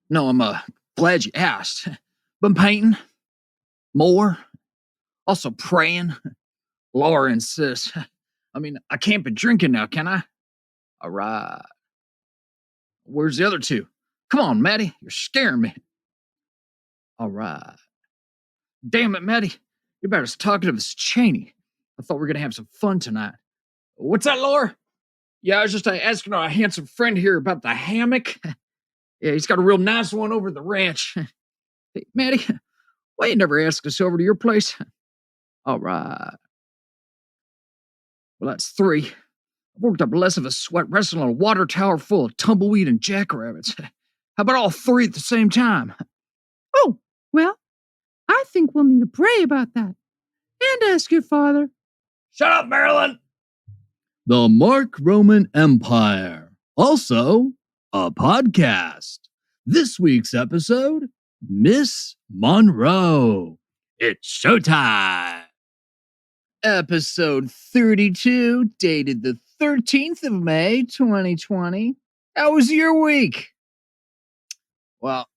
No, I'm glad you asked. Been painting more, also praying. Laura insists. I mean, I can't be drinking now, can I? All right. Where's the other two? Come on, Maddie. You're scaring me. All right. Damn it, Maddie. You're about as talkative as Cheney. I thought we were going to have some fun tonight. What's that, Laura? Yeah, I was just asking our handsome friend here about the hammock. Yeah, he's got a real nice one over the ranch. Hey, Maddie, why you never ask us over to your place? All right. Well, that's three. I've worked up less of a sweat wrestling on a water tower full of tumbleweed and jackrabbits. How about all three at the same time? Oh, well, I think we'll need to pray about that. And ask your father. Shut up, Marilyn! The Mark Roman Empire. Also, a podcast. This week's episode, Miss Monroe. It's showtime. Episode 32, dated the 13th of May, 2020. How was your week? Well,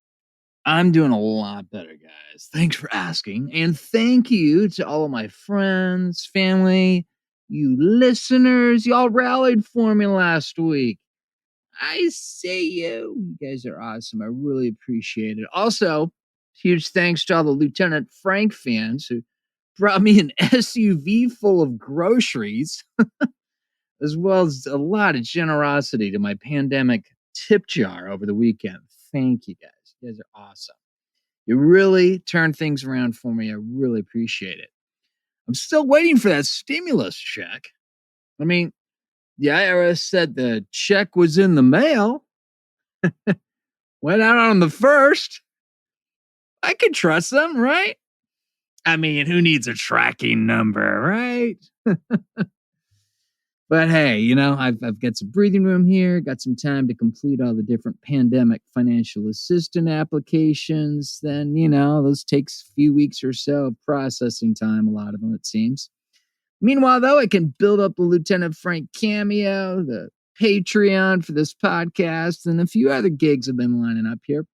I'm doing a lot better, guys. Thanks for asking. And thank you to all of my friends, family, you listeners. Y'all rallied for me last week. I see you. You guys are awesome. I really appreciate it. Also, huge thanks to all the Lieutenant Frank fans who brought me an SUV full of groceries, as well as a lot of generosity to my pandemic tip jar over the weekend. Thank you, guys. You guys are awesome. You really turned things around for me. I really appreciate it. I'm still waiting for that stimulus check. I mean, the IRS said the check was in the mail. Went out on the 1st. I can trust them, right? I mean, who needs a tracking number, right? But hey, you know, I've got some breathing room here, got some time to complete all the different pandemic financial assistance applications. Then, you know, those takes a few weeks or so of processing time, a lot of them, it seems. Meanwhile, though, I can build up a Lieutenant Frank cameo, the Patreon for this podcast, and a few other gigs have been lining up here.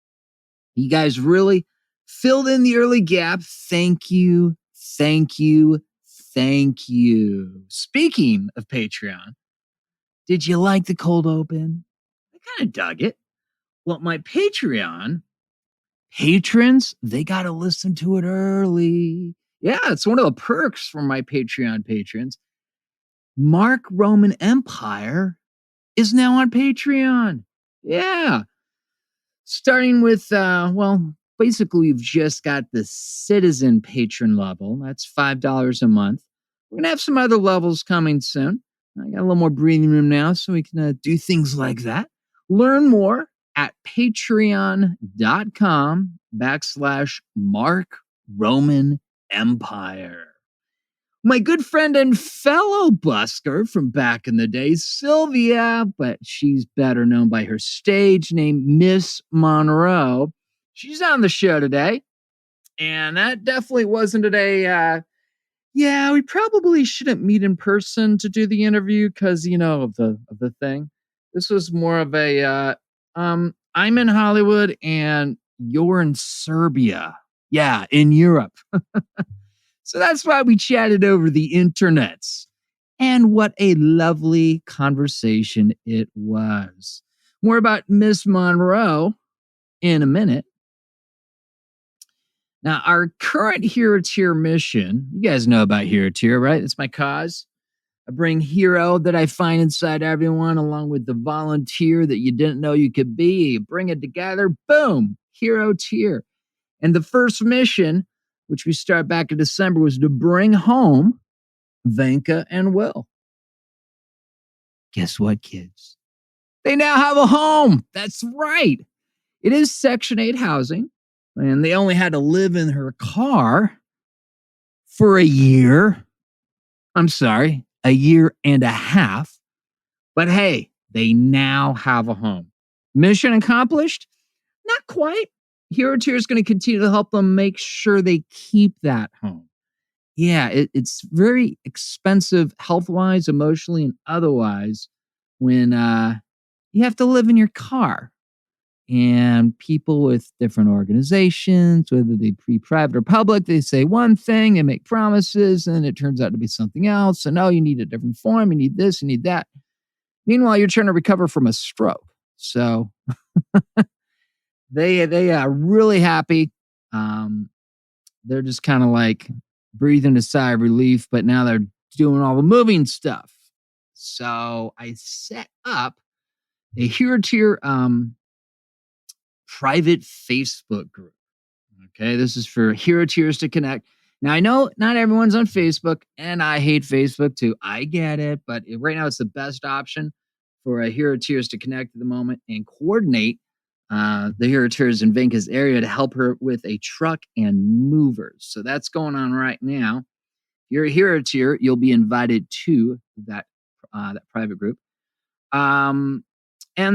You guys really filled in the early gap. Thank you. Thank you. Thank you. Speaking of Patreon, did you like the cold open? I kind of dug it. Well, my Patreon patrons, they got to listen to it early. Yeah, it's one of the perks for my Patreon patrons. Mark Roman Empire is now on Patreon. Yeah. Starting with, basically, we've just got the citizen patron level. That's $5 a month. We're going to have some other levels coming soon. I got a little more breathing room now, so we can do things like that. Learn more at patreon.com/Mark Roman Empire. My good friend and fellow busker from back in the day, Szilvia, but she's better known by her stage name, Miss Monroe. She's on the show today. And that definitely wasn't today. We probably shouldn't meet in person to do the interview because, you know, of the thing. This was more of a, I'm in Hollywood and you're in Serbia. Yeah, in Europe. So that's why we chatted over the internets. And what a lovely conversation it was. More about Miss Monroe in a minute. Now, our current Hero Tier mission, you guys know about Hero Tier, right? It's my cause. I bring hero that I find inside everyone along with the volunteer that you didn't know you could be. Bring it together, boom, Hero Tier. And the first mission, which we start back in December, was to bring home Vanka and Will. Guess what, kids? They now have a home. That's right. It is Section 8 housing, and they only had to live in her car for a year. I'm sorry, a year and a half. But hey, they now have a home. Mission accomplished? Not quite. Hero Tier is going to continue to help them make sure they keep that home. Yeah, it's very expensive health-wise, emotionally, and otherwise when you have to live in your car. And people with different organizations, whether they be private or public, they say one thing, they make promises, and it turns out to be something else. And you need a different form, you need this, you need that. Meanwhile, you're trying to recover from a stroke. So they are really happy. They're just kind of like breathing a sigh of relief, but now they're doing all the moving stuff. So I set up a Hero Tier private Facebook group. Okay, this is for Hero Tiers to connect. Now, I know not everyone's on Facebook, and I hate Facebook too. I get it, but right now it's the best option for a Hero Tiers to connect at the moment and coordinate the Hero Tiers in Venka's area to help her with a truck and movers. So that's going on right now. If you're a Hero Tier, you'll be invited to that private group. And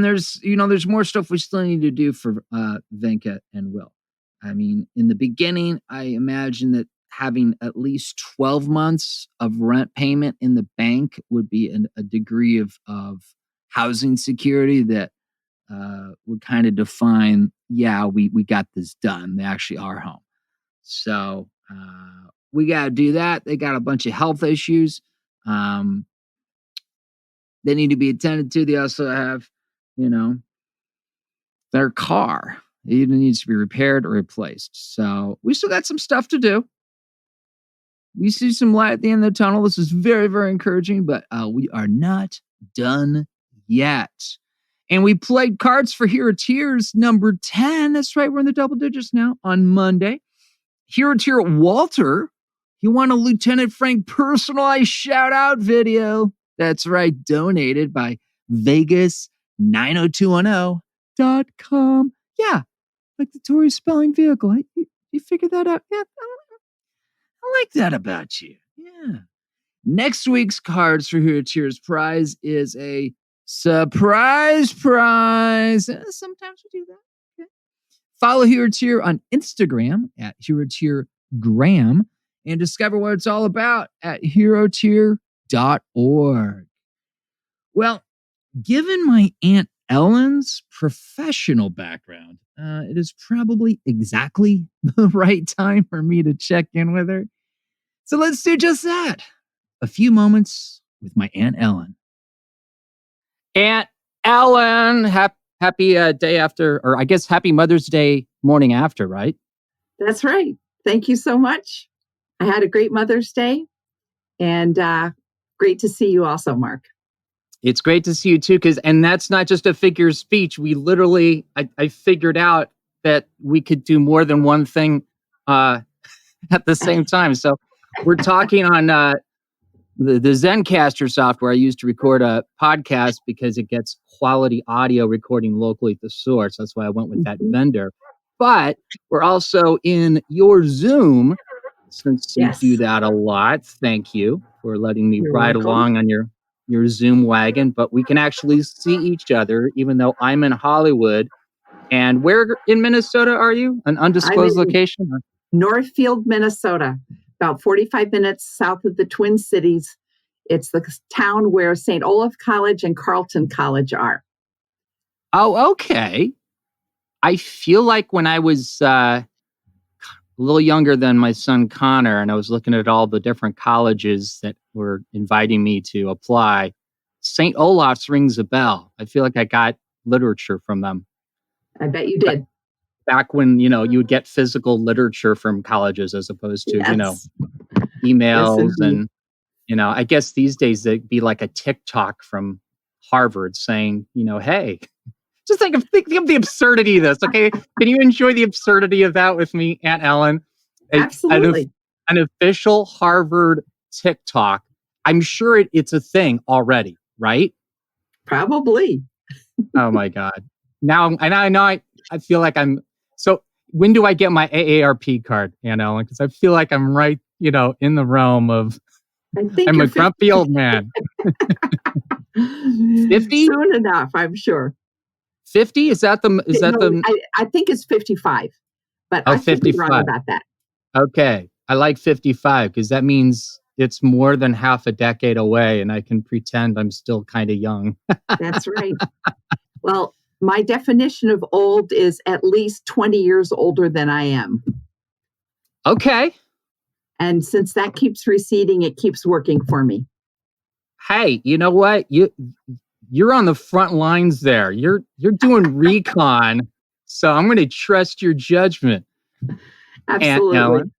there's more stuff we still need to do for Venka and Will. I mean, in the beginning, I imagine that having at least 12 months of rent payment in the bank would be a degree of housing security that would kind of define, we got this done. They actually are home. So we got to do that. They got a bunch of health issues. They need to be attended to. They also have, their car. It either needs to be repaired or replaced. So we still got some stuff to do. We see some light at the end of the tunnel. This is very, very encouraging, but we are not done yet. And we played cards for Hero Tiers number 10. That's right. We're in the double digits now on Monday. Hero Tier Walter, he won a Lieutenant Frank personalized shout out video. That's right. Donated by Vegas90210.com. Yeah. Like the Tory spelling vehicle. You figured that out? Yeah. I like that about you. Yeah. Next week's cards for Hero Tiers prize is a surprise prize. Sometimes we do that. Okay. Follow Hero Tier on Instagram at Hero Tier Graham and discover what it's all about at herotier.org. Well, given my Aunt Ellen's professional background, it is probably exactly the right time for me to check in with her. So let's do just that. A few moments with my Aunt Ellen. Aunt Ellen, happy day after, or I guess happy Mother's Day morning after, right? That's right. Thank you so much. I had a great Mother's Day, and great to see you also, Mark. It's great to see you too, and that's not just a figure of speech. We literally, I figured out that we could do more than one thing at the same time. So we're talking on the Zencaster software I use to record a podcast because it gets quality audio recording locally at the source. That's why I went with that vendor. But we're also in your Zoom, since you do that a lot. Thank you for letting me ride along on your Zoom wagon. But we can actually see each other, even though I'm in Hollywood. And where in Minnesota are you? An undisclosed location? Northfield, Minnesota, about 45 minutes south of the Twin Cities. It's the town where St. Olaf College and Carleton College are. Oh, okay. I feel like when I was a little younger than my son Connor, and I was looking at all the different colleges that were inviting me to apply, St. Olaf's rings a bell. I feel like I got literature from them. I bet you did. Back when, you would get physical literature from colleges as opposed to, emails. And, I guess these days it'd be like a TikTok from Harvard saying, hey, just think of the absurdity of this. Okay. Can you enjoy the absurdity of that with me, Aunt Ellen? Absolutely. An official Harvard TikTok. I'm sure it's a thing already, right? Probably. Oh my God. Now, and I know I feel like so when do I get my AARP card, Aunt Ellen? Because I feel like I'm right, in the realm of, I'm a grumpy old man. 50? Soon enough, I'm sure. 50? Is that I think it's 55, but I could be wrong about that. Okay. I like 55 because that means it's more than half a decade away and I can pretend I'm still kind of young. That's right. Well, My definition of old is at least 20 years older than I am. Okay. And since that keeps receding, it keeps working for me. Hey, you know what? You're on the front lines there. You're doing recon, so I'm going to trust your judgment. Absolutely. Aunt Ellen.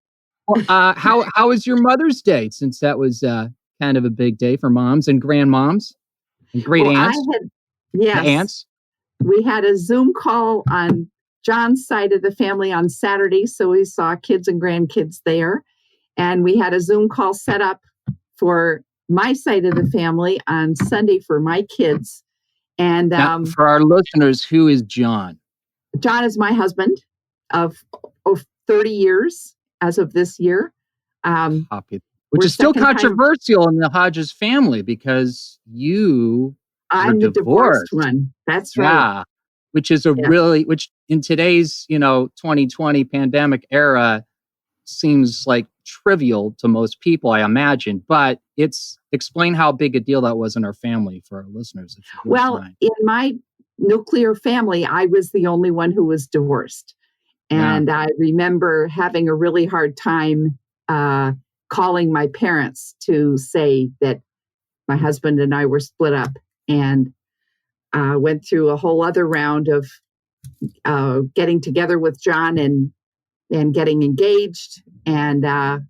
Well, how was your Mother's Day? Since that was kind of a big day for moms and grandmoms and great aunts. Yes. Aunts. We had a Zoom call on John's side of the family on Saturday, so we saw kids and grandkids there. And we had a Zoom call set up for my side of the family on Sunday for my kids. And now, for our listeners, who is John? John is my husband of 30 years as of this year. Which is still controversial in the Hodges family because I'm the divorced one. That's right. Yeah, which is which in today's 2020 pandemic era seems like trivial to most people, I imagine. But explain how big a deal that was in our family for our listeners. Well, in my nuclear family, I was the only one who was divorced. And I remember having a really hard time calling my parents to say that my husband and I were split up, and went through a whole other round of getting together with John and getting engaged, and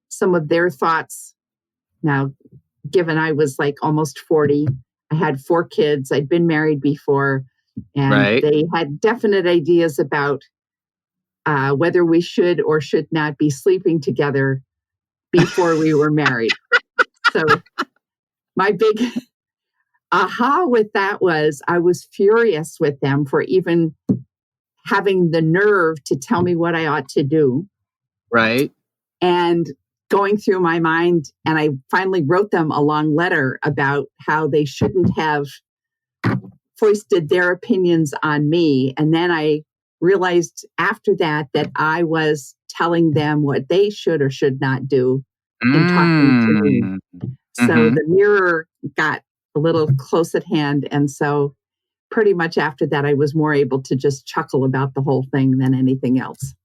some of their thoughts. Now, given I was like almost 40, I had 4 kids, I'd been married before, and they had definite ideas about whether we should or should not be sleeping together before we were married. So my big aha with that was I was furious with them for even having the nerve to tell me what I ought to do. Right. And going through my mind, and I finally wrote them a long letter about how they shouldn't have foisted their opinions on me. And then I realized after that I was telling them what they should or should not do in talking to me. So the mirror got a little close at hand. And so pretty much after that, I was more able to just chuckle about the whole thing than anything else.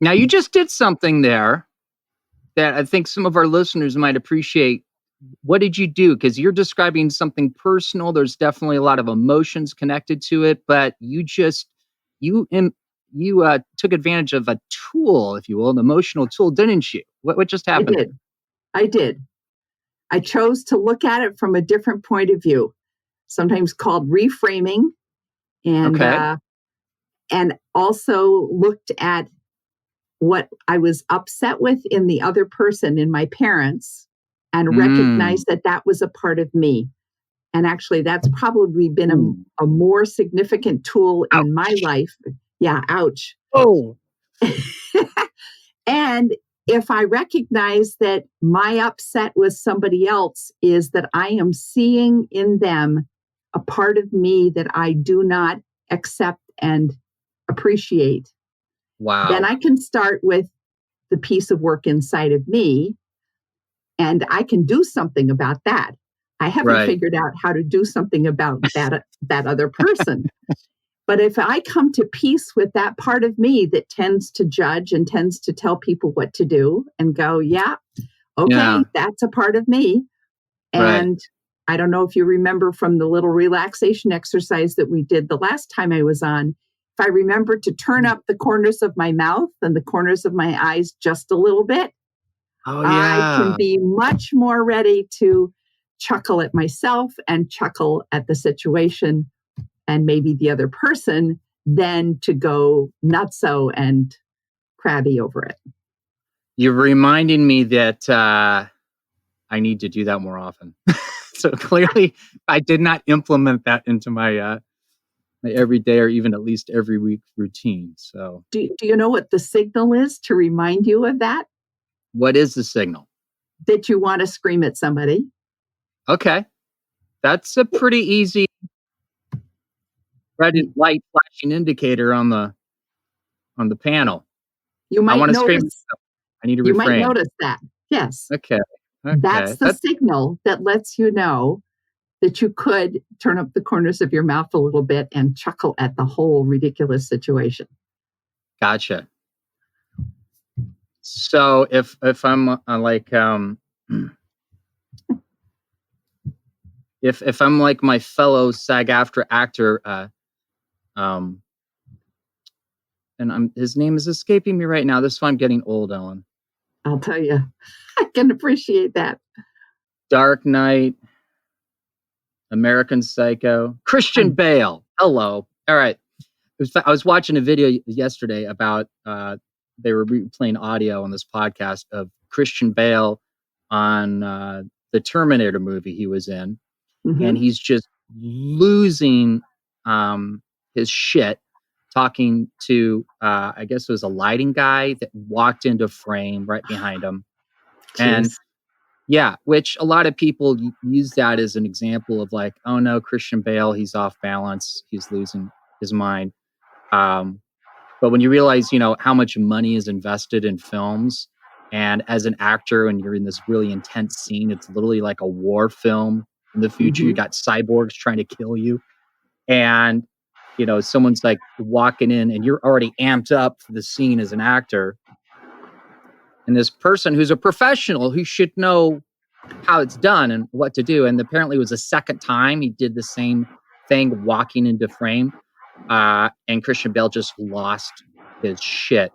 Now, you just did something there that I think some of our listeners might appreciate. What did you do? Because you're describing something personal. There's definitely a lot of emotions connected to it, but you took advantage of a tool, if you will, an emotional tool, didn't you? What just happened? I did. I chose to look at it from a different point of view, sometimes called reframing, and also looked at what I was upset with in the other person, in my parents, and recognized that was a part of me. And actually, that's probably been a more significant tool in my life. Yeah, ouch. Oh. And if I recognize that my upset with somebody else is that I am seeing in them a part of me that I do not accept and appreciate, then I can start with the piece of work inside of me, and I can do something about that. I haven't figured out how to do something about that other person. But if I come to peace with that part of me that tends to judge and tends to tell people what to do and go, that's a part of me. And I don't know if you remember from the little relaxation exercise that we did the last time I was on, if I remember to turn up the corners of my mouth and the corners of my eyes just a little bit, I can be much more ready to chuckle at myself and chuckle at the situation and maybe the other person than to go nutso and crabby over it. You're reminding me that I need to do that more often. So clearly I did not implement that into my my everyday or even at least every week routine. So do you know what the signal is to remind you of that? What is the signal? That you want to scream at somebody. Okay. That's a pretty easy red light flashing indicator on the panel. You might notice. I need to reframe. You might notice that. Yes. Okay. That's the signal that lets you know that you could turn up the corners of your mouth a little bit and chuckle at the whole ridiculous situation. Gotcha. So if I'm if I'm like my fellow SAG-AFTRA actor, and his name is escaping me right now. This is why I'm getting old, Ellen. I'll tell you, I can appreciate that. Dark Knight, American Psycho, Christian Bale. Hello. All right. I was watching a video yesterday about they were playing audio on this podcast of Christian Bale on the Terminator movie he was in, and he's just losing his shit talking to I guess it was a lighting guy that walked into frame right behind him. Jeez. And yeah, which a lot of people use that as an example of like, oh no, Christian Bale, he's off balance, he's losing his mind. But when you realize, how much money is invested in films, and as an actor, and you're in this really intense scene, it's literally like a war film in the future. You got cyborgs trying to kill you, and someone's like walking in, and you're already amped up for the scene as an actor, and this person who's a professional who should know how it's done and what to do, and apparently it was the second time he did the same thing walking into frame. And Christian Bale just lost his shit.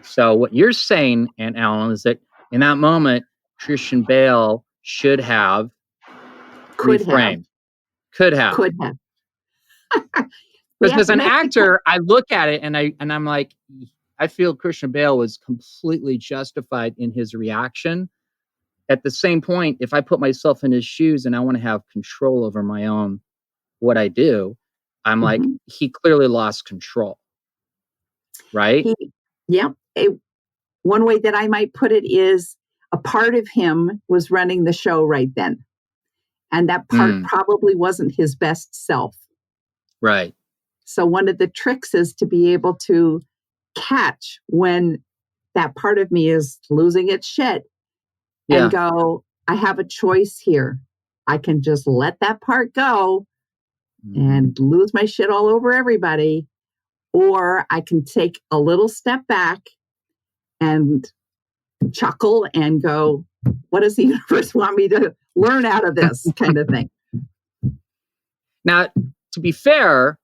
So what you're saying, Aunt Ellen, is that in that moment, Christian Bale should have reframed. Could have. Because as an actor, I look at it and I'm like, I feel Christian Bale was completely justified in his reaction. At the same point, if I put myself in his shoes and I want to have control over my own what I do, I'm like, he clearly lost control, right? One way that I might put it is a part of him was running the show right then. And that part probably wasn't his best self. Right. So one of the tricks is to be able to catch when that part of me is losing its shit and go, I have a choice here. I can just let that part go and lose my shit all over everybody, or I can take a little step back and chuckle and go, what does the universe want me to learn out of this kind of thing? Now, to be fair,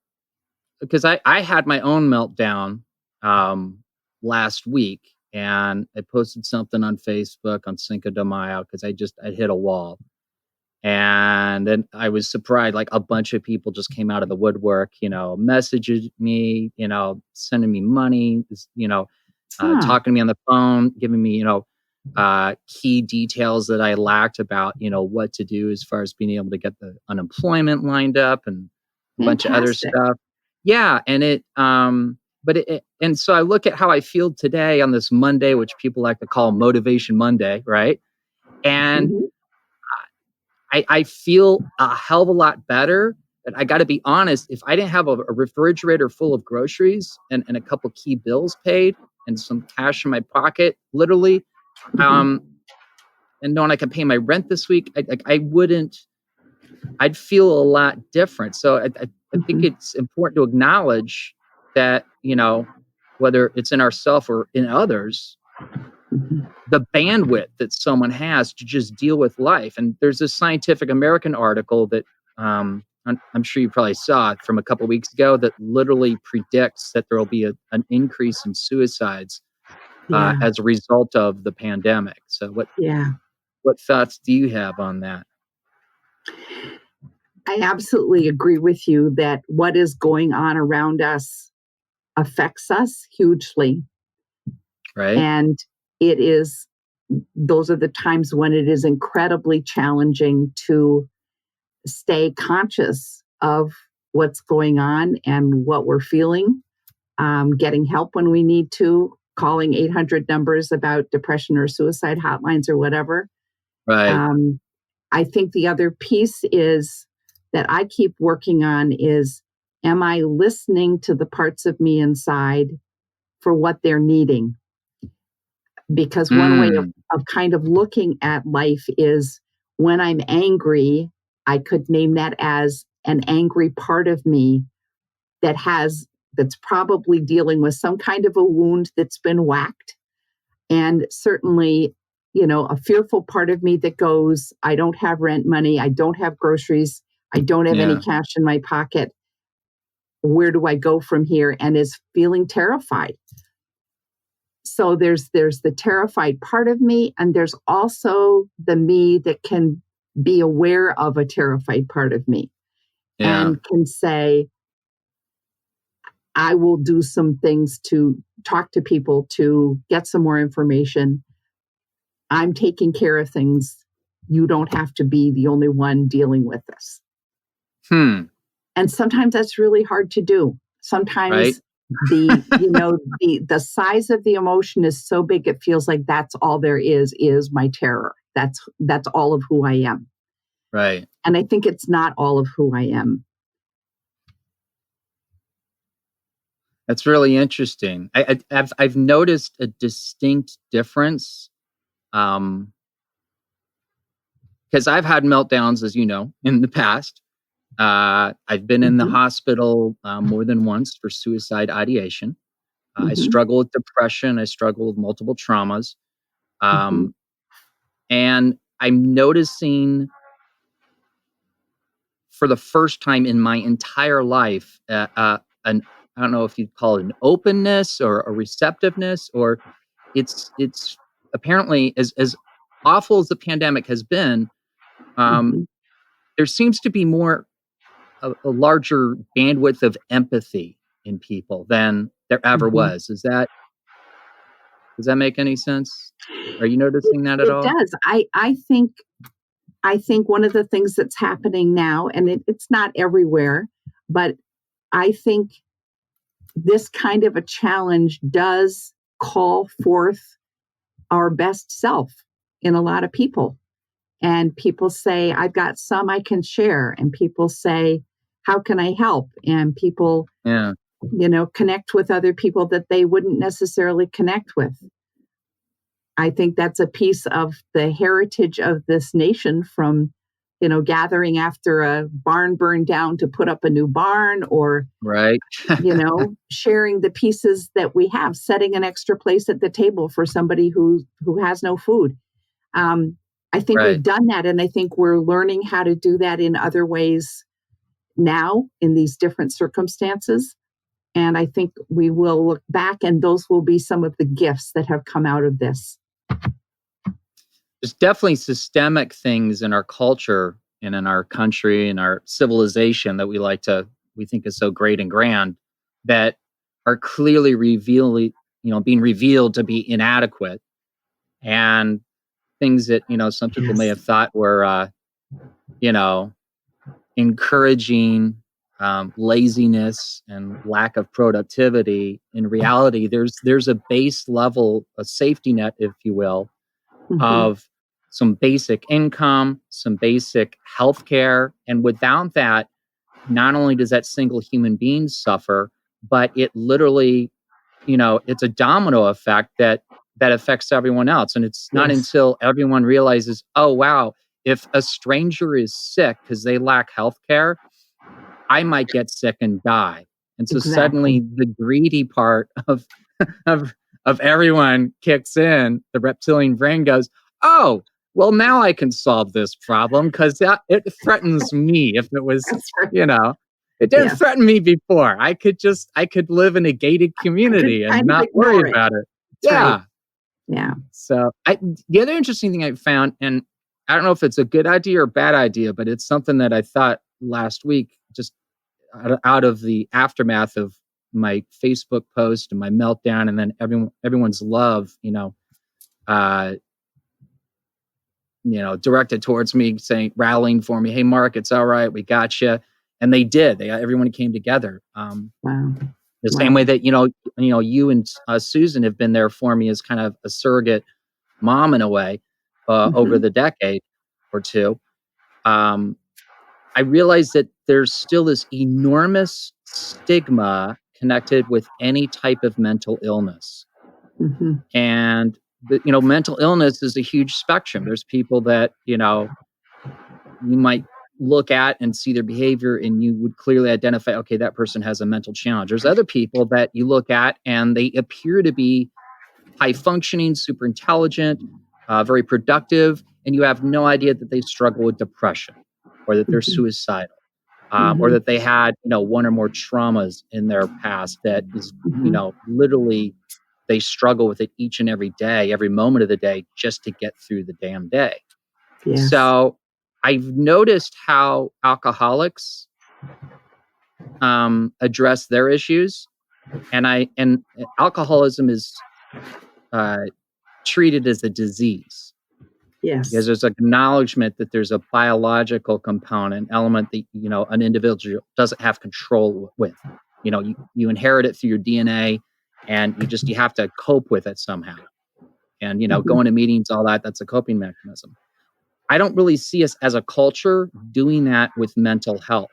because I had my own meltdown last week, and I posted something on Facebook on Cinco de Mayo because I hit a wall. And then I was surprised, like a bunch of people just came out of the woodwork, messaging me, sending me money, talking to me on the phone, giving me, key details that I lacked about, what to do as far as being able to get the unemployment lined up and a bunch of other stuff. Yeah. And and so I look at how I feel today on this Monday, which people like to call Motivation Monday, right? And I feel a hell of a lot better, but I got to be honest. If I didn't have a refrigerator full of groceries and a couple key bills paid and some cash in my pocket, literally, and knowing I can pay my rent this week, I'd feel a lot different. So I think it's important to acknowledge that, whether it's in ourselves or in others, the bandwidth that someone has to just deal with life. And there's this Scientific American article that I'm sure you probably saw it from a couple of weeks ago that literally predicts that there will be an increase in suicides as a result of the pandemic. So what thoughts do you have on that? I absolutely agree with you that what is going on around us affects us hugely. Right. And those are the times when it is incredibly challenging to stay conscious of what's going on and what we're feeling, getting help when we need to, calling 800 numbers about depression or suicide hotlines or whatever. Right. I think the other piece is that I keep working on is, am I listening to the parts of me inside for what they're needing? Because one way of kind of looking at life is when I'm angry, I could name that as an angry part of me that's probably dealing with some kind of a wound that's been whacked. And certainly, a fearful part of me that goes, I don't have rent money. I don't have groceries. I don't have any cash in my pocket. Where do I go from here? And is feeling terrified. So there's the terrified part of me, and there's also the me that can be aware of a terrified part of me and can say, I will do some things to talk to people, to get some more information. I'm taking care of things. You don't have to be the only one dealing with this. And sometimes that's really hard to do. Sometimes the size of the emotion is so big it feels like that's all there is my terror. That's all of who I am. Right. And I think it's not all of who I am. That's really interesting. I've noticed a distinct difference, because I've had meltdowns, as you know, in the past. I've been in the hospital more than once for suicide ideation. I struggle with depression. I struggle with multiple traumas, and I'm noticing for the first time in my entire life I don't know if you'd call it an openness or a receptiveness, or it's apparently as awful as the pandemic has been, there seems to be a larger bandwidth of empathy in people than there ever was. Does that make any sense? Are you noticing that at all? It does. I think one of the things that's happening now, and it's not everywhere, but I think this kind of a challenge does call forth our best self in a lot of people. And people say, I've got some I can share. And people say, how can I help? And people, connect with other people that they wouldn't necessarily connect with. I think that's a piece of the heritage of this nation from, gathering after a barn burned down to put up a new barn, or, sharing the pieces that we have, setting an extra place at the table for somebody who has no food. I think we've done that. And I think we're learning how to do that in other ways now in these different circumstances. And I think we will look back and those will be some of the gifts that have come out of this. There's definitely systemic things in our culture and in our country and our civilization that we think is so great and grand that are clearly being revealed to be inadequate, and things that, some people may have thought were, encouraging laziness and lack of productivity. In reality, there's a base level, a safety net, if you will, of some basic income, some basic health care. And without that, not only does that single human being suffer, but it literally, it's a domino effect that affects everyone else. And it's not until everyone realizes, oh, wow, if a stranger is sick because they lack health care, I might get sick and die. And so suddenly the greedy part of everyone kicks in. The reptilian brain goes, oh, well, now I can solve this problem because it threatens me. If it was, it didn't threaten me before. I could live in a gated community and not worry about it. Right. Yeah. So the other interesting thing I found, and I don't know if it's a good idea or bad idea, but it's something that I thought last week, just out of the aftermath of my Facebook post and my meltdown, and then everyone's love, directed towards me, saying, rallying for me, hey, Mark, it's all right, we got you. And they did. Everyone came together. The same way that, you and Susan have been there for me as kind of a surrogate mom in a way over the decade or two. I realized that there's still this enormous stigma connected with any type of mental illness. And, mental illness is a huge spectrum. There's people that, you might look at and see their behavior and you would clearly identify, okay, that person has a mental challenge. There's other people that you look at and they appear to be high functioning, super intelligent, very productive, and you have no idea that they struggle with depression or that they're suicidal. Or that they had, one or more traumas in their past that is, literally they struggle with it each and every day, every moment of the day, just to get through the damn day. Yes. So I've noticed how alcoholics address their issues, and alcoholism is treated as a disease. Yes. Because there's acknowledgement that there's a biological component element that, an individual doesn't have control with. You inherit it through your DNA and you have to cope with it somehow. And, going to meetings, all that's a coping mechanism. I don't really see us as a culture doing that with mental health.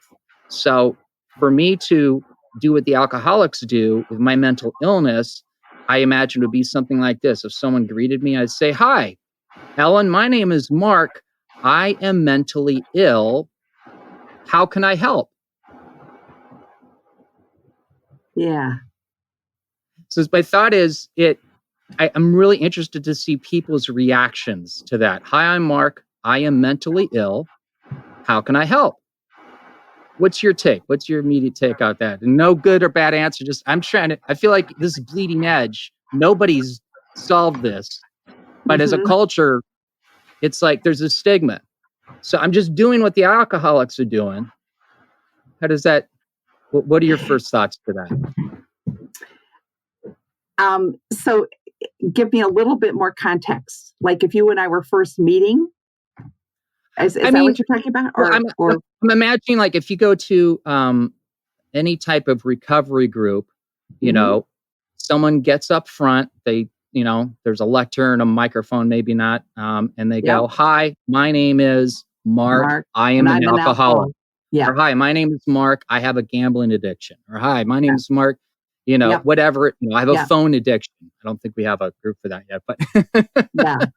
So for me to do what the alcoholics do with my mental illness, I imagine would be something like this. If someone greeted me, I'd say, "Hi, Ellen, my name is Mark. I am mentally ill. How can I help?" Yeah. So my thought is, I'm really interested to see people's reactions to that. "Hi, I'm Mark. I am mentally ill. How can I help?" What's your take? What's your immediate take on that? And no good or bad answer. Just I feel like this is bleeding edge. Nobody's solved this. But as a culture, it's like there's a stigma. So I'm just doing what the alcoholics are doing. How does that, what are your first thoughts to that? So give me a little bit more context. Like if you and I were first meeting, is that what you're talking about? I'm imagining like if you go to any type of recovery group, someone gets up front, they, there's a lectern, a microphone, maybe not. And they go, "Hi, my name is Mark. I am an alcoholic." Yeah. Or, "Hi, my name is Mark. I have a gambling addiction." Or, "Hi, my name is Mark. Whatever. I have a phone addiction." I don't think we have a group for that yet, but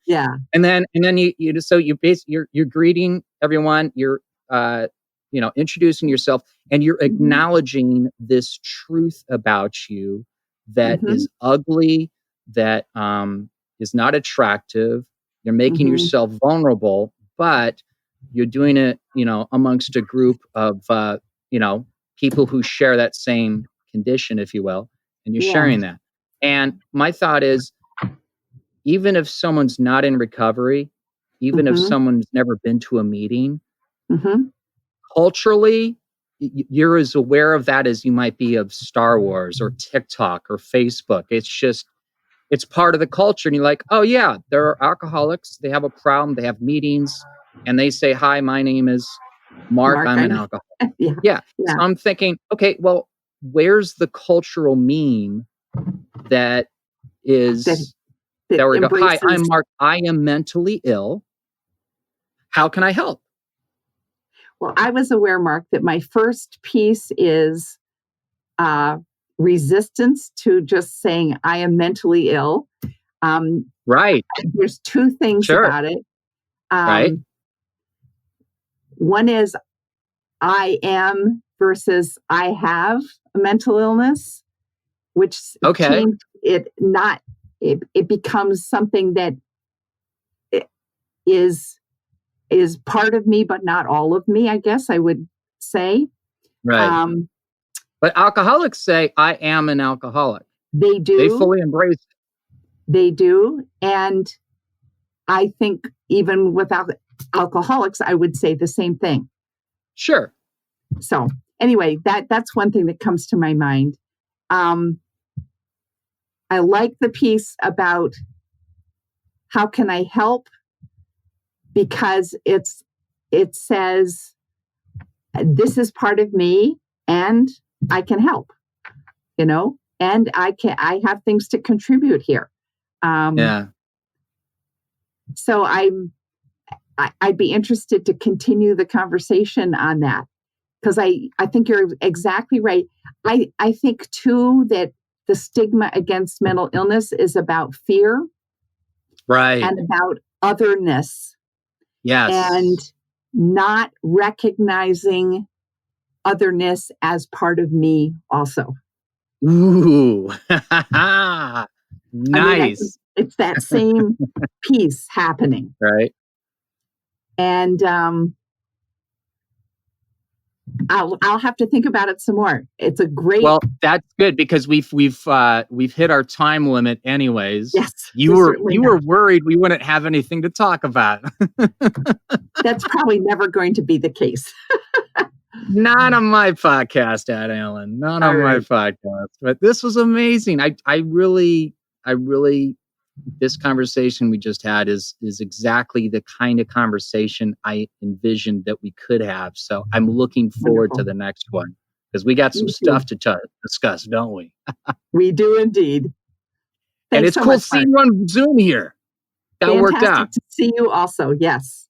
yeah. And then you're greeting everyone. You're introducing yourself, and you're acknowledging this truth about you that is ugly, that is not attractive. You're making yourself vulnerable, but you're doing it, amongst a group of people who share that same condition, if you will, and you're sharing that. And my thought is, even if someone's not in recovery, even if someone's never been to a meeting, culturally, you're as aware of that as you might be of Star Wars or TikTok or Facebook. It's part of the culture. And you're like, "Oh yeah, there are alcoholics. They have a problem. They have meetings and they say, 'Hi, my name is Mark. I'm an alcoholic.'" Yeah. So I'm thinking, okay, well, where's the cultural meme that is... that we go, "Hi, I'm Mark. I am mentally ill. How can I help?" Well, I was aware, Mark, that my first piece is resistance to just saying I am mentally ill. Right. There's two things about it. Right. One is I am versus I have a mental illness, which changed it not. It becomes something that is part of me, but not all of me, I guess I would say. Right. But alcoholics say, "I am an alcoholic." They do. They fully embrace it. They do. And I think even without alcoholics, I would say the same thing. Sure. So anyway, that's one thing that comes to my mind. I like the piece about how can I help, because it says this is part of me and I can help, and I have things to contribute here. So I'd be interested to continue the conversation on that, because I think you're exactly right. I think too that the stigma against mental illness is about fear, right, and about otherness. Yes. And not recognizing otherness as part of me also. Ooh, nice. It's that same piece happening. Right. And I'll have to think about it some more. It's a great. Well, that's good because we've hit our time limit anyways. Yes, you were worried we wouldn't have anything to talk about. That's probably never going to be the case. Not on my podcast, Ad Allen. Not on my podcast. But this was amazing. I really, this conversation we just had is exactly the kind of conversation I envisioned that we could have. So I'm looking forward to the next one because we got some stuff to discuss, don't we? We do indeed. Thanks and it's so cool much, seeing you on Zoom here. That Fantastic worked out. To see you also. Yes.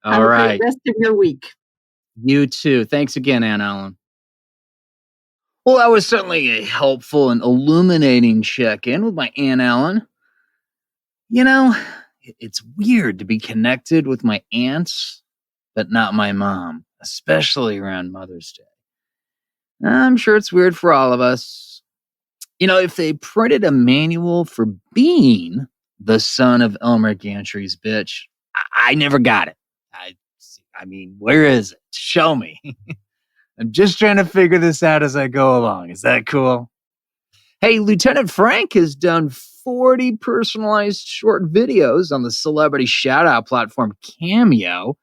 All Have right. a great rest of your week. You too. Thanks again, Ann Allen. Well, that was certainly a helpful and illuminating check-in with my Ann Allen. You know, it's weird to be connected with my aunts, but not my mom, especially around Mother's Day. I'm sure it's weird for all of us. You know, if they printed a manual for being the son of Elmer Gantry's bitch, I never got it. I mean, where is it? Show me. I'm just trying to figure this out as I go along. Is that cool? Hey, Lieutenant Frank has done 40 personalized short videos on the celebrity shout-out platform Cameo.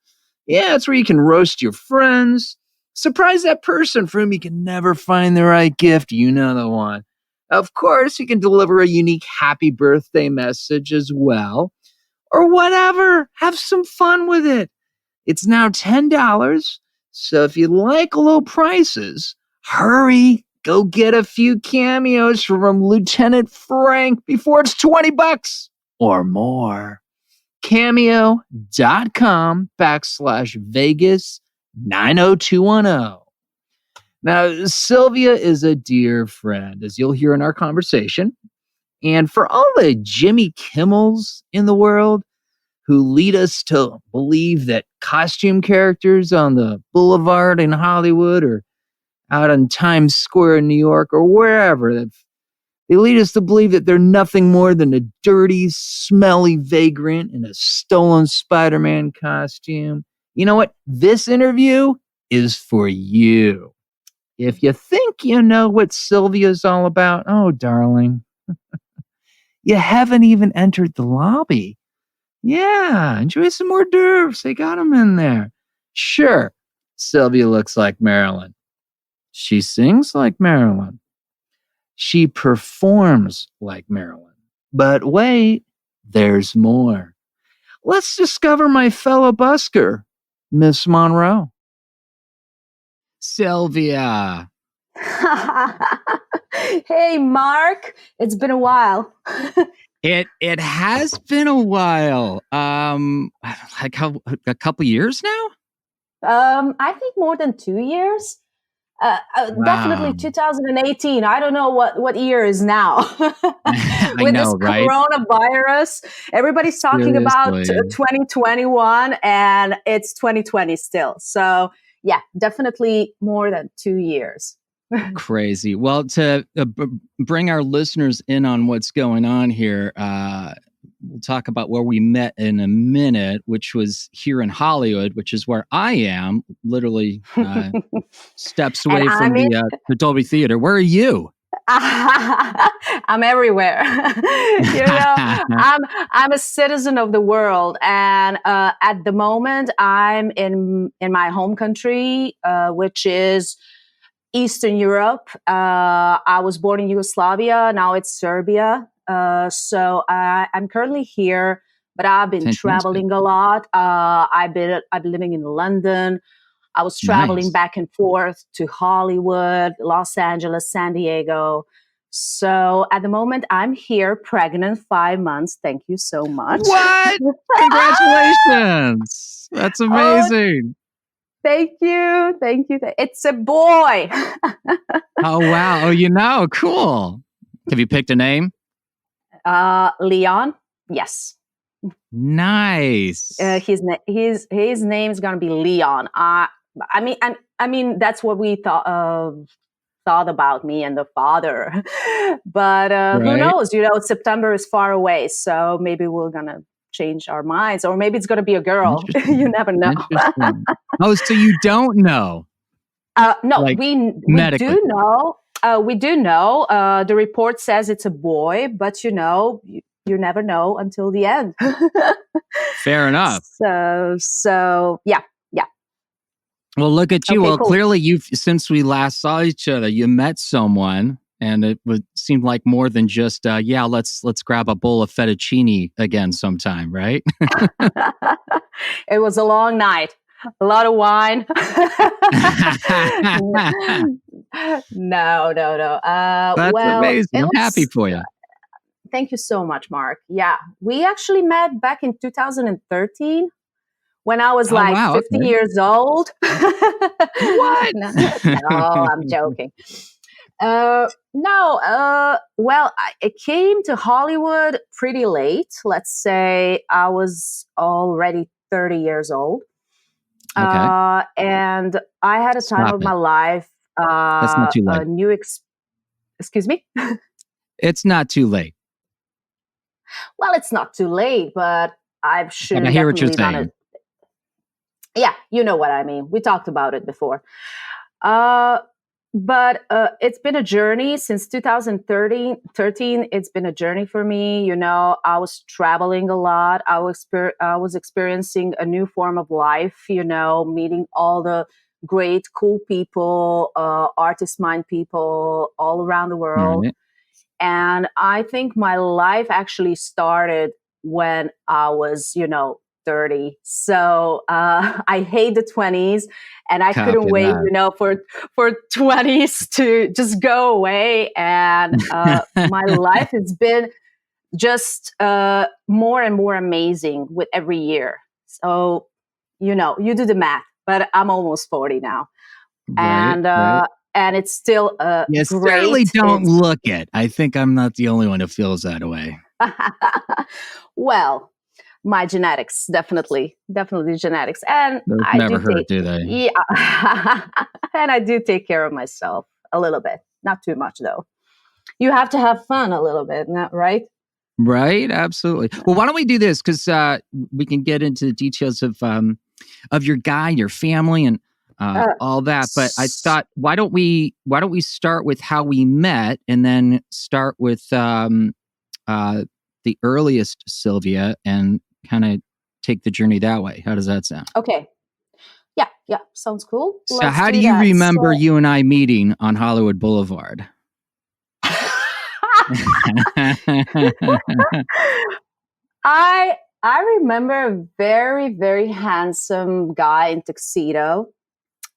Yeah, it's where you can roast your friends, surprise that person for whom you can never find the right gift. You know the one. Of course, you can deliver a unique happy birthday message as well. Or whatever. Have some fun with it. It's now $10, so if you like low prices, hurry, go get a few cameos from Lieutenant Frank before it's $20 or more. Cameo.com/Vegas90210. Now, Szilvia is a dear friend, as you'll hear in our conversation. And for all the Jimmy Kimmels in the world, who lead us to believe that costume characters on the boulevard in Hollywood or out on Times Square in New York or wherever, they lead us to believe that they're nothing more than a dirty, smelly vagrant in a stolen Spider-Man costume. You know what? This interview is for you. If you think you know what Szilvia's all about, oh, darling, you haven't even entered the lobby. Yeah, enjoy some hors d'oeuvres. They got them in there. Sure, Szilvia looks like Marilyn. She sings like Marilyn. She performs like Marilyn. But wait, there's more. Let's discover my fellow busker, Miss Monroe. Szilvia. Hey, Mark. It's been a while. It has been a while. Like a couple years now? I think more than 2 years. Wow. Definitely 2018. I don't know what year is now. With this right? coronavirus, everybody's talking about 2021 and it's 2020 still. So yeah, definitely more than 2 years. Crazy. Well, to bring our listeners in on what's going on here, we'll talk about where we met in a minute, which was here in Hollywood, which is where I am, literally steps away from the Dolby Theater. Where are you? I'm everywhere. I'm a citizen of the world, and at the moment, I'm in my home country, which is Eastern Europe. I was born in Yugoslavia. Now it's Serbia. So I'm currently here, but I've been traveling a lot. I've been living in London. I was traveling back and forth to Hollywood, Los Angeles, San Diego. So at the moment, I'm here, pregnant, 5 months. Thank you so much. What? Congratulations. That's amazing. Thank you. Thank you. It's a boy. Oh, wow. Oh, cool. Have you picked a name? Leon. Yes. Nice. His name is gonna be Leon. I mean that's what we thought about me and the father, but who Right. knows? September is far away, so maybe we're gonna change our minds, or maybe it's gonna be a girl. You never know. Interesting. Oh, so you don't know? No, Like, we medically. do know. We do know. The report says it's a boy, but you never know until the end. Fair enough. So yeah. Well, look at you. Okay, Well, cool. clearly since we last saw each other, you met someone, and it seemed like more than just, let's grab a bowl of fettuccine again sometime, right? It was a long night. A lot of wine. No. That's amazing. I'm happy for you. Thank you so much, Mark. Yeah, we actually met back in 2013 when I was 50 years old. What? No, I'm joking. Well, I came to Hollywood pretty late. Let's say I was already 30 years old. Okay. And I had a time of my life. That's not too late. Excuse me? It's not too late. Well, it's not too late, but I should. I hear what you're saying. Yeah, you know what I mean. We talked about it before. But it's been a journey since 2013. It's been a journey for me. I was traveling a lot. I was experiencing a new form of life, meeting all the great, cool people, artist mind people all around the world. Right. And I think my life actually started when I was, 30. So I hate the 20s, and I couldn't wait, for 20s to just go away. And my life has been just more and more amazing with every year. So, you do the math, but I'm almost 40 now. Right. And it's still you great. Certainly don't look it. I think I'm not the only one who feels that way. Well, my genetics, definitely genetics. And those never hurt, do they? Yeah. And I do take care of myself a little bit. Not too much, though. You have to have fun a little bit, right? Right, absolutely. Well, why don't we do this? Because we can get into the details of your guy, your family, and all that. But I thought, why don't we start with how we met, and then start with the earliest Szilvia, and kind of take the journey that way. How does that sound? Okay. Yeah, sounds cool. So how do you remember you and I meeting on Hollywood Boulevard? I remember a very, very handsome guy in tuxedo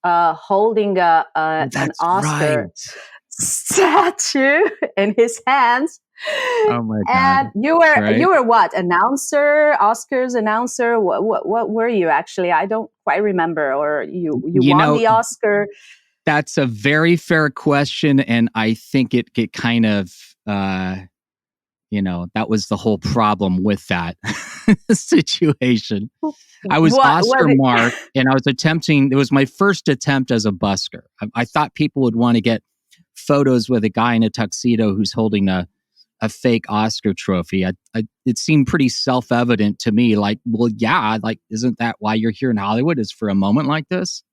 holding an Oscar statue in his hands. Oh my God! And you were what? Oscars announcer? What were you actually? I don't quite remember. Or you won the Oscar? That's a very fair question, and I think it kind of that was the whole problem with that situation. I was Oscar Mark, and I was attempting. It was my first attempt as a busker. I thought people would want to get photos with a guy in a tuxedo who's holding a fake Oscar trophy. It seemed pretty self-evident to me. Like, well, yeah, like, isn't that why you're here in Hollywood? Is for a moment like this,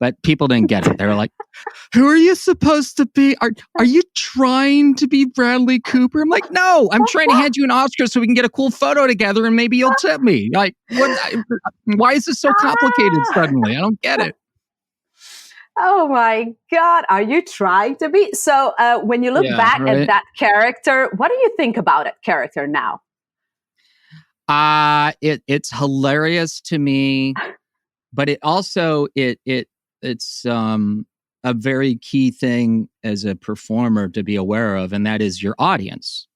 But people didn't get it. They were like, "Who are you supposed to be? Are you trying to be Bradley Cooper?" I'm like, "No, I'm trying to hand you an Oscar so we can get a cool photo together, and maybe you'll tip me." Like, why is this so complicated suddenly? I don't get it. Oh my God. Are you trying to be? So when you look back at that character, what do you think about that character now? It's hilarious to me, but it also, it's a very key thing as a performer to be aware of, and that is your audience.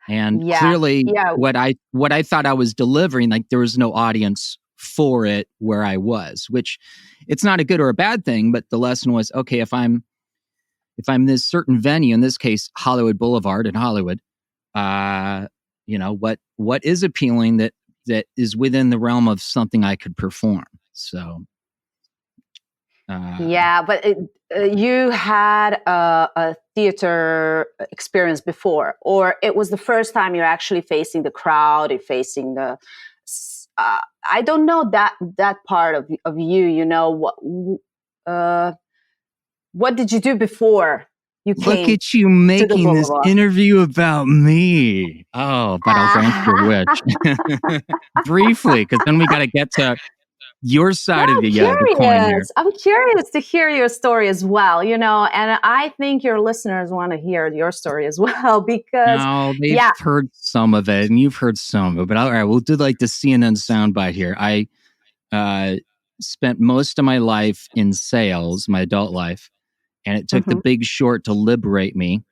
And clearly what I thought I was delivering, like, there was no audience for it where I was, which it's not a good or a bad thing, but the lesson was, okay, if I'm this certain venue, in this case Hollywood Boulevard in Hollywood, what is appealing that is within the realm of something I could perform. So, yeah, but you had a theater experience before, or it was the first time you're actually facing the crowd, you're facing the. I don't know that part of you. What did you do before you came? Look at you making this interview about me. Oh, but I'll answer which briefly, because then we got to get to your side of the coin here. I'm curious to hear your story as well, and I think your listeners want to hear your story as well, because they've heard some of it and you've heard some of it, but all right, we'll do like the CNN soundbite here. I spent most of my life in sales, my adult life, and it took The Big Short to liberate me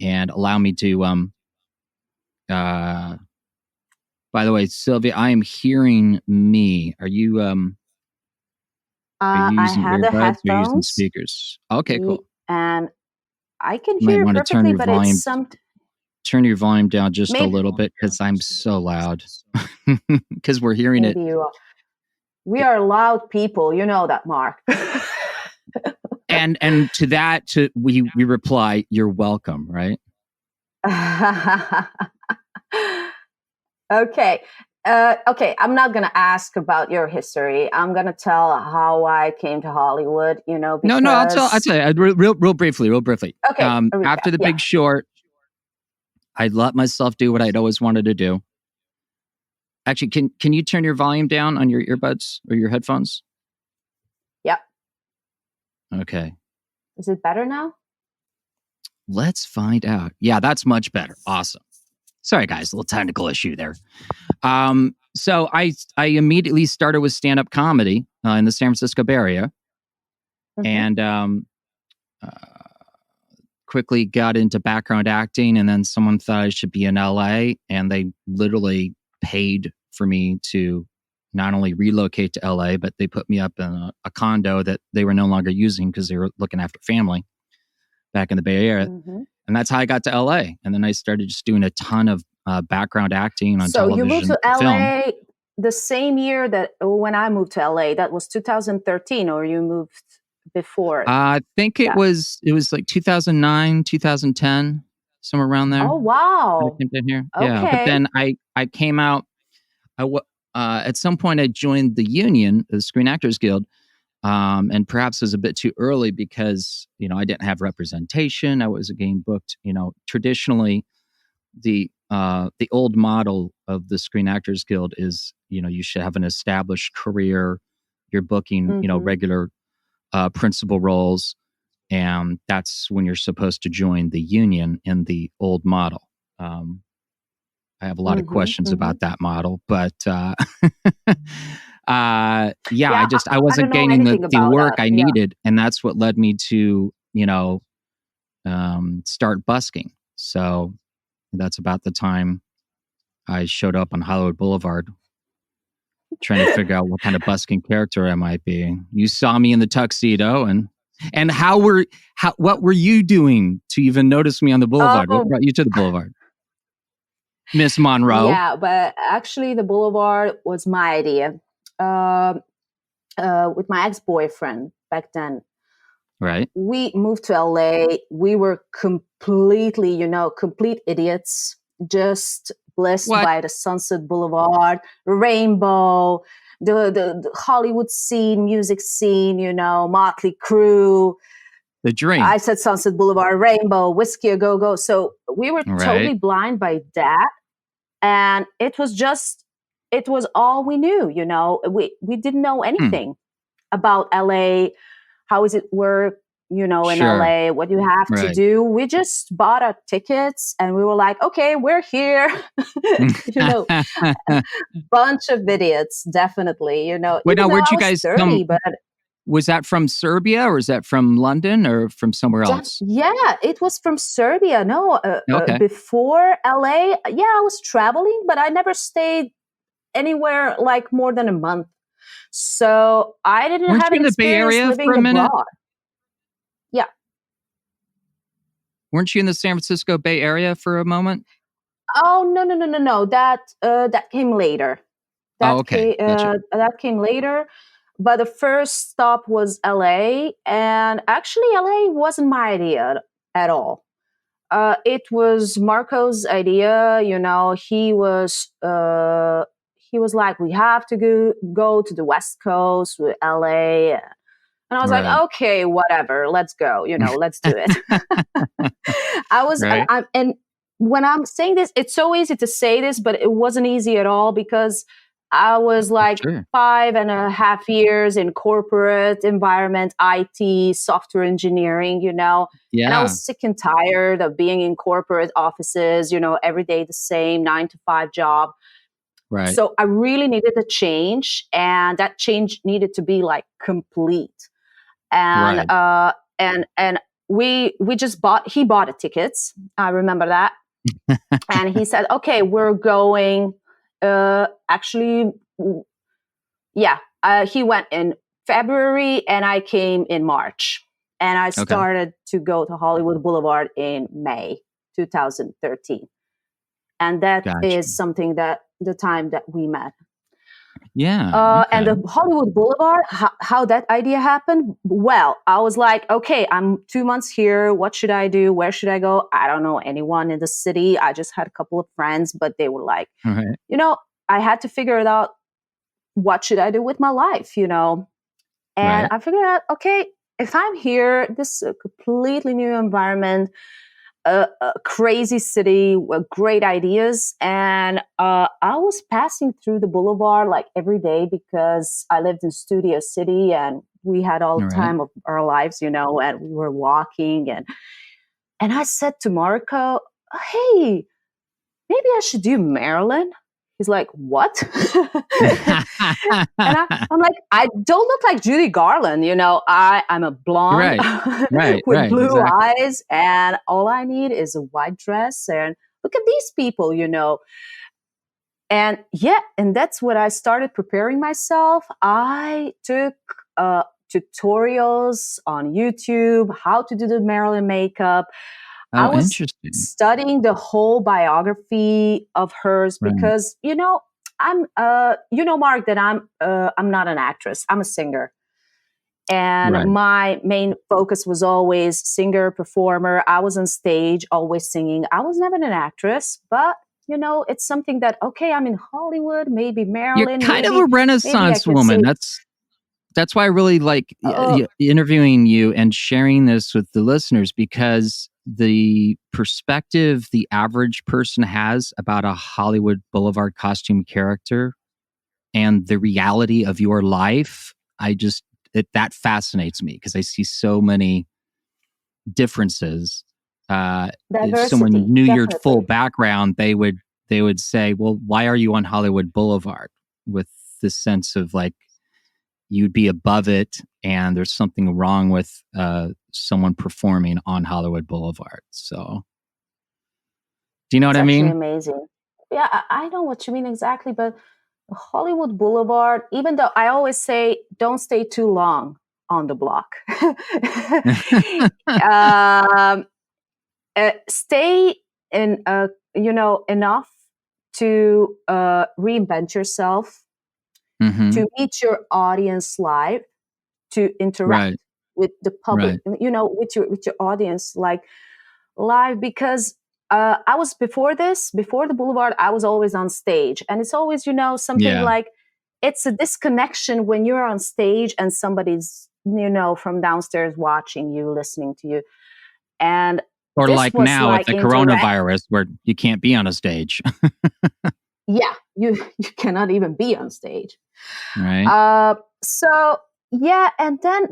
and allow me to by the way, Szilvia, I am hearing me. Are you using earbuds or using speakers? Okay, cool. And I can hear you perfectly, but it's turn your volume down just a little bit, because I'm so loud. Because we're hearing it. We are loud people, you know that, Mark. and to that, we reply, "You're welcome," right? Okay. I'm not going to ask about your history. I'm going to tell how I came to Hollywood, because... No, I'll tell you real briefly. Okay. After The Big Short, I let myself do what I'd always wanted to do. Actually, can you turn your volume down on your earbuds or your headphones? Yep. Okay. Is it better now? Let's find out. Yeah, that's much better. Awesome. Sorry, guys, a little technical issue there. So I immediately started with stand-up comedy in the San Francisco Bay Area, and quickly got into background acting. And then someone thought I should be in LA, and they literally paid for me to not only relocate to LA, but they put me up in a condo that they were no longer using because they were looking after family back in the Bay Area. And that's how I got to LA. And then I started just doing a ton of background acting on television. So you moved to LA the same year that when I moved to LA, that was 2013, or you moved before? I think it was like 2009, 2010, somewhere around there. Oh, wow. I came down here. Okay. Yeah, but then I came out. At some point I joined the union, the Screen Actors Guild. And perhaps it was a bit too early because, I didn't have representation. I was getting booked, traditionally the old model of the Screen Actors Guild is, you should have an established career. You're booking, regular principal roles. And that's when you're supposed to join the union in the old model. I have a lot of questions about that model, but I wasn't gaining the work I needed, and that's what led me to start busking. So that's about the time I showed up on Hollywood Boulevard, trying to figure out what kind of busking character I might be. You saw me in the tuxedo, and what were you doing to even notice me on the boulevard? What brought you to the boulevard, Miss Monroe? Yeah, but actually, the boulevard was my idea. With my ex-boyfriend back then. Right. We moved to LA. We were completely, complete idiots, just blessed by the Sunset Boulevard, Rainbow, the Hollywood scene, music scene, Motley Crue. The dream. I said Sunset Boulevard, Rainbow, Whiskey A Go Go. So we were totally blind by that. And it was all we knew, we didn't know anything about LA. How is it work, in LA, what you have to do. We just bought our tickets and we were like, okay, we're here. Bunch of idiots, definitely, Wait, now, where'd you guys 30, come? But was that from Serbia, or is that from London, or from somewhere else? Yeah, it was from Serbia. No, before LA, I was traveling, but I never stayed anywhere like more than a month. So I didn't have an experience living abroad. Yeah. Weren't you in the San Francisco Bay Area for a moment? Oh, no. That came later. Okay. Gotcha. That came later. But the first stop was LA. And actually, LA wasn't my idea at all. It was Marco's idea. He was like, we have to go to the West Coast with LA. And I was like, Right. okay, whatever, let's go. Let's do it. Right. And when I'm saying this, it's so easy to say this, but it wasn't easy at all because I was like Sure. 5.5 years in corporate environment, IT, software engineering, And I Yeah. was sick and tired of being in corporate offices, every day the same 9 to 5 job. Right. So I really needed a change, and that change needed to be like complete. And Right. And he bought the tickets. I remember that. And he said, okay, we're going. He went in February and I came in March. And I started to go to Hollywood Boulevard in May 2013. And that is something that the time that we met. Yeah. And the Hollywood Boulevard, how that idea happened? Well, I was like, okay, I'm 2 months here. What should I do? Where should I go? I don't know anyone in the city. I just had a couple of friends, but they were like, I had to figure it out. What should I do with my life? And I figured out, okay, if I'm here, this is a completely new environment, a crazy city with great ideas. And I was passing through the boulevard like every day because I lived in Studio City and we had all the time of our lives, and we were walking. And I said to Marco, hey, maybe I should do Marilyn. He's like, what? And I'm like, I don't look like Judy Garland. I'm a blonde with blue eyes. And all I need is a white dress. And look at these people, And and that's when I started preparing myself. I took tutorials on YouTube, how to do the Marilyn makeup. I was studying the whole biography of hers because, I'm, Mark, that I'm not an actress. I'm a singer. And my main focus was always singer, performer. I was on stage, always singing. I was never an actress, but it's something that, okay, I'm in Hollywood, maybe Marilyn. You're kind of a Renaissance woman. That's why I really like interviewing you and sharing this with the listeners, because the perspective the average person has about a Hollywood Boulevard costume character and the reality of your life, that fascinates me because I see so many differences. If someone knew your full background, they would say, well, why are you on Hollywood Boulevard? With this sense of like, you'd be above it and there's something wrong with someone performing on Hollywood Boulevard. So, do you know what I mean? Amazing. Yeah, I know what you mean exactly. But Hollywood Boulevard, even though I always say, don't stay too long on the block. Stay in, enough to reinvent yourself. Mm-hmm. To meet your audience live, to interact with the public, with your audience like live. Because I was before the Boulevard, I was always on stage, and it's always something like it's a disconnection when you're on stage and somebody's from downstairs watching you, listening to you, and or like now with the coronavirus where you can't be on a stage. Yeah, you cannot even be on stage. Right. And then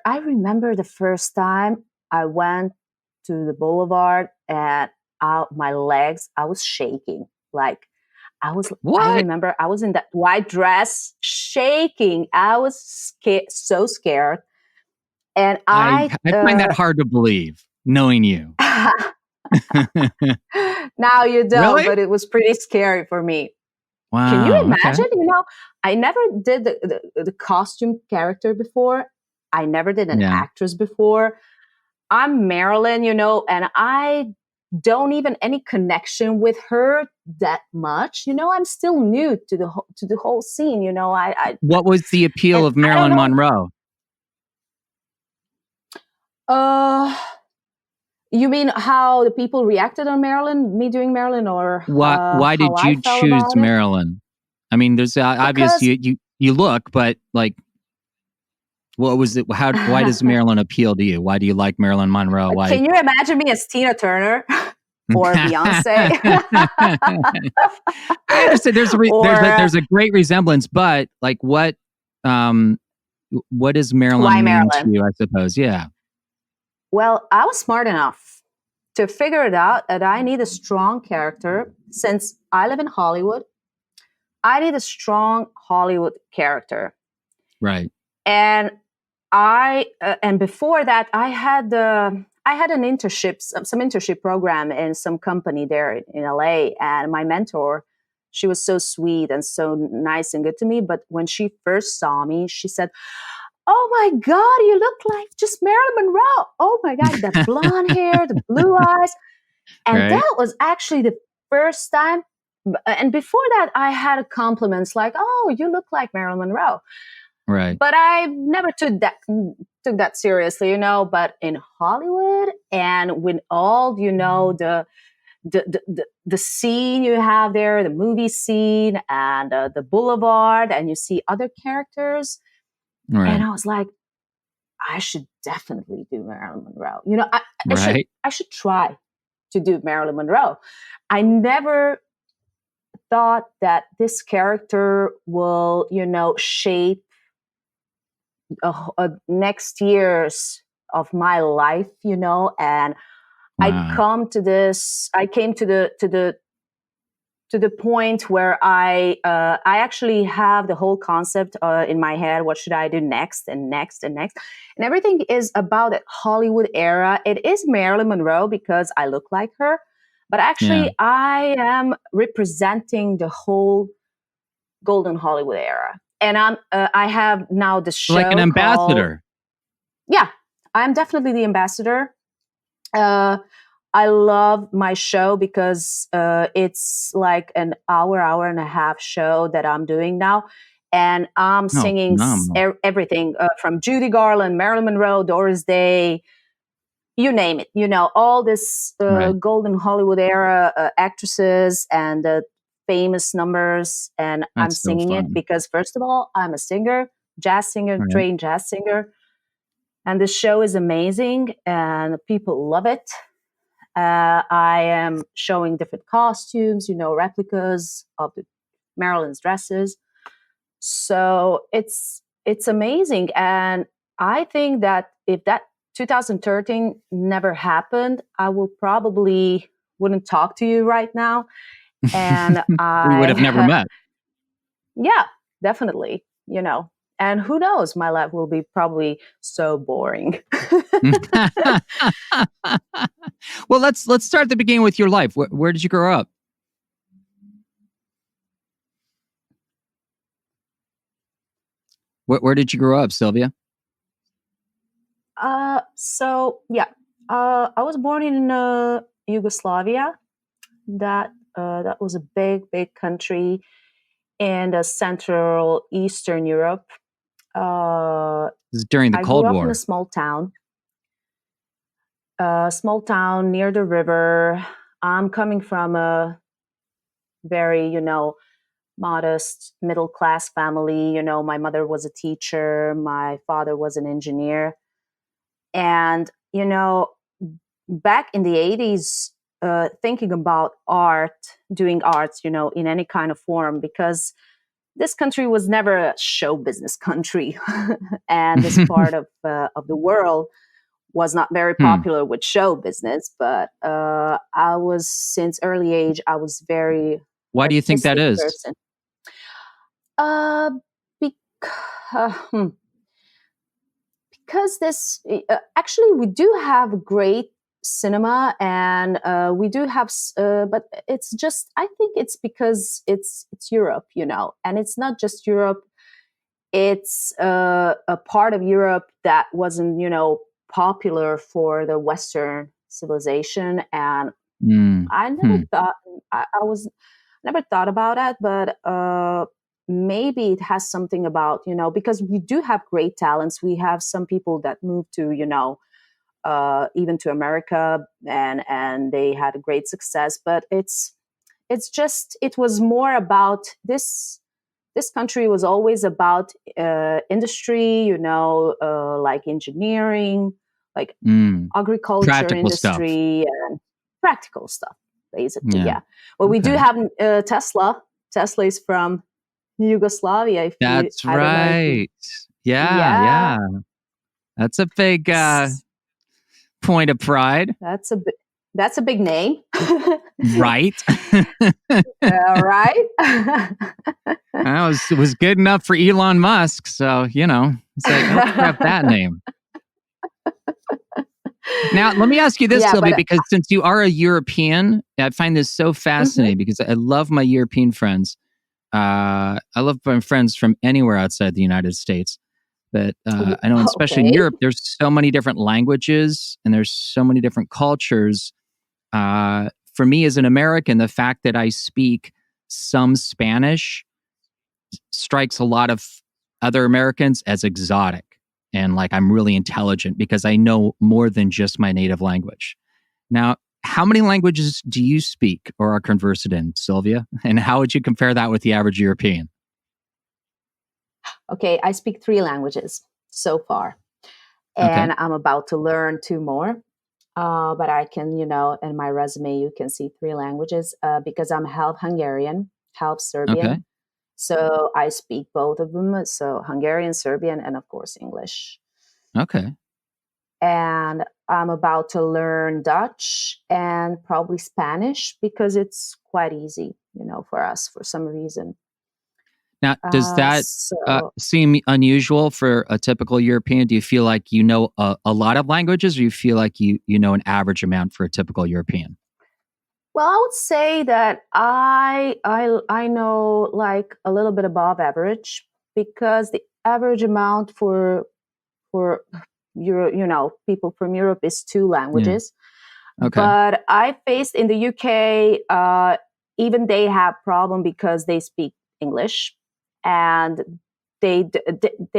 I remember the first time I went to the Boulevard and my legs, I was shaking. Like I remember I was in that white dress shaking. I was so scared. And I find that hard to believe, knowing you. Now you don't, really? But it was pretty scary for me. Wow. Can you imagine? Okay. I never did the costume character before. I never did an actress before. I'm Marilyn, and I don't even any connection with her that much. I'm still new to the whole scene. I What was the appeal of Marilyn Monroe? You mean how the people reacted on Marilyn, me doing Marilyn, or Why did how you I felt choose about it? Marilyn? I mean, there's obviously you look, but like, what was it? Why does Marilyn appeal to you? Why do you like Marilyn Monroe? Why? Can you imagine me as Tina Turner or Beyonce? I understand. There's a great resemblance, but like, what does Marilyn mean to you? I suppose, yeah. Well, I was smart enough to figure it out that I need a strong character. Since I live in Hollywood, I need a strong Hollywood character. Right. And and before that, I had an internship, some internship program in some company there in LA. And my mentor, she was so sweet and so nice and good to me. But when she first saw me, she said, "Oh my God, you look like just Marilyn Monroe. Oh my God, that blonde hair, the blue eyes." And that was actually the first time. And before that, I had compliments like, "Oh, you look like Marilyn Monroe." Right. But I never took that seriously, But in Hollywood, and with all, the scene you have there, the movie scene, and the boulevard, and you see other characters. Right. And I was like, I should definitely do Marilyn Monroe. I should try to do Marilyn Monroe. I never thought that this character will, shape next years of my life, and wow. I came to the point where I actually have the whole concept in my head. What should I do next and next and next? And everything is about that Hollywood era. It is Marilyn Monroe because I look like her, but actually I am representing the whole golden Hollywood era. And I have now the show like an ambassador. I'm definitely the ambassador. I love my show because it's like an hour and a half show that I'm doing now. And I'm singing everything from Judy Garland, Marilyn Monroe, Doris Day, you name it. All this golden Hollywood era actresses and famous numbers. And I'm singing it because, first of all, I'm a singer, jazz singer, trained jazz singer. And the show is amazing and people love it. I am showing different costumes, replicas of the Marilyn's dresses. So it's amazing. And I think that if that 2013 never happened, I wouldn't talk to you right now. And we would have never met. Yeah, definitely. And who knows, my life will be probably so boring. Well, let's start at the beginning with your life. Where did you grow up? Where did you grow up, Szilvia? I was born in Yugoslavia. That was a big country in Central Eastern Europe. This is during the Cold War. I grew up in a small town near the river. I'm coming from a very, modest middle-class family. My mother was a teacher. My father was an engineer. And, back in the 80s, thinking about doing arts, in any kind of form, because this country was never a show business country. And this part of the world was not very popular with show business. But since early age, I was very... Why do you think that is? Person. Because this... actually, we do have great cinema and we do have but it's just, I think it's because it's Europe, and it's not just Europe, it's a part of Europe that wasn't popular for the Western civilization, and I never thought I was never thought about that, but maybe it has something about, because we do have great talents. We have some people that move to, even to America, and they had a great success. But it was more about this. This country was always about industry, like engineering, like agriculture Practical industry, and practical stuff, basically. Yeah. Well, we do Okay. have Tesla. Tesla is from Yugoslavia. That's I don't know if right. Yeah. That's a big point of pride. That's a big name. Right. Right. That was good enough for Elon Musk. So, it's like, let's grab that name. Now, let me ask you this, Szilvia, because since you are a European, I find this so fascinating because I love my European friends. I love my friends from anywhere outside the United States. But I know, especially in Europe, there's so many different languages and there's so many different cultures. For me as an American, the fact that I speak some Spanish strikes a lot of other Americans as exotic. And like I'm really intelligent because I know more than just my native language. Now, how many languages do you speak or are conversant in, Szilvia? And how would you compare that with the average European? Okay, I speak 3 languages so far. And I'm about to learn 2 more. But I can, in my resume, you can see 3 languages because I'm half Hungarian, half Serbian. Okay. So I speak both of them. So Hungarian, Serbian, and of course, English. Okay. And I'm about to learn Dutch and probably Spanish because it's quite easy, for us for some reason. Now, does that seem unusual for a typical European? Do you feel like you know a lot of languages, or you feel like you know an average amount for a typical European? Well, I would say that I know like a little bit above average because the average amount for Euro, people from Europe is 2 languages. Yeah. Okay. But I faced in the UK, even they have problem because they speak English, and they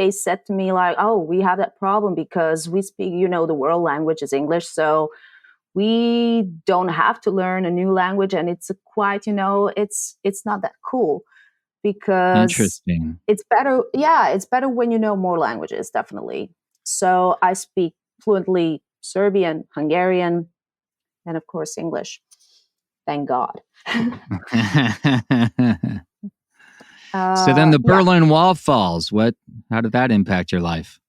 said to me like, "Oh, we have that problem because we speak, the world language is English, so we don't have to learn a new language, and it's quite, it's not that cool because interesting. It's better. Yeah, it's better when you know more languages, definitely. So I speak fluently Serbian, Hungarian, and of course English. Thank God. So then the Berlin Wall falls. How did that impact your life?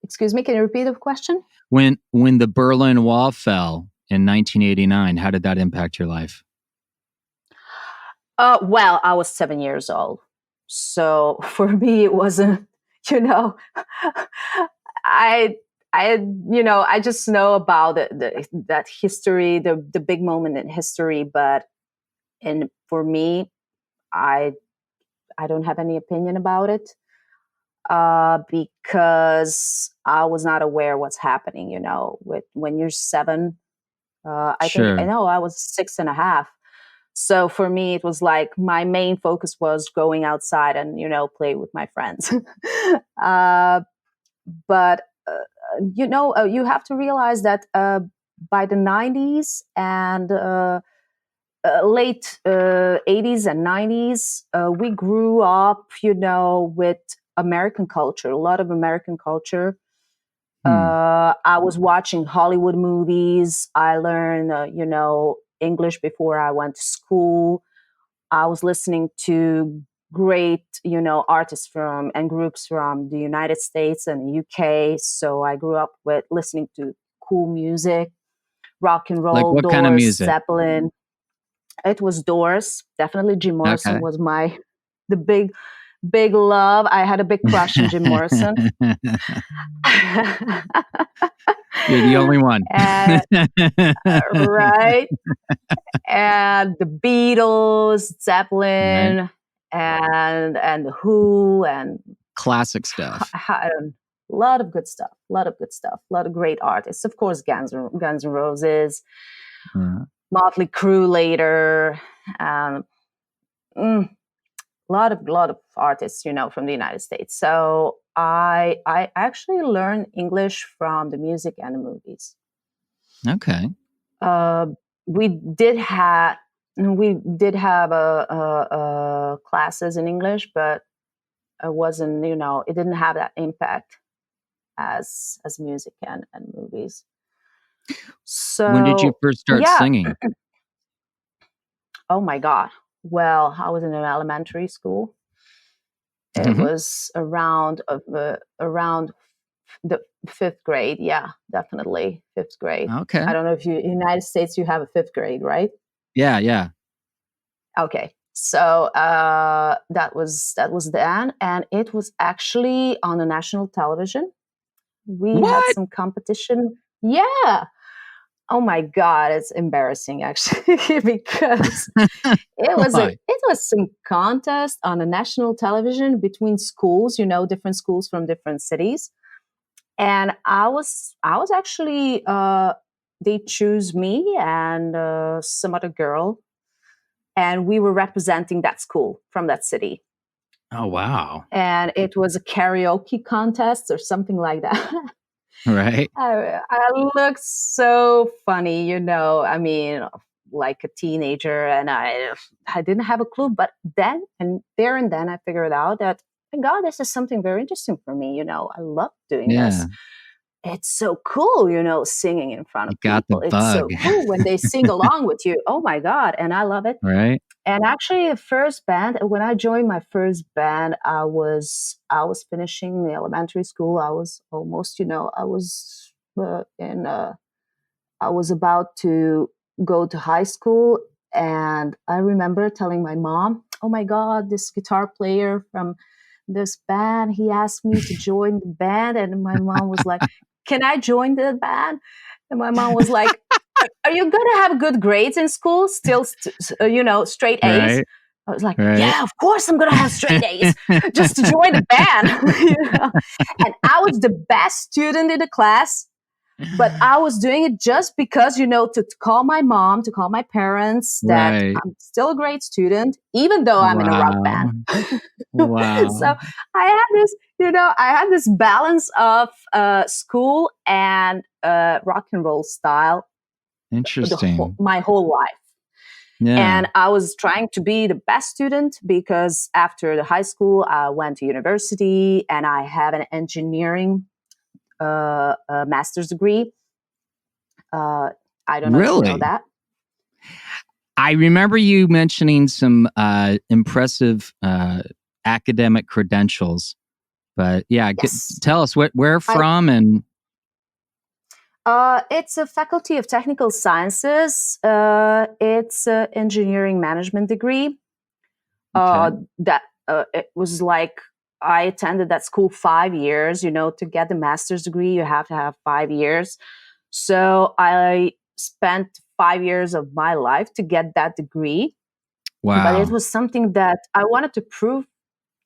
Excuse me, can you repeat the question? When the Berlin Wall fell in 1989, how did that impact your life? Well, I was 7 years old. So for me, it wasn't, I just know about that history, the big moment in history. And for me, I don't have any opinion about it because I was not aware what's happening, when you're 7. I was 6.5. So for me, it was like my main focus was going outside and, play with my friends. But you have to realize that by the 90s and late 80s and 90s, we grew up, with American culture, a lot of American culture. I was watching Hollywood movies. I learned, English before I went to school. I was listening to great, artists and groups from the United States and the UK. So I grew up with listening to cool music, rock and roll, like what Doors, kind of music? Zeppelin. It was Doors. Definitely Jim Morrison was the big love. I had a big crush on Jim Morrison. You're the only one. Right. And the Beatles, Zeppelin, right. and the Who, and classic stuff. A lot of good stuff. A lot of great artists. Of course, Guns N' Roses. Motley Crue later. A lot of artists, from the United States. So I actually learned English from the music and the movies. Okay. We did have classes in English, but it wasn't, it didn't have that impact as music and movies. So when did you first start singing? Oh my God. Well, I was in an elementary school. It was around the fifth grade. Yeah, definitely fifth grade. Okay. I don't know if in the United States you have a fifth grade, right? Yeah. Okay. So that was then, and it was actually on the national television. We had some competition. Yeah. Oh my God, it's embarrassing actually because it was some contest on a national television between schools, different schools from different cities. And I was actually they choose me and some other girl, and we were representing that school from that city. Oh wow. And it was a karaoke contest or something like that. Right. I looked so funny, I mean, like a teenager, and I didn't have a clue. But then and then I figured out that, my God, this is something very interesting for me. I love doing this. It's so cool, singing in front of people. It's so cool when they sing along with you. Oh my God. And I love it. Right. And actually when I joined my first band, I was finishing the elementary school. I was almost, I was about to go to high school. And I remember telling my mom, oh my God, this guitar player from this band, he asked me to join the band. And my mom was like, can I join the band? And my mom was like, are you going to have good grades in school? Still, straight A's? Right. I was like, yeah, of course I'm going to have straight A's just to join the band. And I was the best student in the class, but I was doing it just because, to call my mom, to call my parents that I'm still a great student, even though I'm in a rock band. Wow. So I had this balance of school and rock and roll style. Interesting. My whole life. Yeah. And I was trying to be the best student because after the high school, I went to university and I have an engineering master's degree. I don't know if you know that. I remember you mentioning some impressive academic credentials, but tell us where from and. It's a Faculty of Technical Sciences. It's an engineering management degree. It was like I attended that school 5 years. To get the master's degree, you have to have 5 years. So I spent 5 years of my life to get that degree. Wow! But it was something that I wanted to prove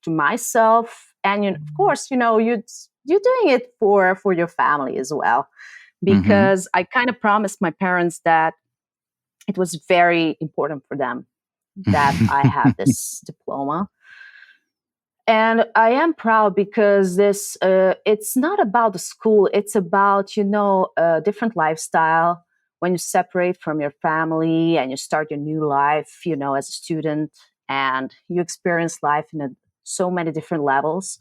to myself, and of course, you're doing it for your family as well. Because I kind of promised my parents that it was very important for them that I have this diploma. And I am proud because this, it's not about the school. It's about, a different lifestyle when you separate from your family and you start your new life, as a student, and you experience life in so many different levels.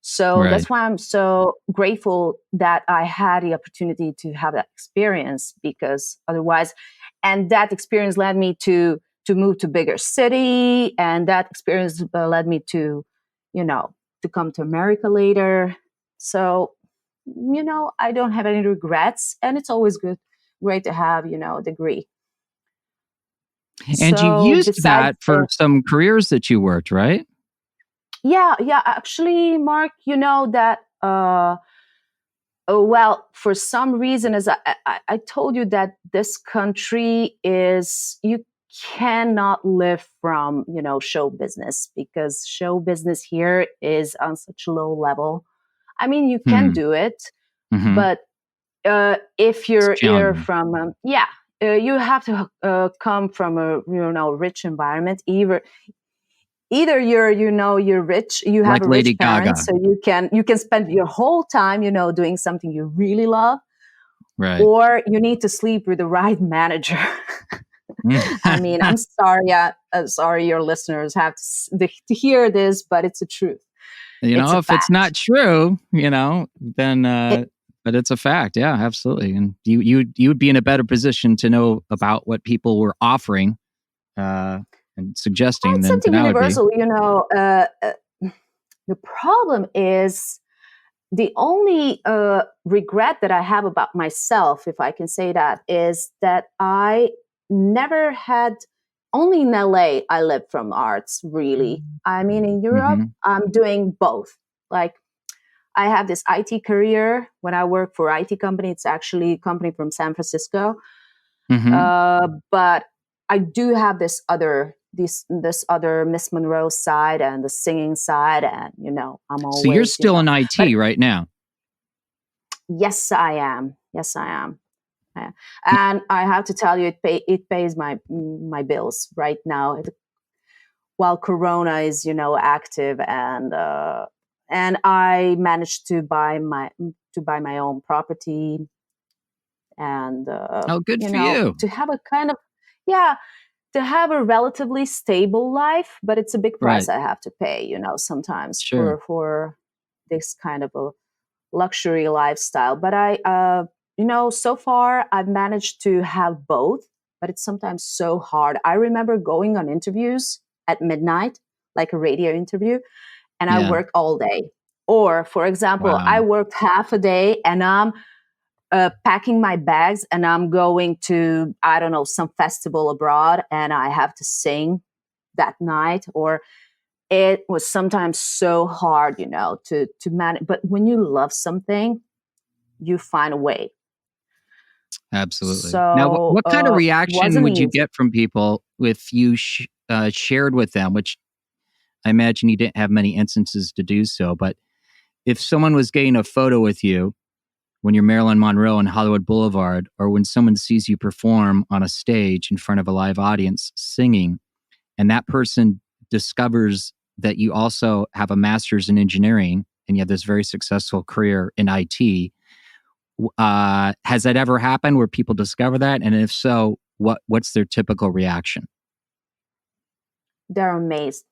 So that's why I'm so grateful that I had the opportunity to have that experience, because otherwise, and that experience led me to move to bigger city. And that experience led me to, to come to America later. So, I don't have any regrets, and it's always great to have, a degree. And you used that for some careers that you worked, right? Yeah. Actually, Mark, that, well, for some reason, as I told you, that this country you cannot live from, show business, because show business here is on such a low level. I mean, you can do it, but if you're from, you have to come from a rich environment. Either you're rich, you have Like a Lady rich parent, Gaga. so you can spend your whole time, doing something you really love, Right. or you need to sleep with the right manager. I mean, I'm sorry your listeners have to hear this, but it's the truth. If it's not true, then but it's a fact. Yeah, absolutely. And you would be in a better position to know about what people were offering and suggesting it's than something I would be. universal. The problem is the only regret that I have about myself, if I can say that, is that I never had. Only in LA I live from arts, really. I mean, in Europe, I'm doing both. Like, I have this IT career. When I work for IT company, it's actually a company from San Francisco. But I do have this other Miss Monroe side and the singing side, and I'm always. So you're still in IT right now? Yes, I am. And I have to tell you, it pays my bills right now, while Corona is active, and I managed to buy my own property, and good for you. To have a kind of to have a relatively stable life, but it's a big price I have to pay, sometimes for this kind of a luxury lifestyle. But I so far I've managed to have both, but it's sometimes so hard. I remember going on interviews at midnight, like a radio interview, and I worked all day. Or, for example, I worked half a day and I'm packing my bags and I'm going to, I don't know, some festival abroad, and I have to sing that night. Or it was sometimes so hard, to manage. But when you love something, you find a way. Absolutely. So, now, what kind of reaction would you easy. get from people if you shared with them, which I imagine you didn't have many instances to do so, but if someone was getting a photo with you when you're Marilyn Monroe on Hollywood Boulevard, or when someone sees you perform on a stage in front of a live audience singing, and that person discovers that you also have a master's in engineering and you have this very successful career in IT, has that ever happened where people discover that? And if so, what's their typical reaction? They're amazed.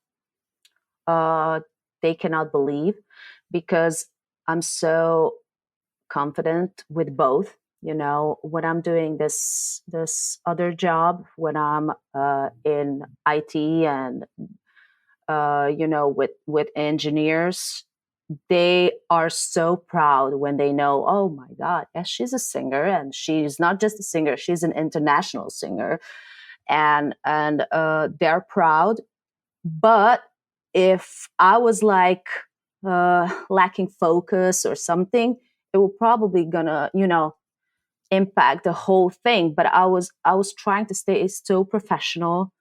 They cannot believe, because I'm so confident with both. When I'm doing this other job, when I'm in IT and with engineers, they are so proud when they know, oh my God, yes, she's a singer, and she's not just a singer, she's an international singer, and they're proud. But if I was like lacking focus or something, it will probably gonna impact the whole thing. But I was trying to stay so professional,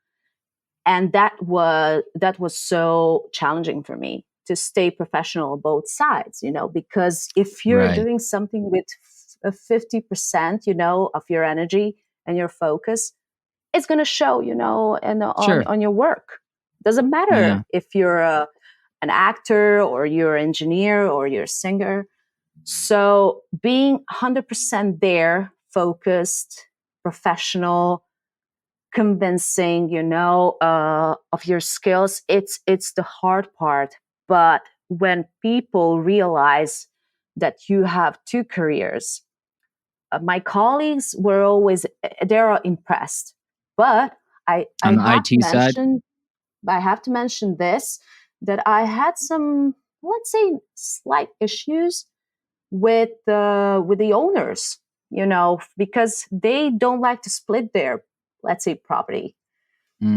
and that was so challenging for me to stay professional on both sides, because if you're doing something with 50%, of your energy and your focus, it's going to show, on your work. Doesn't matter if you're an actor or you're an engineer or you're a singer. So being 100% there, focused, professional, convincing, of your skills, it's the hard part. But when people realize that you have two careers, my colleagues were always, they're impressed. But I have to mention this, that I had some, let's say, slight issues with the owners, because they don't like to split their, let's say, property.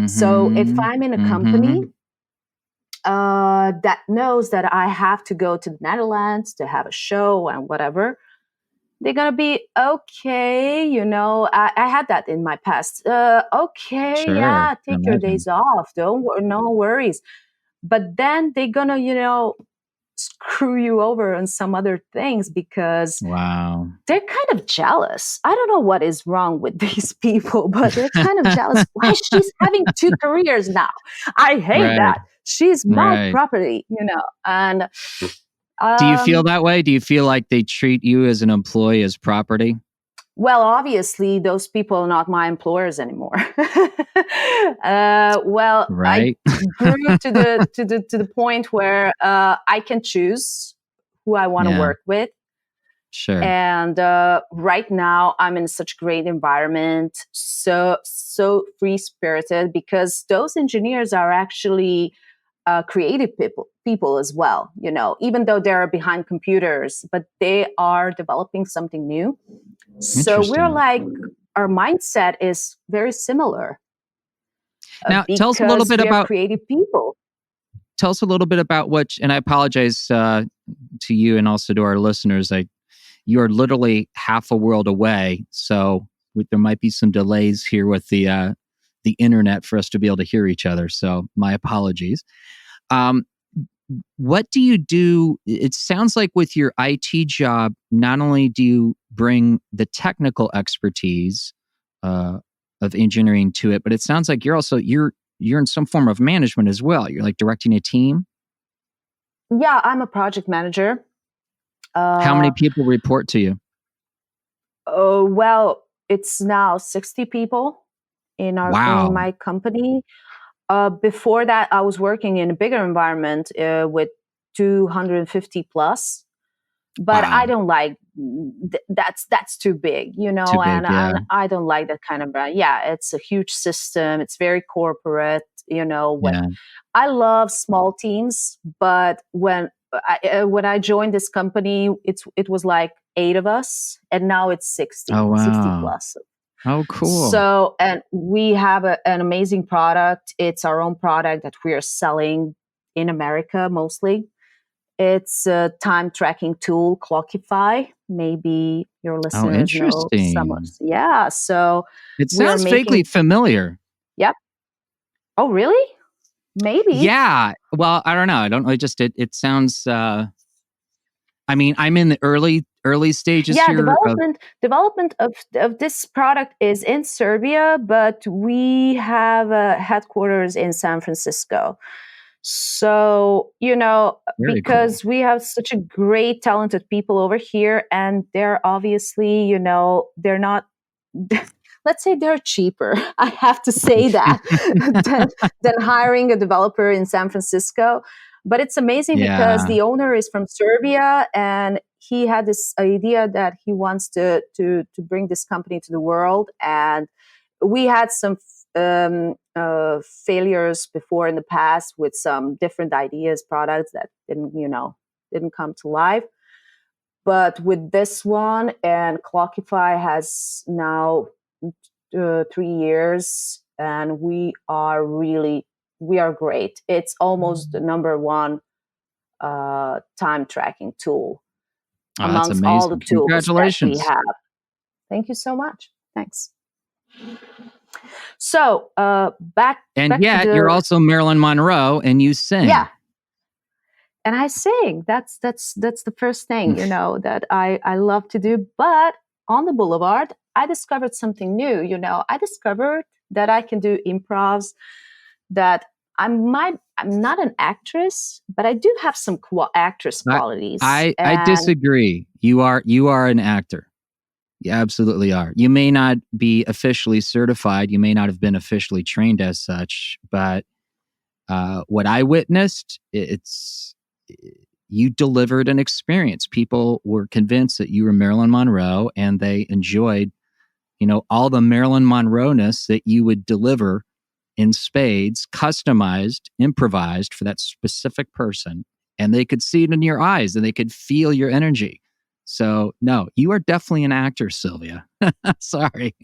So if I'm in a company that knows that I have to go to the Netherlands to have a show and whatever, they're going to be, okay, I had that in my past. Okay, take your days off. No worries. But then they're going to, screw you over on some other things because Wow. they're kind of jealous. I don't know what is wrong with these people, but they're kind of jealous. Why she's having 2 careers now? I hate that. She's my property, And do you feel that way? Do you feel like they treat you as an employee as property? Well, obviously, those people are not my employers anymore. I grew to the point where I can choose who I want to work with. Sure. And right now, I'm in such great environment, so free spirited, because those engineers are actually creative people as well. Even though they're behind computers, but they are developing something new. So we're like, our mindset is very similar. Now, tell us a little bit about creative people. Tell us a little bit about and I apologize to you and also to our listeners. You are literally half a world away, so there might be some delays here with the internet for us to be able to hear each other. So my apologies. What do you do? It sounds like with your IT job, not only do you bring the technical expertise of engineering to it, but it sounds like you're in some form of management as well. You're like directing a team. Yeah, I'm a project manager. How many people report to you? Well, it's now 60 people in my company. Before that, I was working in a bigger environment with 250 plus. But I don't like that's too big, and I don't like that kind of brand. Yeah, it's a huge system. It's very corporate, I love small teams, but when I joined this company, it was like 8 of us, and now it's 60, 60 plus. Oh, cool. So, and we have an amazing product. It's our own product that we are selling in America mostly. It's a time tracking tool, Clockify. Maybe your listeners know some of. Yeah, so it sounds vaguely familiar. Yep. Oh, really? Maybe. Yeah. Well, I don't know. I don't know. It sounds. I'm in the early stages here. Development of this product is in Serbia, but we have a headquarters in San Francisco. So, because we have such a great, talented people over here, and they're obviously, they're not, let's say they're cheaper. I have to say that than hiring a developer in San Francisco. But it's amazing because the owner is from Serbia, and he had this idea that he wants to bring this company to the world. And we had some failures before in the past with some different ideas, products that didn't come to life. But with this one, and Clockify has now 3 years, and we are great. It's almost the number one time tracking tool amongst all the tools that we have. Thank you so much. Thanks. So back you're also Marilyn Monroe, and you sing. Yeah, and I sing. That's the first thing that I love to do. But on the boulevard, I discovered something new. I discovered that I can do improvs. That I'm not an actress, but I do have some actress qualities. I disagree. You are an actor. You absolutely are. You may not be officially certified. You may not have been officially trained as such, but what I witnessed, you delivered an experience. People were convinced that you were Marilyn Monroe, and they enjoyed, all the Marilyn Monroe-ness that you would deliver in spades, customized, improvised for that specific person. And they could see it in your eyes, and they could feel your energy. So, no, you are definitely an actor, Szilvia. Sorry.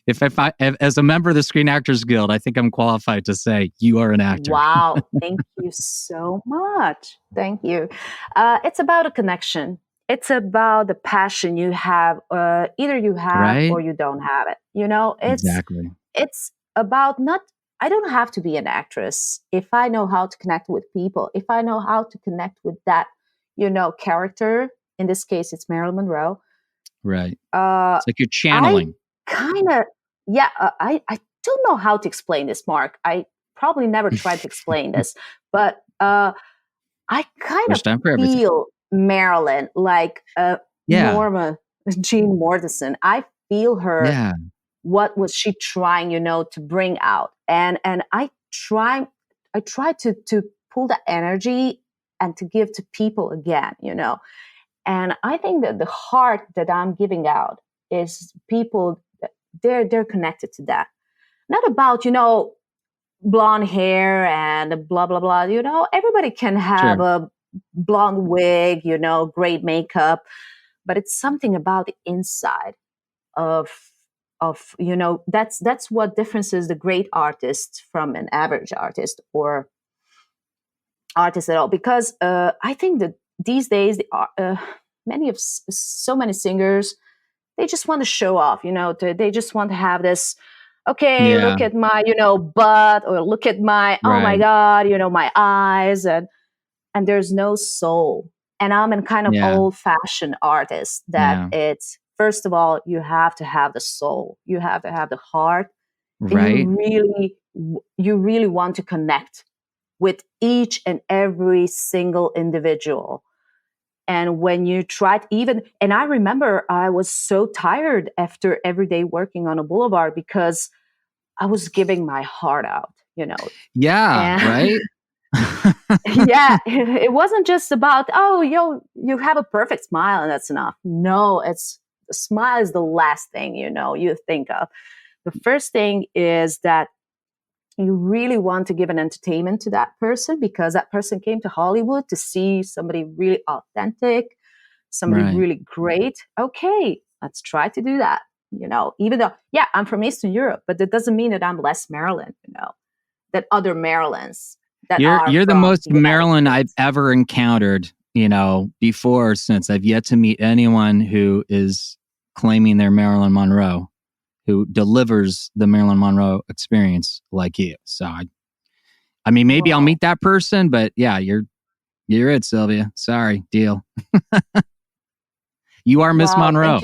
If as a member of the Screen Actors Guild, I think I'm qualified to say you are an actor. Wow. Thank you so much. Thank you. It's about a connection. It's about the passion you have. Either you have or you don't have it. Exactly. It's about I don't have to be an actress. If I know how to connect with people, if I know how to connect with that, character, in this case, it's Marilyn Monroe. Right. Uh, It's like you're channeling. I don't know how to explain this, Mark. I probably never tried to explain this, but I kind First time for of everything. feel Marilyn like Norma Jean Mortensen. I feel her. Yeah. What was she trying, to bring out? And I try to pull that energy and to give to people again, And I think that the heart that I'm giving out is people, they're connected to that. Not about, blonde hair and blah, blah, blah. Everybody can have a blonde wig, great makeup, but it's something about the inside of that's what differences the great artist from an average artist or artist at all. Because I think that these days, so many singers, they just want to show off, they just want to have this, look at my, butt, or look at my, oh my God, my eyes, and there's no soul. And I'm a kind of old fashioned artist that it's, first of all, you have to have the soul, you have to have the heart, right? And you really want to connect with each and every single individual. And when you tried and I remember I was so tired after every day working on a boulevard because I was giving my heart out, Yeah, right? Yeah, it wasn't just about, you have a perfect smile and that's enough. No, the smile is the last thing, you think of. The first thing is that you really want to give an entertainment to that person because that person came to Hollywood to see somebody really authentic, somebody really great. Okay, let's try to do that. Even though, I'm from Eastern Europe, but that doesn't mean that I'm less Maryland, that other Marylands that you're the most Maryland I've States. ever encountered, before or since. I've yet to meet anyone who is claiming they're Marilyn Monroe, who delivers the Marilyn Monroe experience like you. So I mean, maybe I'll meet that person, but yeah, you're it, Szilvia. Sorry, deal. You are Miss Monroe.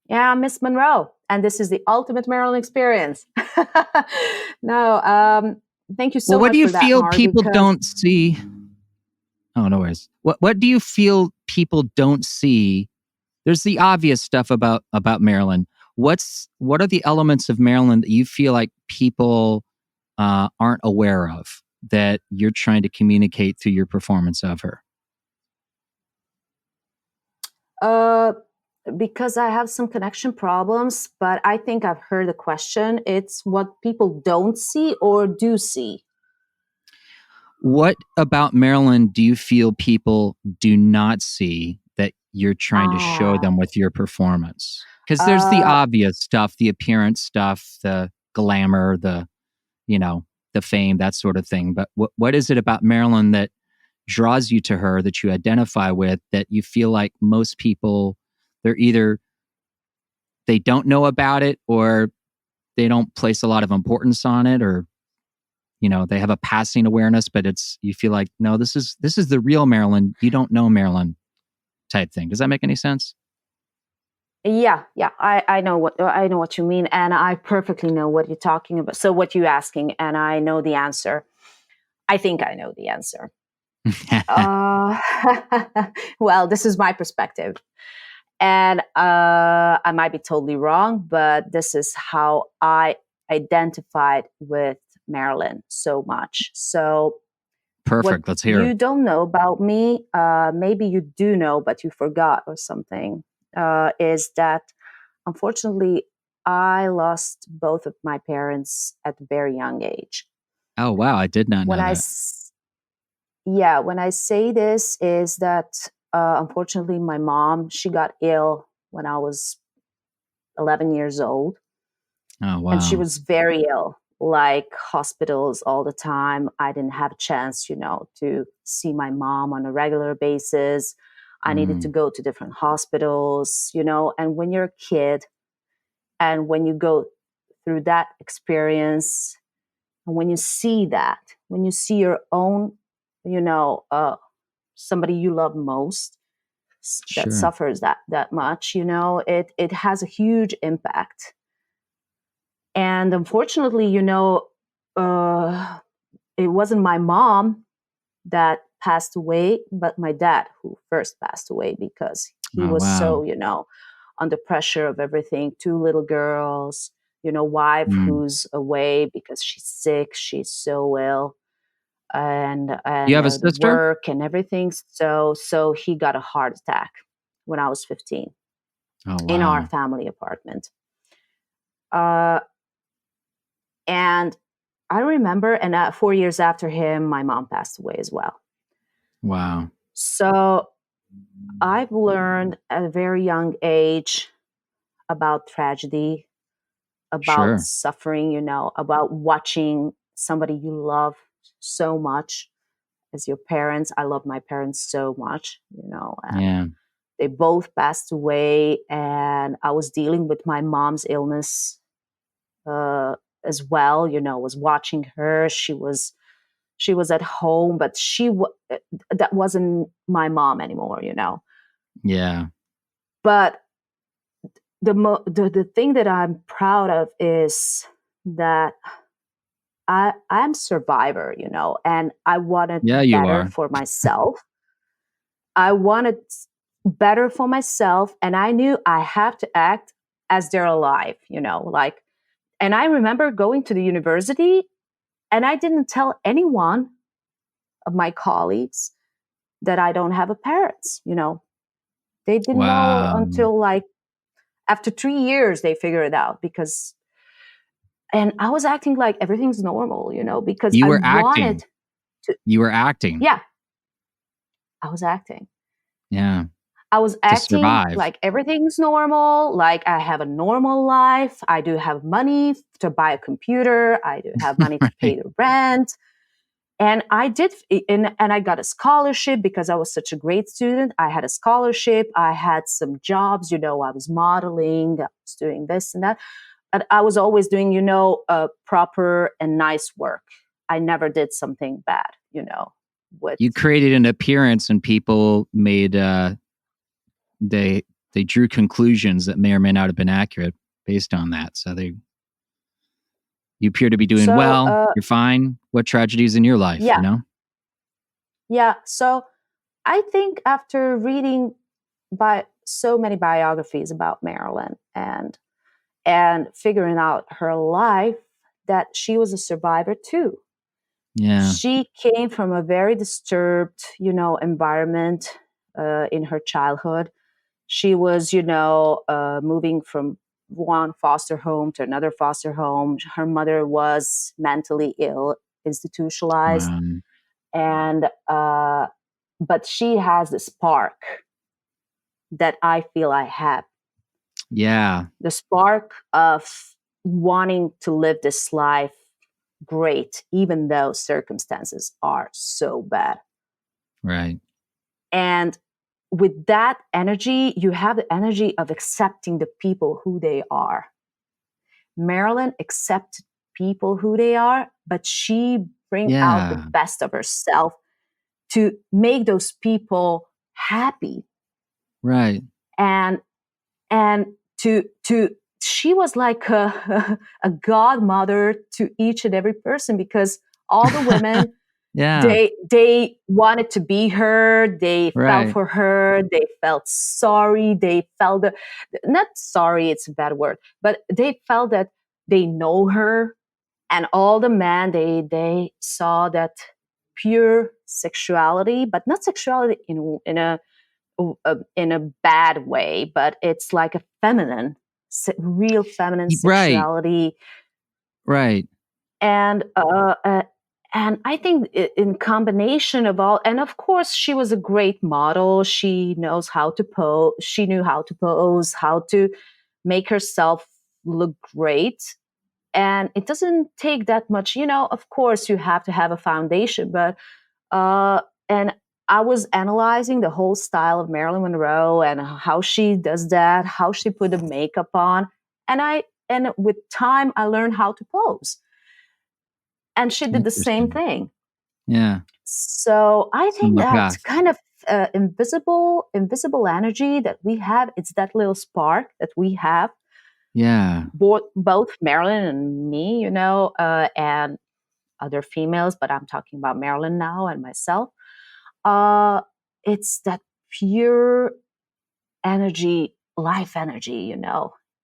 Yeah, Miss Monroe. And this is the ultimate Maryland experience. No, thank you so much. What do you feel Mark, people don't see? Oh, no worries. What do you feel people don't see? There's the obvious stuff about Marilyn. What are the elements of Marilyn that you feel like people aren't aware of that you're trying to communicate through your performance of her? Because I have some connection problems, but I think I've heard the question. It's what people don't see or do see. What about Marilyn do you feel people do not see that you're trying to show them with your performance? Because there's the obvious stuff, the appearance stuff, the glamour, the fame, that sort of thing. But what is it about Marilyn that draws you to her, that you identify with, that you feel like most people, they don't know about it, or they don't place a lot of importance on it, or they have a passing awareness, but you feel like, no, this is the real Marilyn. You don't know Marilyn type thing. Does that make any sense? Yeah. I know what you mean, and I perfectly know what you're talking about. So what you're asking, and I know the answer. I think I know the answer. Well, this is my perspective, and I might be totally wrong, but this is how I identified with Marilyn so much. So perfect. Let's hear it. You don't know about me, maybe you do know, but you forgot or something, is that unfortunately I lost both of my parents at a very young age. Oh, wow. I did not know that. When I say this is that unfortunately my mom, she got ill when I was 11 years old. Oh, wow. And she was very ill, like hospitals all the time. I didn't have a chance, to see my mom on a regular basis. I needed to go to different hospitals, and when you're a kid and when you go through that experience, And when you see that, when you see your own, somebody you love most that Sure. suffers that much, it has a huge impact. And unfortunately, it wasn't my mom that passed away, but my dad who first passed away, because he Oh, was wow. so, under pressure of everything. 2 little girls, wife Mm. who's away because she's sick, she's so ill, and You have a the sister? work and everything. So he got a heart attack when I was 15 Oh, in our wow. family apartment. And I remember, and 4 years after him, my mom passed away as well. Wow. So I've learned at a very young age about tragedy, about Sure. suffering, about watching somebody you love so much as your parents. I love my parents so much, and Yeah. they both passed away. And I was dealing with my mom's illness as well, was watching her. She was at home, but that wasn't my mom anymore, Yeah. But the thing that I'm proud of is that I'm a survivor, and I wanted Yeah, you better are. for myself. I wanted better for myself, and I knew I have to act as they're alive, and I remember going to the university, and I didn't tell anyone of my colleagues that I don't have a parents, They didn't know Wow. until after 3 years they figured it out, and I was acting like everything's normal, because You I were wanted acting. to. You were acting. Yeah, I was acting. Yeah. I was To acting survive. like everything's normal, like I have a normal life. I do have money to buy a computer. I do have money to pay Right. the rent. And I did, and I got a scholarship because I was such a great student. I had a scholarship. I had some jobs, I was modeling, I was doing this and that. But I was always doing, proper and nice work. I never did something bad, with. You created an appearance, and people made they drew conclusions that may or may not have been accurate based on that. So you appear to be doing So, well. You're fine. What tragedies in your life, yeah. Yeah. So I think after reading so many biographies about Marilyn and figuring out her life, that she was a survivor too. Yeah. She came from a very disturbed, environment in her childhood. She was, moving from one foster home to another foster home. Her mother was mentally ill, institutionalized, Wow. and but she has the spark that I feel I have. Yeah. The spark of wanting to live this life great, even though circumstances are so bad. Right. And with that energy, you have the energy of accepting the people who they are. Marilyn accepted people who they are, but she brings out the Yeah. best of herself to make those people happy. Right. And to she was like a godmother to each and every person, because all the women Yeah. they wanted to be her, they felt Right. for her, they felt sorry, they felt not sorry, it's a bad word, but they felt that they know her. And all the men, they saw that pure sexuality, but not sexuality in a bad way, but it's like a feminine, real feminine Right. sexuality. Right. And I think in combination of all, and of course she was a great model. She knows how to pose. She knew how to pose, how to make herself look great. And it doesn't take that much, of course you have to have a foundation, but and I was analyzing the whole style of Marilyn Monroe and how she does that, how she put the makeup on. And with time, I learned how to pose. and she did the same thing. Yeah. So I think Similar that path. kind of invisible energy that we have, it's that little spark that we have. Yeah. Both Marilyn and me, and other females, but I'm talking about Marilyn now and myself. It's that pure energy, life energy,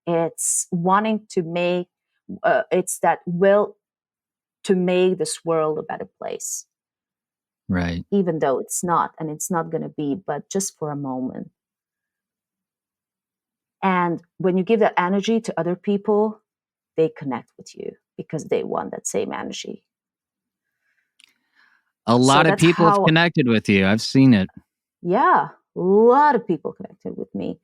It's wanting to make, it's that will to make this world a better place. Right. Even though it's not, and it's not going to be, but just for a moment. And when you give that energy to other people, they connect with you because they want that same energy. A lot of people have connected with you. I've seen it. Yeah, a lot of people connected with me.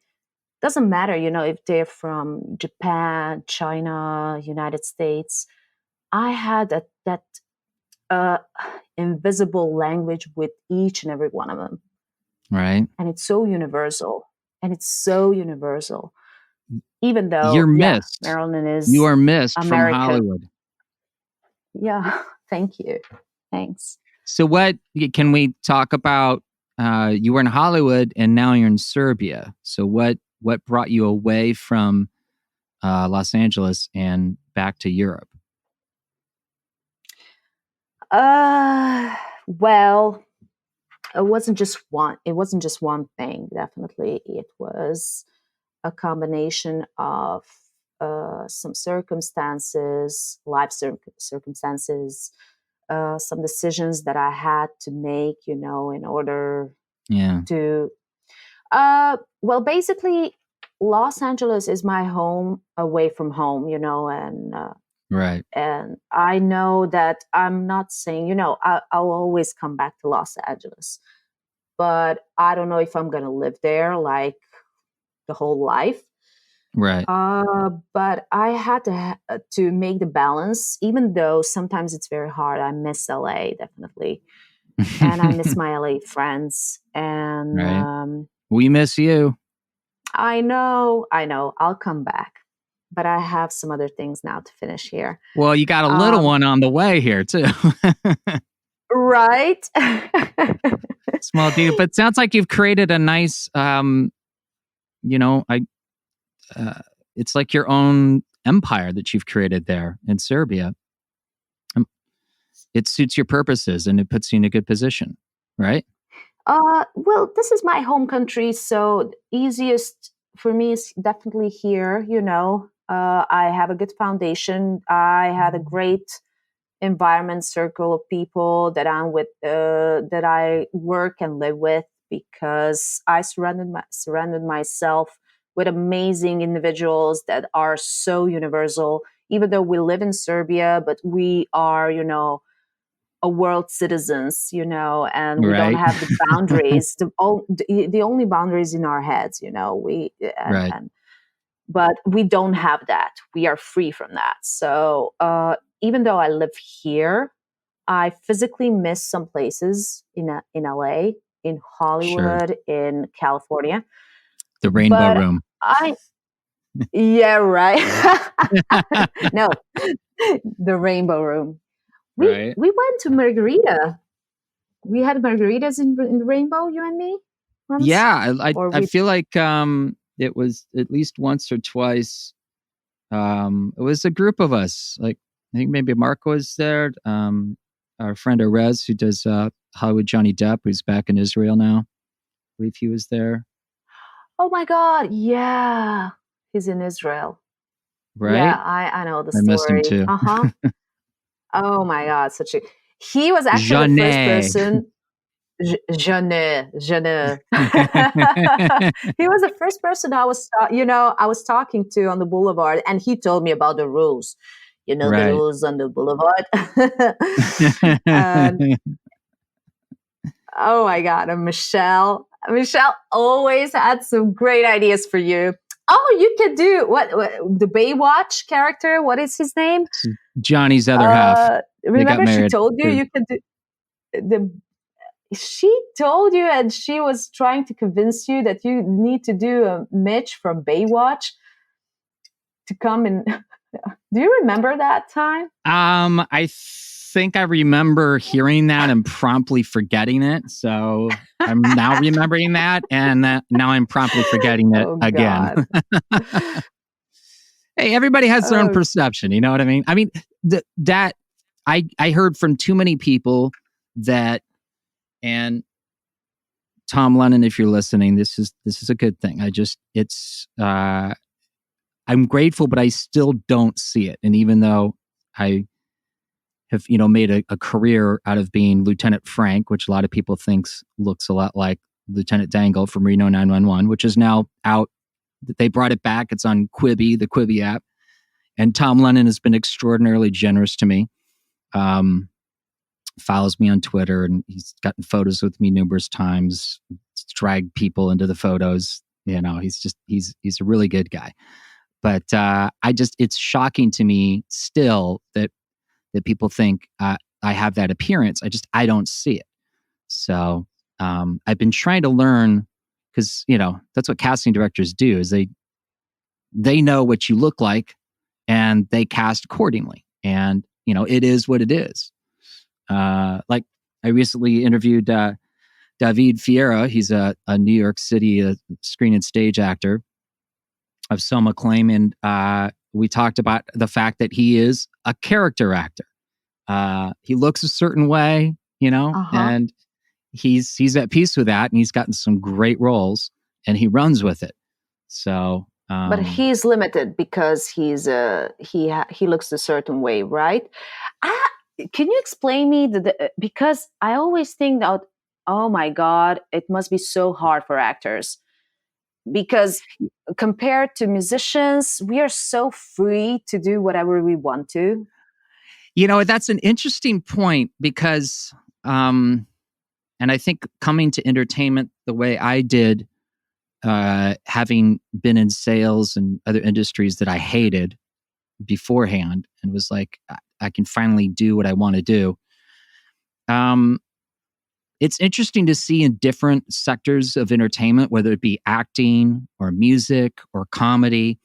Doesn't matter, if they're from Japan, China, United States. I had that invisible language with each and every one of them. Right. And it's so universal. Even though you're missed. Marilyn is You are missed American. from Hollywood. Yeah, thank you. Thanks. So what can we talk about? You were in Hollywood and now you're in Serbia. So what brought you away from Los Angeles and back to Europe? Well, it wasn't just one thing. Definitely, it was a combination of some circumstances, life circumstances, some decisions that I had to make, in order to. Well, basically, Los Angeles is my home away from home, and. Right. And I know that I'm not saying, I'll always come back to Los Angeles, but I don't know if I'm going to live there like the whole life. Right. But I had to make the balance, even though sometimes it's very hard. I miss LA, definitely. And I miss my LA friends. And right. We miss you. I know. I'll come back. But I have some other things now to finish here. Well, you got a little one on the way here, too. Right. Small deal. But it sounds like you've created a nice, it's like your own empire that you've created there in Serbia. It suits your purposes and it puts you in a good position, right? Well, this is my home country. So easiest for me is definitely here, I have a good foundation. I had a great environment, circle of people that I'm with, that I work and live with, because I surrounded myself with amazing individuals that are so universal. Even though we live in Serbia, but we are, a world citizens, and we don't have the boundaries. The only boundaries in our heads, but we don't have that. We are free from that. So even though I live here, I physically miss some places in LA, in Hollywood, in California. The Rainbow Room. Yeah, right. No, the Rainbow Room. We went to Margarita. We had margaritas in the Rainbow, you and me. Once? Yeah, I feel like it was at least once or twice. It was a group of us. Like I think maybe Mark was there. Our friend Erez, who does Hollywood Johnny Depp, who's back in Israel now. I believe he was there. Oh my God! Yeah, he's in Israel. Right? Yeah, I know the story. I missed him too. Oh my God! He was actually the first person. Je ne. He was the first person I was talking to on the boulevard, and he told me about the rules. The rules on the boulevard. Oh my God! And Michelle always had some great ideas for you. Oh, you could do what the Baywatch character. What is his name? Johnny's other half. Remember, she told you could do She told you, and she was trying to convince you that you need to do a Mitch from Baywatch to come in. Do you remember that time? I think I remember hearing that and promptly forgetting it. So I'm now remembering that, and now I'm promptly forgetting it again. Hey, everybody has their own perception. You know what I mean? I mean, that I heard from too many people that, and Tom Lennon, if you're listening, this is a good thing. I'm grateful, but I still don't see it. And even though I have, made a career out of being Lieutenant Frank, which a lot of people looks a lot like Lieutenant Dangle from Reno 911, which is now out. They brought it back. It's on Quibi, the Quibi app. And Tom Lennon has been extraordinarily generous to me. Follows me on Twitter, and he's gotten photos with me numerous times, dragged people into the photos. He's a really good guy. But it's shocking to me still that people think I have that appearance. I don't see it. So I've been trying to learn, because that's what casting directors do, is they know what you look like and they cast accordingly. And it is what it is. Like I recently interviewed David Fierro. He's a New York City screen and stage actor of some acclaim, and we talked about the fact that he is a character actor. He looks a certain way, and he's at peace with that, and he's gotten some great roles, and he runs with it. So, but he's limited because he looks a certain way, right? Can you explain me because I always think that, oh my God, it must be so hard for actors. Because compared to musicians, we are so free to do whatever we want to. That's an interesting point, because, and I think coming to entertainment the way I did, having been in sales and other industries that I hated beforehand, and was like, I can finally do what I want to do. It's interesting to see in different sectors of entertainment, whether it be acting or music or comedy,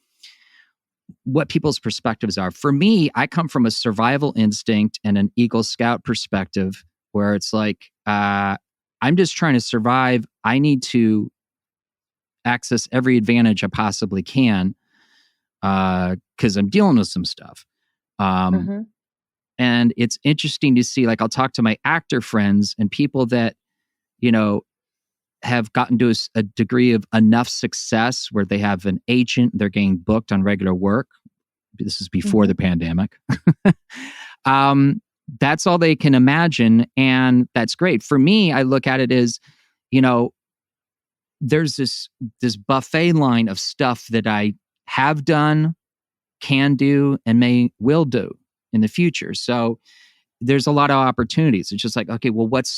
what people's perspectives are. For me, I come from a survival instinct and an Eagle Scout perspective, where it's like, I'm just trying to survive. I need to access every advantage I possibly can, because I'm dealing with some stuff. And it's interesting to see, like, I'll talk to my actor friends and people that, have gotten to a degree of enough success where they have an agent, they're getting booked on regular work. This is before the pandemic. That's all they can imagine. And that's great. For me, I look at it as, there's this buffet line of stuff that I have done, can do, and will do in the future. So there's a lot of opportunities. It's just like, okay, well, what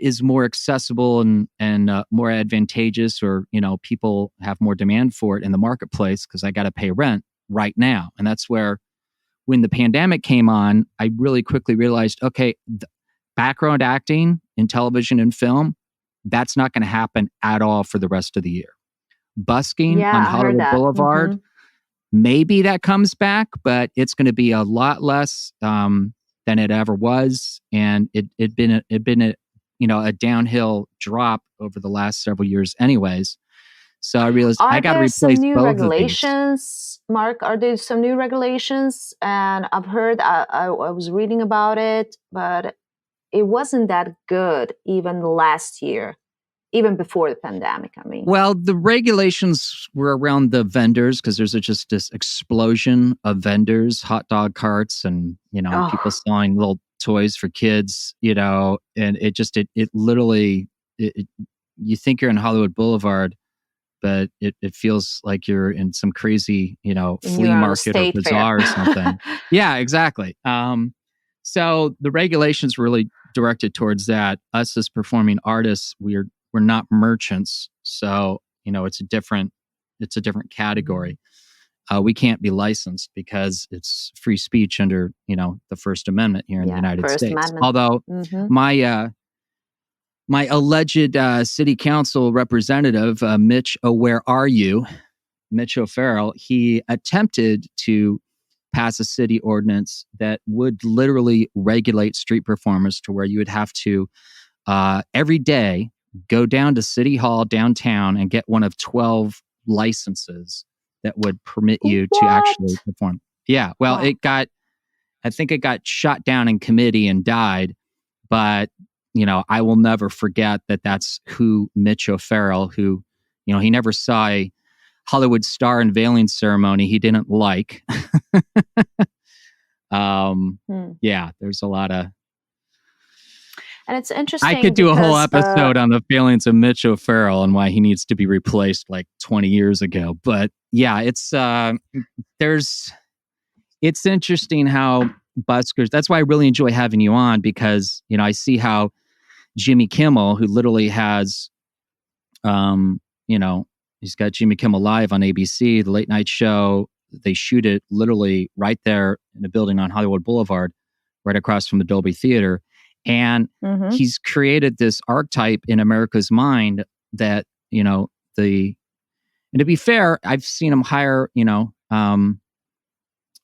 is more accessible and more advantageous, or people have more demand for it in the marketplace, because I got to pay rent right now. And that's where, when the pandemic came on, I really quickly realized, okay, background acting in television and film, that's not going to happen at all for the rest of the year. Busking on Hollywood Boulevard, maybe that comes back, but it's going to be a lot less than it ever was, and it'd been a downhill drop over the last several years, anyways. So I realized I got to replace both of these. Are there some new regulations, Mark? Are there some new regulations? And I've heard, I was reading about it, but it wasn't that good even last year. Even before the pandemic, I mean. Well, the regulations were around the vendors, because there's just this explosion of vendors, hot dog carts, and, people selling little toys for kids, and it literally, you think you're in Hollywood Boulevard, but it feels like you're in some crazy, flea market or bazaar or something. Yeah, exactly. So the regulations were really directed towards that. Us as performing artists, we're not merchants, so it's a different category. We can't be licensed because it's free speech under the First Amendment here in the United States. Amendment. Although my alleged city council representative, Mitch O'Farrell, he attempted to pass a city ordinance that would literally regulate street performers to where you would have to every day go down to City Hall downtown and get one of 12 licenses that would permit you to actually perform. Yeah, well, I think it got shot down in committee and died, but I will never forget that that's who Mitch O'Farrell, who, he never saw a Hollywood star unveiling ceremony he didn't like. Yeah, there's a lot of. And it's interesting. I could do a whole episode on the feelings of Mitch O'Farrell and why he needs to be replaced like 20 years ago. But yeah, it's interesting how buskers. That's why I really enjoy having you on, because I see how Jimmy Kimmel, who literally has, he's got Jimmy Kimmel Live on ABC, the late night show. They shoot it literally right there in a building on Hollywood Boulevard, right across from the Dolby Theater. And he's created this archetype in America's mind that, and to be fair, I've seen him hire,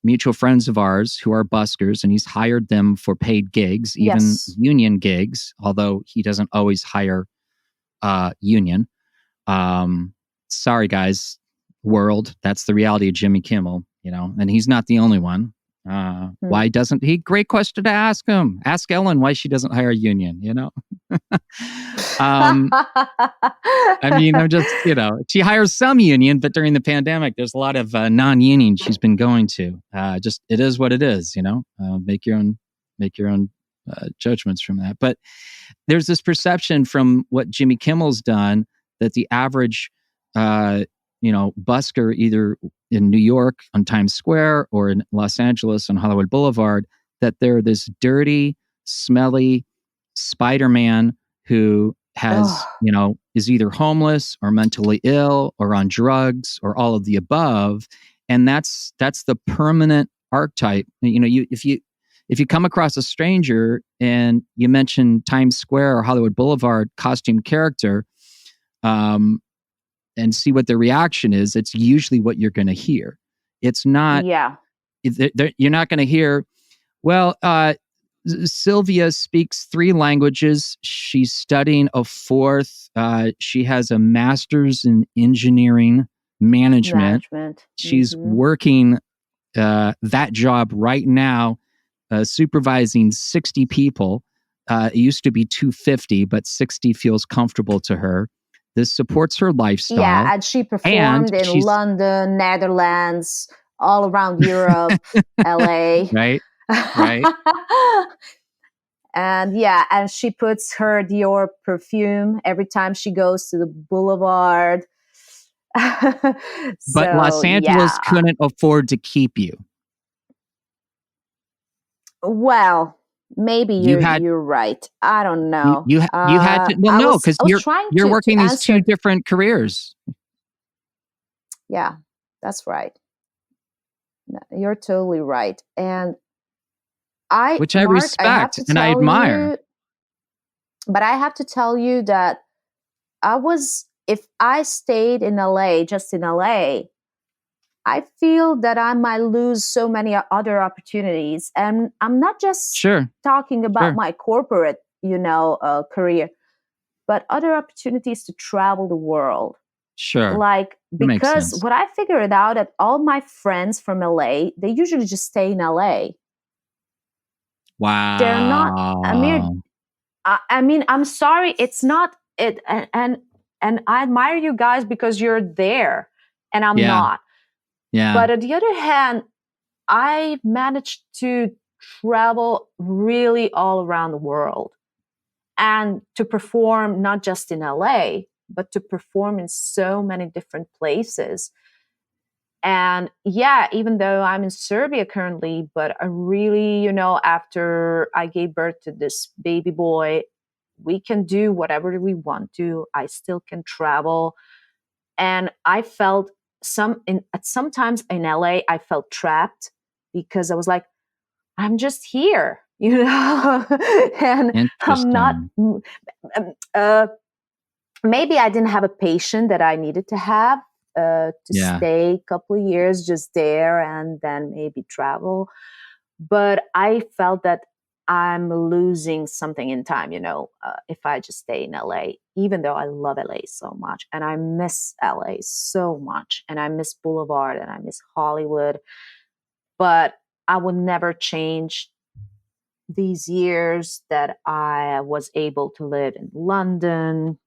mutual friends of ours who are buskers, and he's hired them for paid gigs, even union gigs, although he doesn't always hire union. Sorry, guys, world. That's the reality of Jimmy Kimmel, and he's not the only one. Why doesn't he? Great question to ask him. Ask Ellen why she doesn't hire a union, I mean, I'm just, she hires some union, but during the pandemic, there's a lot of non-union she's been going to. Just, it is what it is, make your own judgments from that. But there's this perception from what Jimmy Kimmel's done that the average, busker either in New York on Times Square or in Los Angeles on Hollywood Boulevard, that they're this dirty, smelly Spider-Man who has, is either homeless or mentally ill or on drugs or all of the above. And that's the permanent archetype. If you come across a stranger and you mention Times Square or Hollywood Boulevard costume character, and see what their reaction is, it's usually what you're going to hear. It's not, you're not going to hear, well, Szilvia speaks 3 languages. She's studying a 4th. She has a master's in engineering management. She's working that job right now, supervising 60 people. It used to be 250, but 60 feels comfortable to her. This supports her lifestyle. Yeah, and she performed in London, Netherlands, all around Europe, LA. Right. And she puts her Dior perfume every time she goes to the boulevard. But Los Angeles couldn't afford to keep you. Well, maybe you're right. I don't know. You had to. Well, no, because you're working these 2 different careers. Yeah, that's right. You're totally right, and which I respect and I admire. But I have to tell you that if I stayed in LA, just in LA, I feel that I might lose so many other opportunities. And I'm not just talking about my corporate, career, but other opportunities to travel the world. Sure. Because what I figured out that all my friends from LA, they usually just stay in LA. Wow. They're not, I mean, I'm sorry. It's not it. And I admire you guys because you're there and I'm not. Yeah. But on the other hand, I managed to travel really all around the world and to perform not just in LA, but to perform in so many different places. And even though I'm in Serbia currently, but I really, after I gave birth to this baby boy, we can do whatever we want to. I still can travel. And I felt sometimes in LA, I felt trapped because I was like, I'm just here, and I'm not, maybe I didn't have a patient that I needed to have to stay a couple of years just there and then maybe travel. But I felt that I'm losing something in time, if I just stay in LA, even though I love LA so much and I miss LA so much and I miss Boulevard and I miss Hollywood. But I would never change these years that I was able to live in London,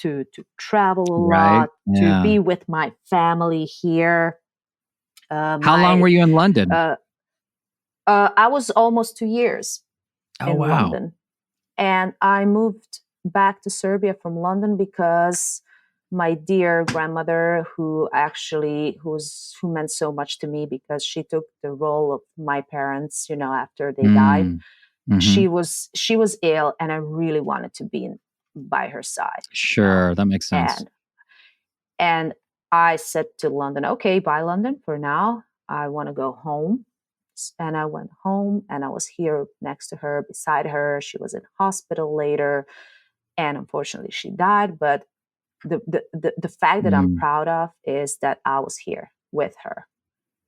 to travel a lot, to be with my family here. How long were you in London? I was almost 2 years in London. And I moved back to Serbia from London because my dear grandmother, who meant so much to me because she took the role of my parents, after they died. Mm-hmm. She was ill and I really wanted to be by her side. Sure, that makes sense. And I said to London, okay, bye London for now. I want to go home. And I went home and I was here next to her, beside her. She was in hospital later. And unfortunately she died. But the fact that I'm proud of is that I was here with her.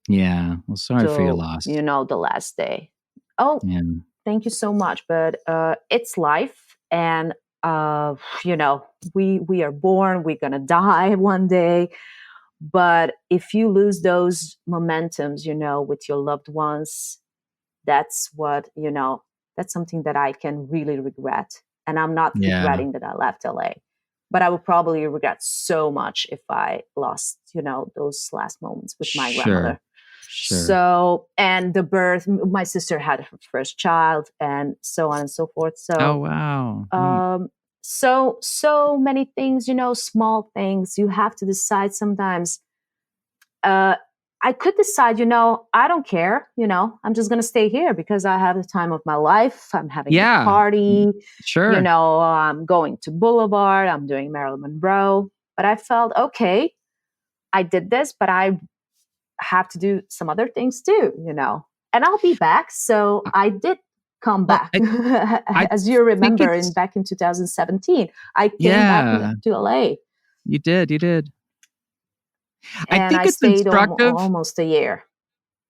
Yeah. Well, sorry for your loss. The last day. Oh, yeah. Thank you so much. But it's life. And, we are born, we're going to die one day. But if you lose those momentums, with your loved ones, that's that's something that I can really regret. And I'm not regretting that I left LA, but I would probably regret so much if I lost, those last moments with my grandmother. Sure. So, and the birth, my sister had her first child and so on and so forth. So, oh, wow. So many things, small things you have to decide sometimes. I could decide, I don't care, I'm just going to stay here because I have the time of my life. I'm having a party. Sure. I'm going to Boulevard. I'm doing Marilyn Monroe. But I felt, okay, I did this, but I have to do some other things too, and I'll be back. So I did come back. As you remember, back in 2017, I came back to LA. You did. And I think I it's stayed instructive. Almost a year.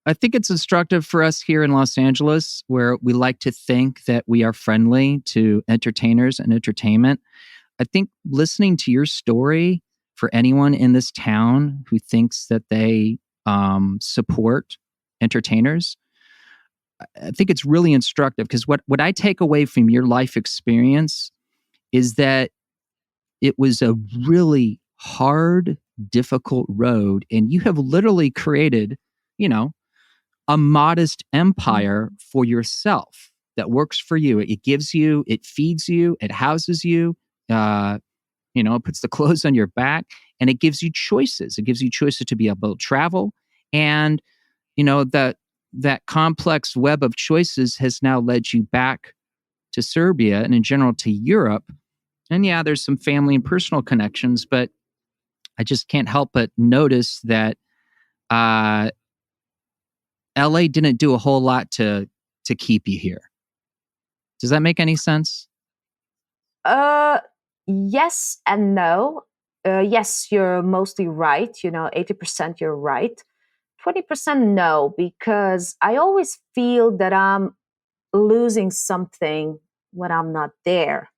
I think it's instructive for us here in Los Angeles, where we like to think that we are friendly to entertainers and entertainment. I think listening to your story for anyone in this town who thinks that they support entertainers, I think it's really instructive because what I take away from your life experience is that it was a really hard, difficult road, and you have literally created, a modest empire for yourself that works for you. It gives you, it feeds you, it houses you, it puts the clothes on your back, and it gives you choices. It gives you choices to be able to travel, and that complex web of choices has now led you back to Serbia and in general to Europe. And yeah, there's some family and personal connections, but I just can't help but notice that LA didn't do a whole lot to keep you here. Does that make any sense? Yes and no. Yes, you're mostly right. 80% you're right. 20% no, because I always feel that I'm losing something when I'm not there.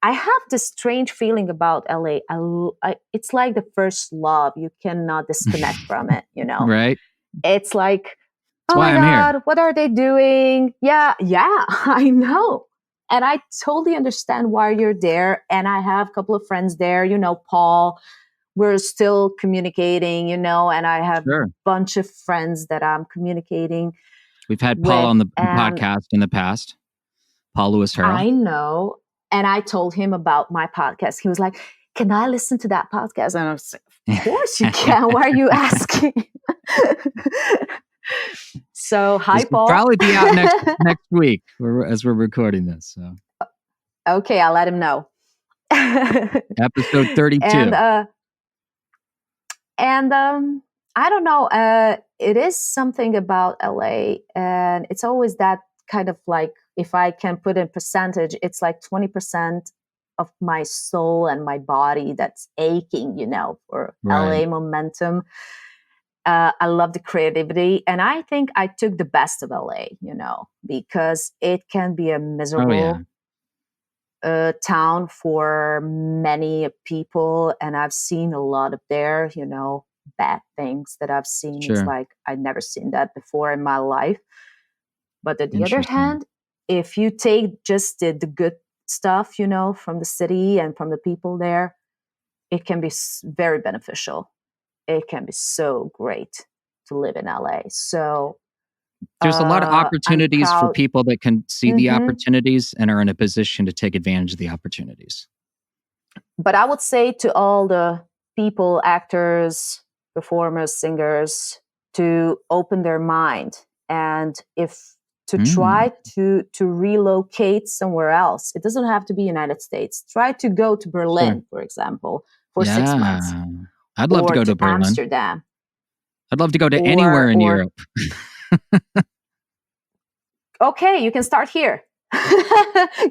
I have this strange feeling about LA. It's like the first love. You cannot disconnect from it, Right. It's like, that's oh my God, here. what are they doing? Yeah, I know. And I totally understand why you're there. And I have a couple of friends there, Paul. We're still communicating, and I have a bunch of friends that I'm communicating. We've had Paul on the podcast in the past. Paul Lewis Harrell. I know. And I told him about my podcast. He was like, can I listen to that podcast? And I was like, of course you can. Why are you asking? So, hi, Paul. Will probably be out next week as we're recording this. So. Okay, I'll let him know. Episode 32. And I don't know. It is something about LA, and it's always that kind of like, if I can put in percentage, it's like 20% of my soul and my body that's aching, for Right. LA momentum. I love the creativity. And I think I took the best of LA, because it can be a miserable town for many people. And I've seen a lot of their, bad things that I've seen. It's Sure. like I'd never seen that before in my life. But on the other Interesting. hand, if you take just the good stuff, from the city and from the people there, it can be very beneficial. It can be so great to live in LA. So There's a lot of opportunities for people that can see the Mhm. opportunities and are in a position to take advantage of the opportunities. But I would say to all the people, actors, performers, singers, to open their mind and to try to relocate somewhere else. It doesn't have to be United States. Try to go to Berlin, for example, for 6 months. I'd love to Or go to Berlin. Amsterdam. I'd love to go to anywhere in Europe. Okay, you can start here.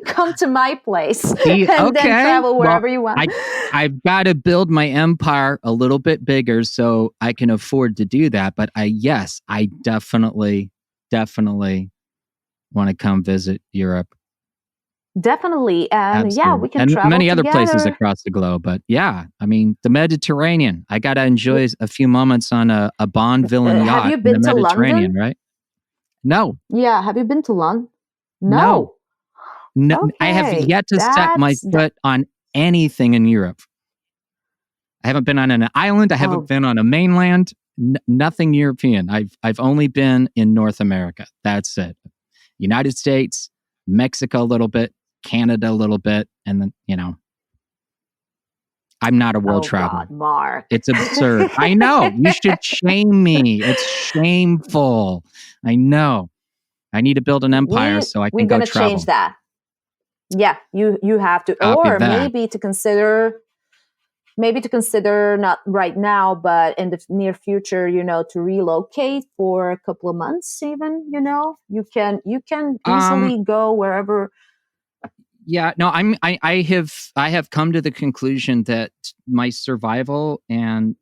Come to my place See, and then travel wherever Well, you want. I've got to build my empire a little bit bigger so I can afford to do that. But I definitely want to come visit Europe. Definitely. And Absolutely. we can and travel many other together. places across the globe. But yeah, I mean, the Mediterranean. I got to enjoy a few moments on a Bond villain yacht Have you been in the to Mediterranean, London? right? No. Yeah. Have you been to London? No. I have Okay, yet to set my foot on anything in Europe. I haven't been on an island. I haven't been on a mainland. Nothing European. I've only been in North America. That's it. United States, Mexico a little bit, Canada a little bit, and then I'm not a world traveler. God, Mark. It's absurd. I know. You should shame me. It's shameful. I know. I need to build an empire so I can go travel. We're going to change that. Yeah, you have to. Copy or that. maybe to consider not right now, but in the near future, to relocate for a couple of months even, you can easily go wherever. Yeah, no, I have come to the conclusion that my survival and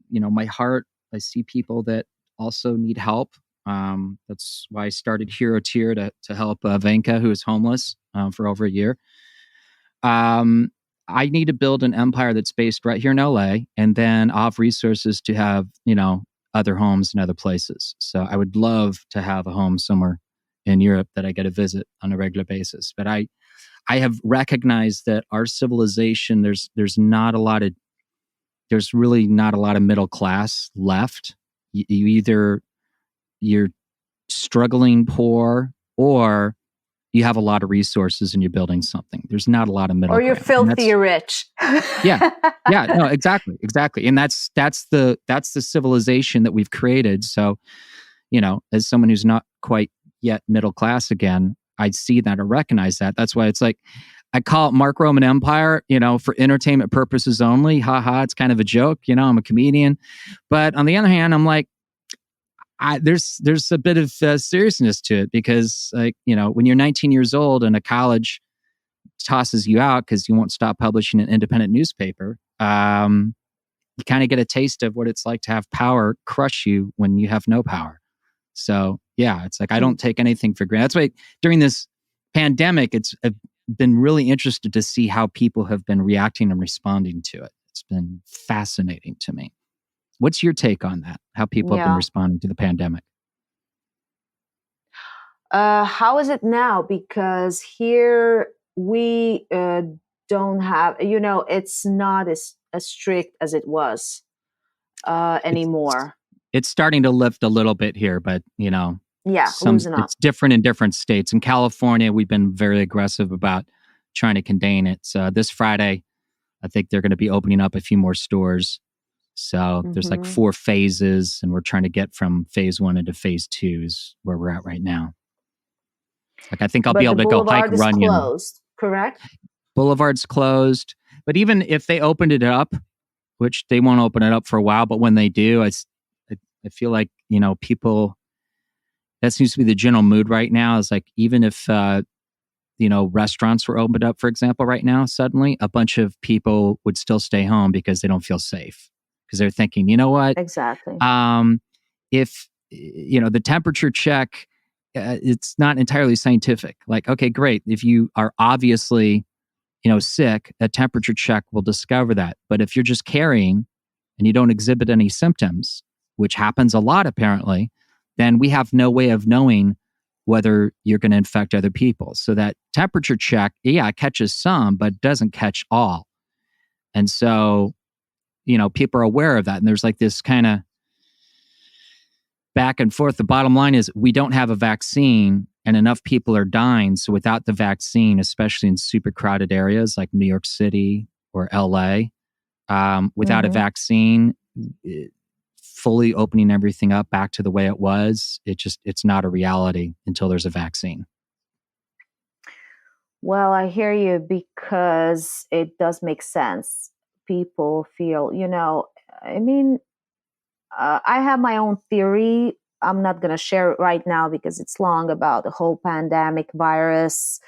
my heart, I see people that also need help. That's why I started Hero Tier to help Venka, who is homeless for over a year. I need to build an empire that's based right here in LA, and then I'll have resources to have other homes in other places. So I would love to have a home somewhere in Europe that I get to visit on a regular basis. But I have recognized that our civilization, there's really not a lot of middle class left. You're struggling poor, or you have a lot of resources and you're building something. There's not a lot of middle. Or you're ground. filthy rich. Yeah, no, exactly. And that's the civilization that we've created. So, as someone who's not quite yet middle class again, I see that or recognize that. That's why it's like, I call it Mark Roman Empire, for entertainment purposes only. It's kind of a joke. I'm a comedian. But on the other hand, I'm like, there's a bit of seriousness to it, because when you're 19 years old and a college tosses you out because you won't stop publishing an independent newspaper, you kind of get a taste of what it's like to have power crush you when you have no power. So yeah, it's like, I don't take anything for granted. That's why during this pandemic, I've been really interested to see how people have been reacting and responding to it. It's been fascinating to me. What's your take on that? How people have been responding to the pandemic? How is it now? Because here we don't have, it's not as strict as it was anymore. It's starting to lift a little bit here, but it's different in different states. In California, we've been very aggressive about trying to contain it. So this Friday, I think they're going to be opening up a few more stores. So there's like 4 phases, and we're trying to get from phase 1 into phase 2 is where we're at right now. Like, I think I'll be able to go hike, run. Closed, correct? Boulevard's closed. But even if they opened it up, which they won't open it up for a while, but when they do, I feel like, people, that seems to be the general mood right now, is like, even if restaurants were opened up, for example, right now, suddenly a bunch of people would still stay home because they don't feel safe, because they're thinking, you know what? Exactly. If, the temperature check, it's not entirely scientific. Like, okay, great. If you are obviously, sick, a temperature check will discover that. But if you're just carrying and you don't exhibit any symptoms, which happens a lot apparently, then we have no way of knowing whether you're going to infect other people. So that temperature check, catches some, but doesn't catch all. And so, people are aware of that. And there's like this kind of back and forth. The bottom line is we don't have a vaccine and enough people are dying. So without the vaccine, especially in super crowded areas like New York City or LA, without a vaccine, fully opening everything up back to the way it was, it's not a reality until there's a vaccine. Well, I hear you, because it does make sense. People feel, I have my own theory. I'm not going to share it right now because it's long, about the whole pandemic virus,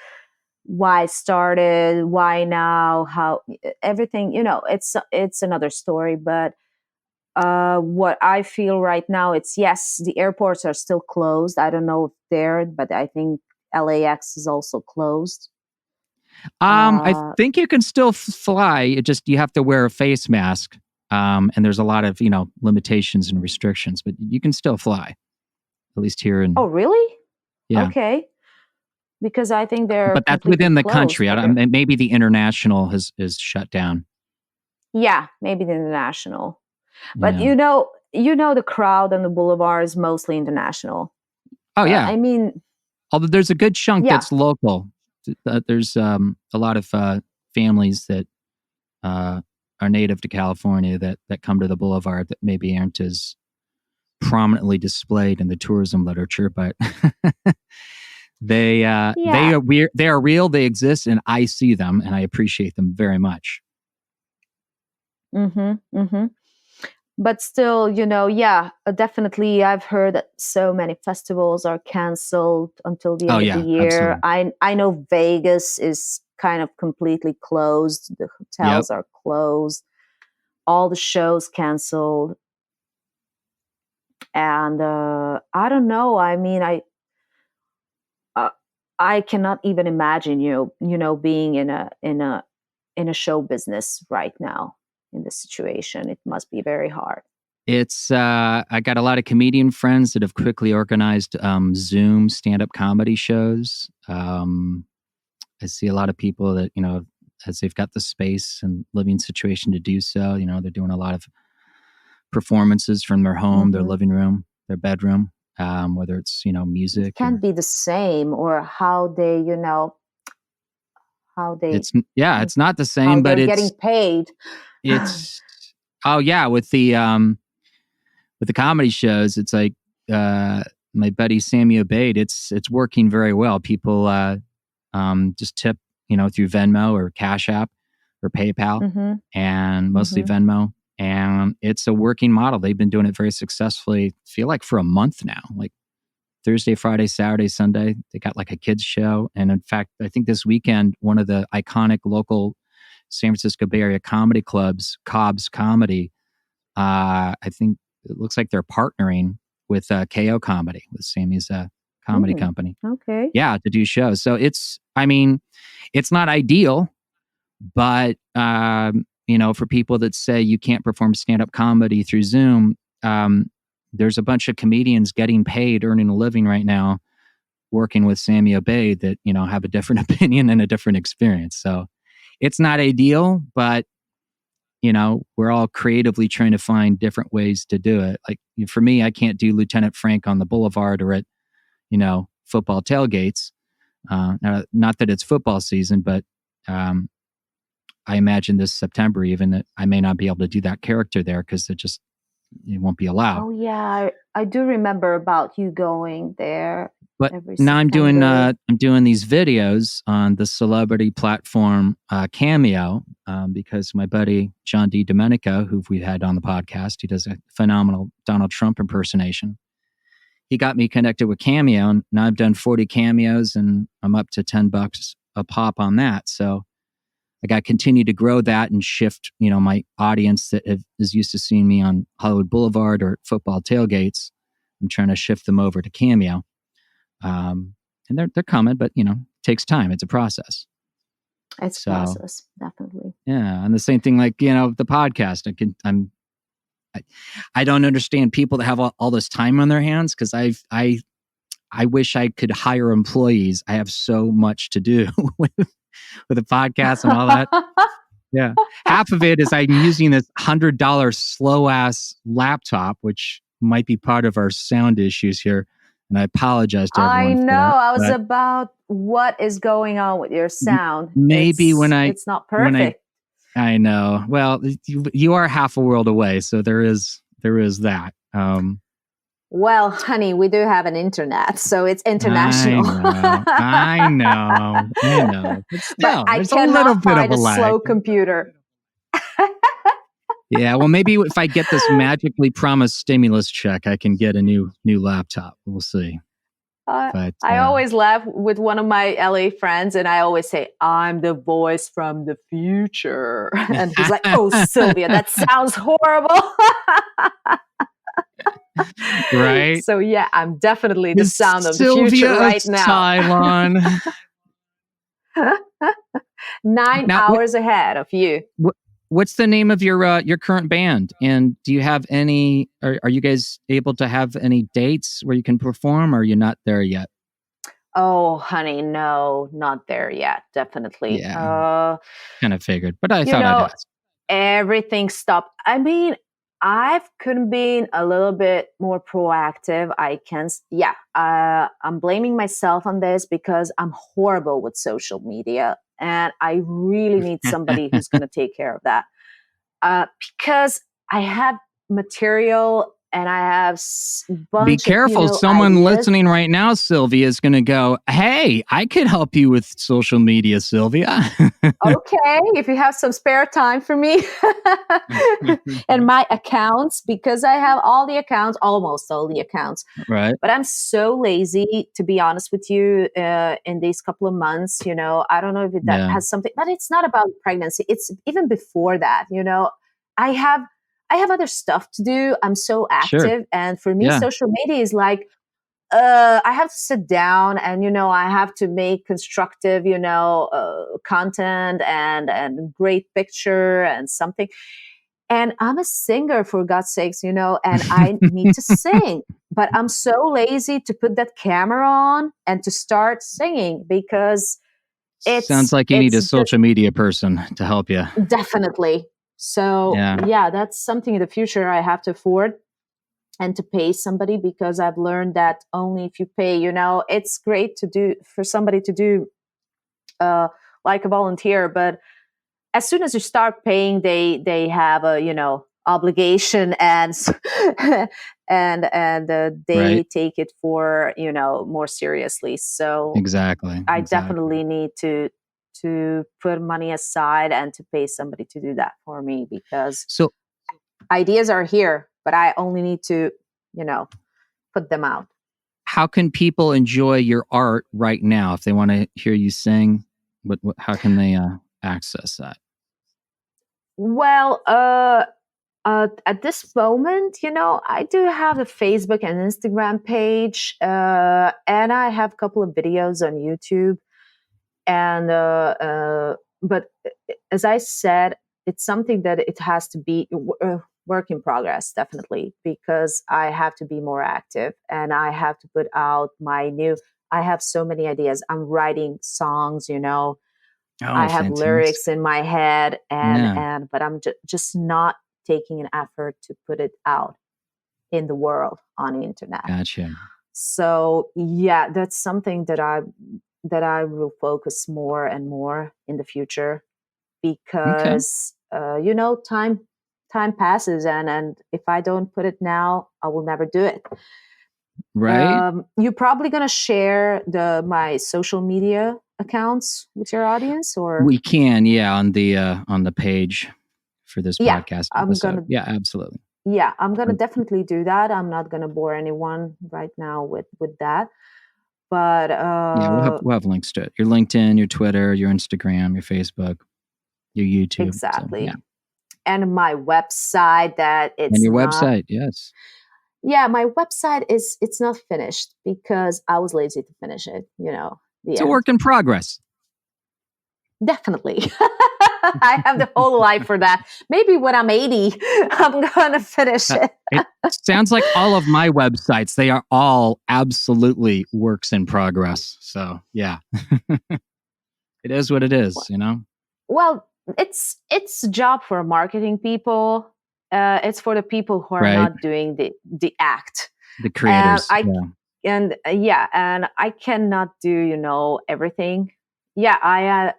why it started, why now, how everything, it's another story. But what I feel right now, it's yes, the airports are still closed. I don't know if they're, but I think LAX is also closed. I think you can still fly. You have to wear a face mask. And there's a lot of, limitations and restrictions, but you can still fly, at least here in. Oh, really? Yeah. Okay. Because I think they're. But that's within the country. Maybe the international is shut down. Yeah, maybe the international. But Yeah. the crowd on the boulevard is mostly international. Oh yeah. Although there's a good chunk that's local. There's a lot of families that are native to California that come to the boulevard that maybe aren't as prominently displayed in the tourism literature, but they are real. They exist, and I see them, and I appreciate them very much. But still, definitely, I've heard that so many festivals are canceled until the end of the year. I know Vegas is kind of completely closed. The hotels are closed. All the shows canceled. And I don't know. I mean, I cannot even imagine being in a show business right now in this situation. It must be very hard. It's I got a lot of comedian friends that have quickly organized Zoom stand-up comedy shows. I see a lot of people that, as they've got the space and living situation to do so, they're doing a lot of performances from their home, their living room, their bedroom, whether it's, music. It can't be the same, or how they, it's not the same, but it's getting paid. It's, with the comedy shows, it's like, my buddy Sammy Obeid, it's working very well. People, just tip, through Venmo or Cash App or PayPal, and mostly Venmo. And it's a working model. They've been doing it very successfully, feel like for a month now, like Thursday, Friday, Saturday, Sunday. They got like a kids show. And in fact, I think this weekend, one of the iconic local San Francisco Bay Area comedy clubs, Cobb's Comedy, I think it looks like they're partnering with KO Comedy, with Sammy's comedy company. Okay. Yeah, to do shows. So it's not ideal, but for people that say you can't perform stand-up comedy through Zoom, there's a bunch of comedians getting paid, earning a living right now, working with Sammy Obeid that, have a different opinion and a different experience. So it's not ideal, but, we're all creatively trying to find different ways to do it. Like for me, I can't do Lieutenant Frank on the boulevard or at, football tailgates. Not that it's football season, but I imagine this September even that I may not be able to do that character there because it won't be allowed. Oh yeah, I do remember about you going there. But now I'm doing these videos on the celebrity platform Cameo because my buddy John D. Domenico, who we had on the podcast, he does a phenomenal Donald Trump impersonation. he got me connected with Cameo, and now I've done 40 cameos, and I'm up to $10 a pop on that. So I got to continue to grow that and shift, my audience that is used to seeing me on Hollywood Boulevard or football tailgates. I'm trying to shift them over to Cameo. And they're coming, but it takes time. It's a process. It's a process, definitely. Yeah. And the same thing, like, the podcast, I don't understand people that have all this time on their hands, because I wish I could hire employees. I have so much to do with the podcast and all that. Yeah. Half of it is I'm using this $100 slow ass laptop, which might be part of our sound issues here. And I apologize to everyone. I know. For that, I was about what is going on with your sound. Maybe it's not perfect. I know. Well, you are half a world away, so there is that. Well, honey, we do have an internet, so it's international. I know. But I cannot find a slow computer. Yeah, well, maybe if I get this magically promised stimulus check, I can get a new laptop. We'll see. I always laugh with one of my LA friends, and I always say, I'm the voice from the future. And he's like, oh, Szilvia, that sounds horrible. Right? So, yeah, I'm definitely the sound of the Szilvia future right now. Cylon. 9 hours ahead of you. What's the name of your current band? And do you have any, are you guys able to have any dates where you can perform, or are you not there yet? Oh, honey, no, not there yet. Definitely. Yeah. Kind of figured, but I thought I'd ask. Everything stopped. I mean, I've could been a little bit more proactive. I'm blaming myself on this because I'm horrible with social media. And I really need somebody who's going to take care of that. Because I have material and I have bunch Be careful. Someone ideas. Listening right now, Szilvia, is going to go, hey, I could help you with social media, Szilvia. Okay, if you have some spare time for me and my accounts, because I have almost all the accounts. Right. But I'm so lazy, to be honest with you, in these couple of months, I don't know if that has something, but it's not about pregnancy. It's even before that, I have other stuff to do. I'm so active. Sure. And for me, social media is like, I have to sit down and, I have to make constructive, content and great picture and something. And I'm a singer, for God's sakes, and I need to sing. But I'm so lazy to put that camera on and to start singing because it sounds like you need a social media person to help you. Definitely. So, yeah, that's something in the future I have to afford and to pay somebody, because I've learned that only if you pay, it's great to do for somebody to do like a volunteer. But as soon as you start paying, they have a, obligation and they take it for, more seriously. So exactly. I definitely need to put money aside and to pay somebody to do that for me, because ideas are here, but I only need to, put them out. How can people enjoy your art right now? If they want to hear you sing, how can they access that? Well, at this moment, I do have a Facebook and Instagram page, and I have a couple of videos on YouTube. And but as I said, it's something that it has to be work in progress, definitely, because I have to be more active and I have to put out I have so many ideas. I'm writing songs, I have fantastic. lyrics in my head but I'm just not taking an effort to put it out in the world on the internet. Gotcha. So that's something that I will focus more and more in the future, because time passes, and if I don't put it now, I will never do it. Right. You're probably gonna share my social media accounts with your audience, or we can, on the page for this podcast episode. Yeah, absolutely. yeah, I'm going to definitely do that. I'm not going to bore anyone right now with that. But Yeah, we'll have links to it. Your LinkedIn, your Twitter, your Instagram, your Facebook, your YouTube. exactly. So, yeah. And my website And your website, yes. Yeah, my website it's not finished because I was lazy to finish it, It's a work in progress. Definitely. I have the whole life for that. Maybe when I'm 80, I'm going to finish it. It sounds like all of my websites, they are all absolutely works in progress. So, yeah. It is what it is, Well, it's a job for marketing people. It's for the people who are Right. not doing the act. The creators. And I cannot do, everything. Yeah, I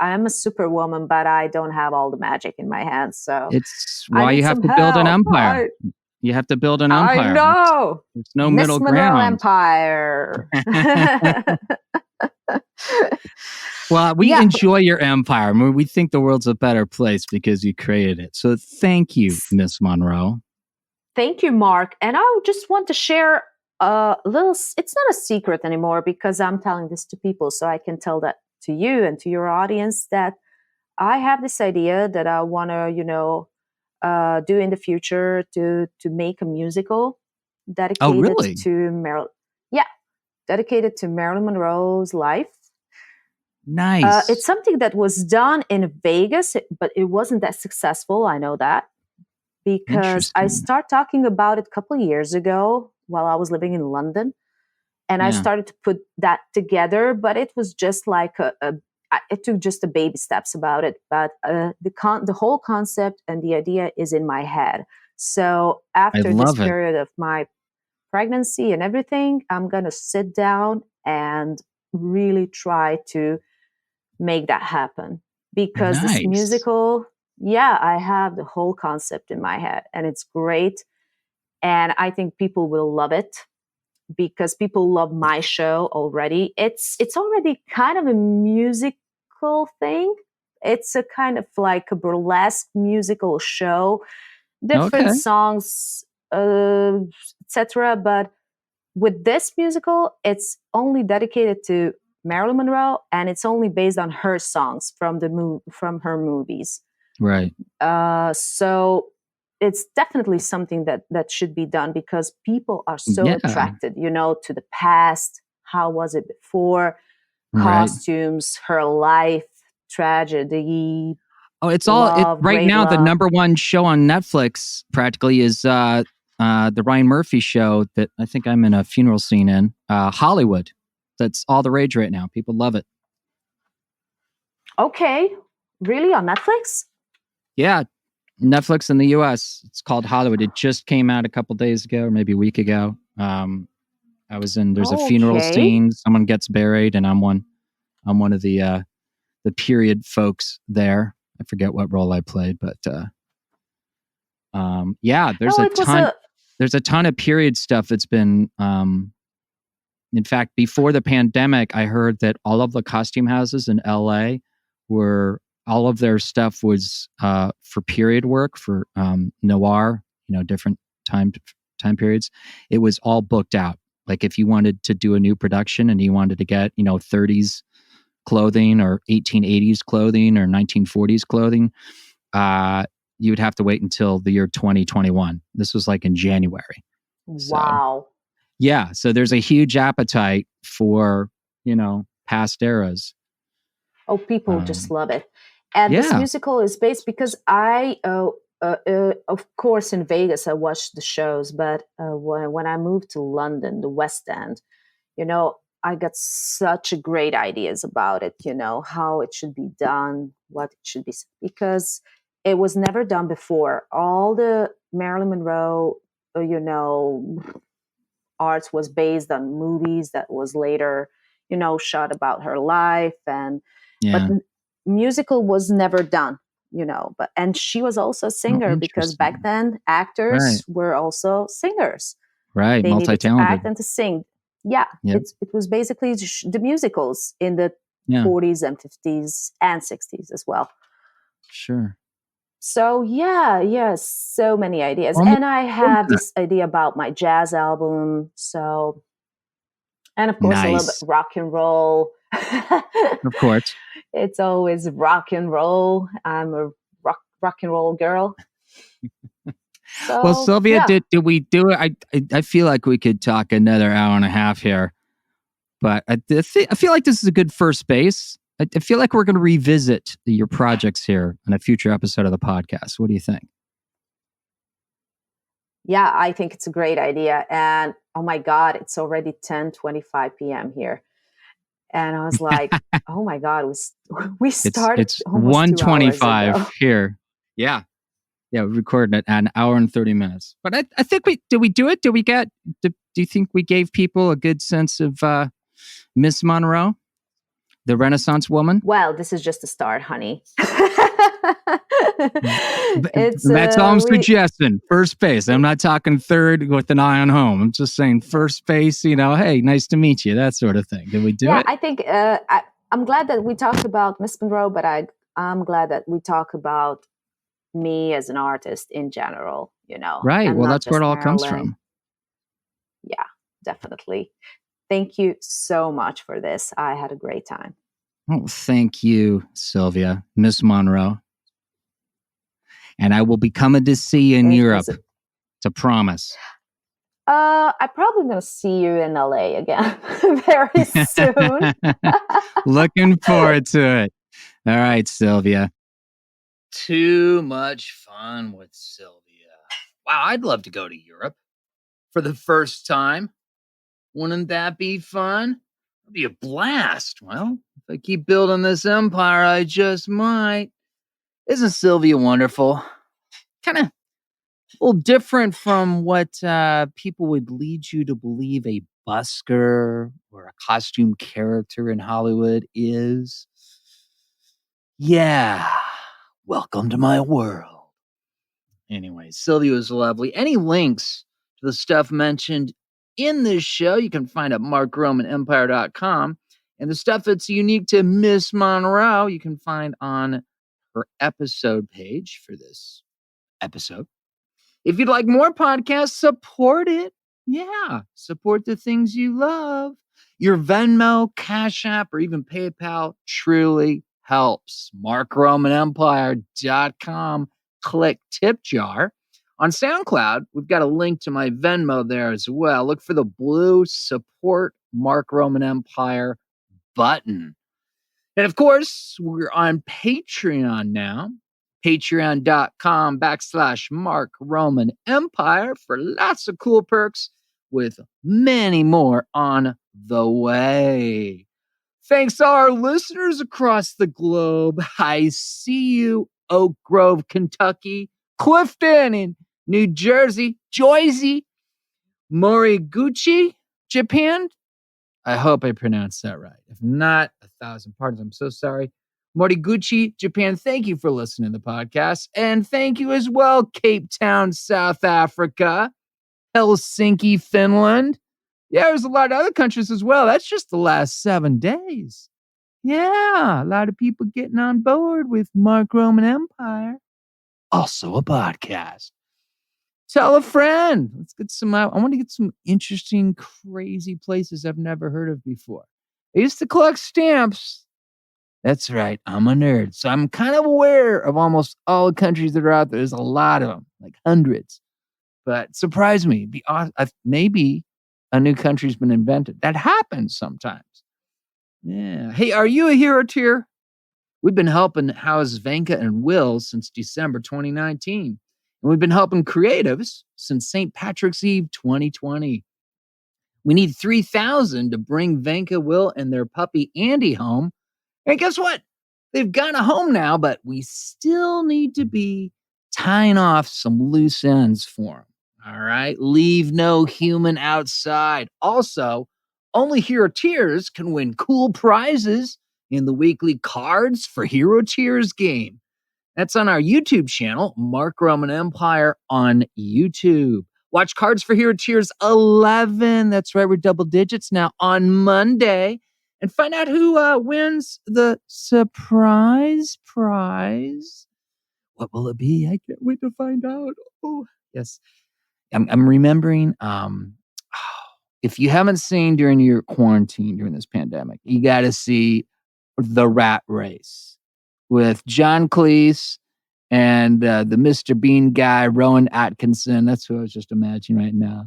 am a superwoman, but I don't have all the magic in my hands. So it's why you have to build an empire. You have to build an empire. I know. There's no Miss middle Monroe ground. Empire. Well, we enjoy your empire. I mean, we think the world's a better place because you created it. So thank you, Miss Monroe. Thank you, Mark. And I just want to share a little, it's not a secret anymore because I'm telling this to people, so I can tell that to you and to your audience that I have this idea that I want to, do in the future to make a musical dedicated to Marilyn. Yeah, dedicated to Marilyn Monroe's life. Nice. It's something that was done in Vegas, but it wasn't that successful. I know that because I started talking about it a couple of years ago while I was living in London, and I started to put that together. But it was just like it took just a baby steps about it. But the whole concept and the idea is in my head. So after this period of my pregnancy and everything, I'm gonna sit down and really try to make that happen because this musical, I have the whole concept in my head and it's great. And I think people will love it because people love my show already. It's already kind of a musical thing. It's a kind of like a burlesque musical show, different songs, etc. But with this musical, it's only dedicated to Marilyn Monroe, and it's only based on her songs from her movies. Right. So it's definitely something that should be done because people are so attracted, to the past. How was it before? Costumes, her life, tragedy. Oh, it's all right now. The number one show on Netflix practically is the Ryan Murphy show that I think I'm in a funeral scene in, Hollywood. That's all the rage right now. People love it. Okay. Really? On Netflix? Yeah. Netflix in the US. It's called Hollywood. It just came out a couple days ago, or maybe a week ago. I was in, there's a funeral scene. Someone gets buried and I'm one of the period folks there. I forget what role I played, but there's a ton of period stuff that's been in fact, before the pandemic, I heard that all of the costume houses in LA all of their stuff was for period work, for noir, different time periods. It was all booked out. Like if you wanted to do a new production and you wanted to get, 30s clothing or 1880s clothing or 1940s clothing, you would have to wait until the year 2021. This was like in January. Wow. Yeah, so there's a huge appetite for, past eras. Oh, people just love it. And this musical is based because I, of course, in Vegas, I watched the shows, but when I moved to London, the West End, I got such great ideas about it, how it should be done, what it should be, because it was never done before. All the Marilyn Monroe, arts was based on movies that was later, shot about her life, but musical was never done, and she was also a singer because back then actors were also singers. Right, they needed to multi-talented. act and to sing. Yeah, it was basically the musicals in the 40s and 50s and 60s as well. Sure. So so many ideas. Almost And I have this idea about my jazz album. So, and of course, a little bit Nice. rock and roll. Of course. It's always rock and roll. I'm a rock and roll girl. So, Well, Szilvia, yeah. did we do it? I feel like we could talk another hour and a half here, but I feel like this is a good first base. I feel like we're going to revisit your projects here in a future episode of the podcast. What do you think? Yeah, I think it's a great idea. And oh my God, it's already 10:25 p.m. here. And I was like, oh my God, we started It's almost 2 hours 1:25 ago. here. Yeah, we recorded it an hour and 30 minutes. But I think did we do it? Do you think we gave people a good sense of Miss Monroe, the Renaissance woman? Well, this is just a start, honey. That's all I'm suggesting. First base. I'm not talking third with an eye on home. I'm just saying first base, hey, nice to meet you, that sort of thing. Did we do it? I think I'm glad that we talked about Miss Monroe, but I'm glad that we talk about me as an artist in general, Right. and well, not that's where it just all comes Marilyn. from. Yeah, definitely. Thank you so much for this. I had a great time. Oh, thank you, Szilvia, Miss Monroe. And I will be coming to see you in Europe. It's a promise. I'm probably going to see you in LA again very soon. Looking forward to it. All right, Szilvia. Too much fun with Szilvia. Wow, I'd love to go to Europe for the first time. Wouldn't that be fun? It'd be a blast. Well, if I keep building this empire, I just might. Isn't Szilvia wonderful? Kind of a little different from what people would lead you to believe a busker or a costume character in Hollywood is. Yeah, welcome to my world. Anyway, Szilvia was lovely. Any links to the stuff mentioned in this show you can find at markromanempire.com. And the stuff that's unique to Miss Monroe you can find on her episode page for this episode. If you'd like more podcasts, support it. Yeah, support the things you love. Your Venmo, Cash App, or even PayPal truly helps. MarkRomanEmpire.com. Click tip jar. On SoundCloud, we've got a link to my Venmo there as well. Look for the blue support Mark Roman Empire button. And of course, we're on Patreon now. Patreon.com/Mark Roman Empire for lots of cool perks with many more on the way. Thanks to our listeners across the globe. I see you, Oak Grove, Kentucky, Clifton in New Jersey, Jersey, Moriguchi, Japan. I hope I pronounced that right. If not, 1,000 pardons. I'm so sorry. Moriguchi, Japan, thank you for listening to the podcast. And thank you as well, Cape Town, South Africa, Helsinki, Finland. Yeah, there's a lot of other countries as well. That's just the last 7 days. Yeah, a lot of people getting on board with Mark Roman Empire. Also a podcast. Tell a friend. Let's get some I want to get some interesting, crazy places I've never heard of before. I used to collect stamps. That's right. I'm a nerd. So I'm kind of aware of almost all the countries that are out there. There's a lot of them, like hundreds. But surprise me. Maybe a new country's been invented. That happens sometimes. Yeah. Hey, are you a hero tier? We've been helping house Venka and Will since December 2019. And we've been helping creatives since St. Patrick's Eve 2020. We need 3,000 to bring Venka, Will, and their puppy Andy home. And guess what? They've got a home now, but we still need to be tying off some loose ends for them. All right? Leave no human outside. Also, only Hero Tiers can win cool prizes in the weekly Cards for Hero Tiers game. That's on our YouTube channel, Mark Roman Empire on YouTube. Watch Cards for Hero Tiers 11. That's right, we're double digits now on Monday. And find out who wins the surprise prize. What will it be? I can't wait to find out. Oh, yes. I'm remembering, if you haven't seen during your quarantine, during this pandemic, you got to see The Rat Race with John Cleese and the Mr. Bean guy, Rowan Atkinson. That's who I was just imagining right now.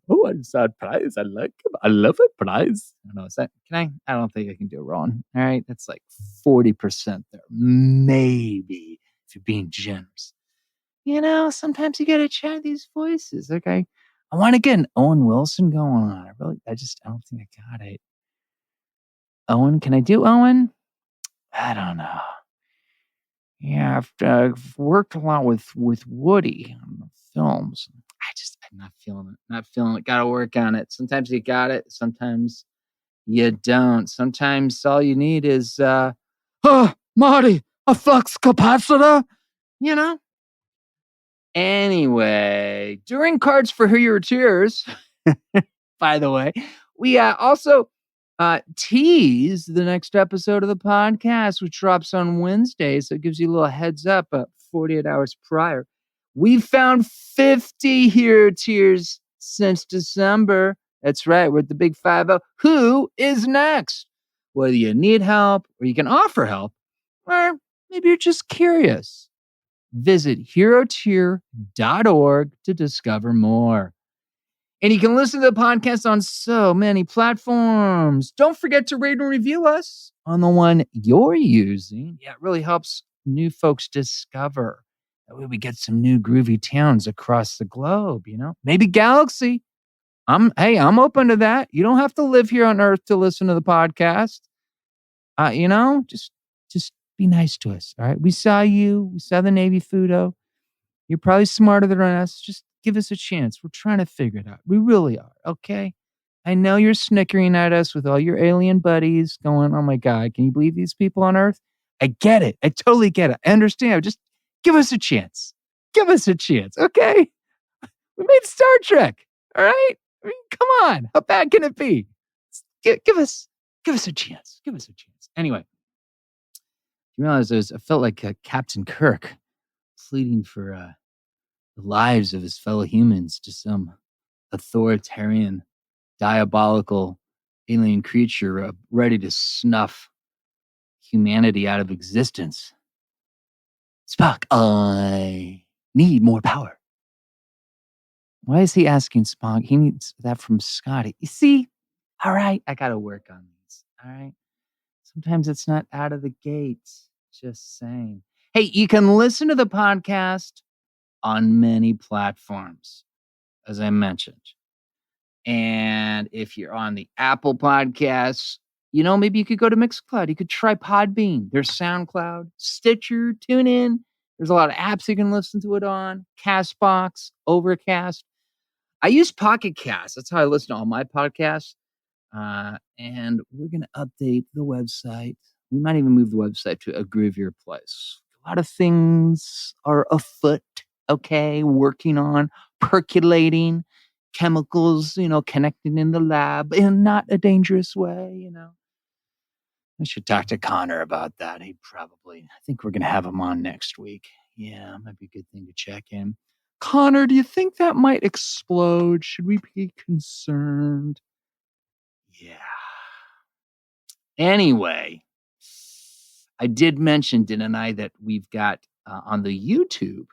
Oh, I'm so prize. I like him. I love it. Prize. I don't know. Is that, can I don't think I can do Rowan. All right. That's like 40% there. Maybe if you're being generous. Sometimes you got to try these voices. Like I want to get an Owen Wilson going on. I don't think I got it. Owen, can I do Owen? I don't know. Yeah, I've worked a lot with Woody on the films. I'm not feeling it. Not feeling it. Got to work on it. Sometimes you got it. Sometimes you don't. Sometimes all you need is, Marty, a flux capacitor. Anyway, during Cards for Your Tears, by the way, we also tease the next episode of the podcast, which drops on Wednesday. So it gives you a little heads up 48 hours prior. We've found 50 Hero Tears since December. That's right. We're at the big 50. Who is next? Whether you need help or you can offer help, or maybe you're just curious. Visit herotier.org to discover more. And you can listen to the podcast on so many platforms. Don't forget to rate and review us on the one you're using. Yeah, it really helps new folks discover. That way we get some new groovy towns across the globe, Maybe galaxy. I'm open to that. You don't have to live here on Earth to listen to the podcast. Just be nice to us, all right? We saw you. We saw the Navy Fudo. You're probably smarter than us. Just give us a chance. We're trying to figure it out. We really are, okay? I know you're snickering at us with all your alien buddies going, oh my God, can you believe these people on Earth? I get it. I totally get it. I understand. Just give us a chance. Give us a chance, okay? We made Star Trek, all right? I mean, come on. How bad can it be? Give us a chance. Give us a chance. Anyway. You realize I felt like Captain Kirk pleading for the lives of his fellow humans to some authoritarian, diabolical alien creature ready to snuff humanity out of existence. Spock, I need more power. Why is he asking Spock? He needs that from Scotty. You see? All right, I got to work on these. All right. Sometimes it's not out of the gate. Just saying. Hey, you can listen to the podcast on many platforms, as I mentioned. And if you're on the Apple Podcasts, maybe you could go to Mixcloud. You could try Podbean. There's SoundCloud, Stitcher, TuneIn. There's a lot of apps you can listen to it on. Castbox, Overcast. I use Pocket Cast. That's how I listen to all my podcasts. And we're going to update the website. We might even move the website to a groovier place. A lot of things are afoot, okay? Working on, percolating, chemicals, connecting in the lab in not a dangerous way, I should talk to Connor about that. I think we're going to have him on next week. Yeah, might be a good thing to check in. Connor, do you think that might explode? Should we be concerned? Yeah. Anyway, I did mention, didn't I, that we've got on the YouTube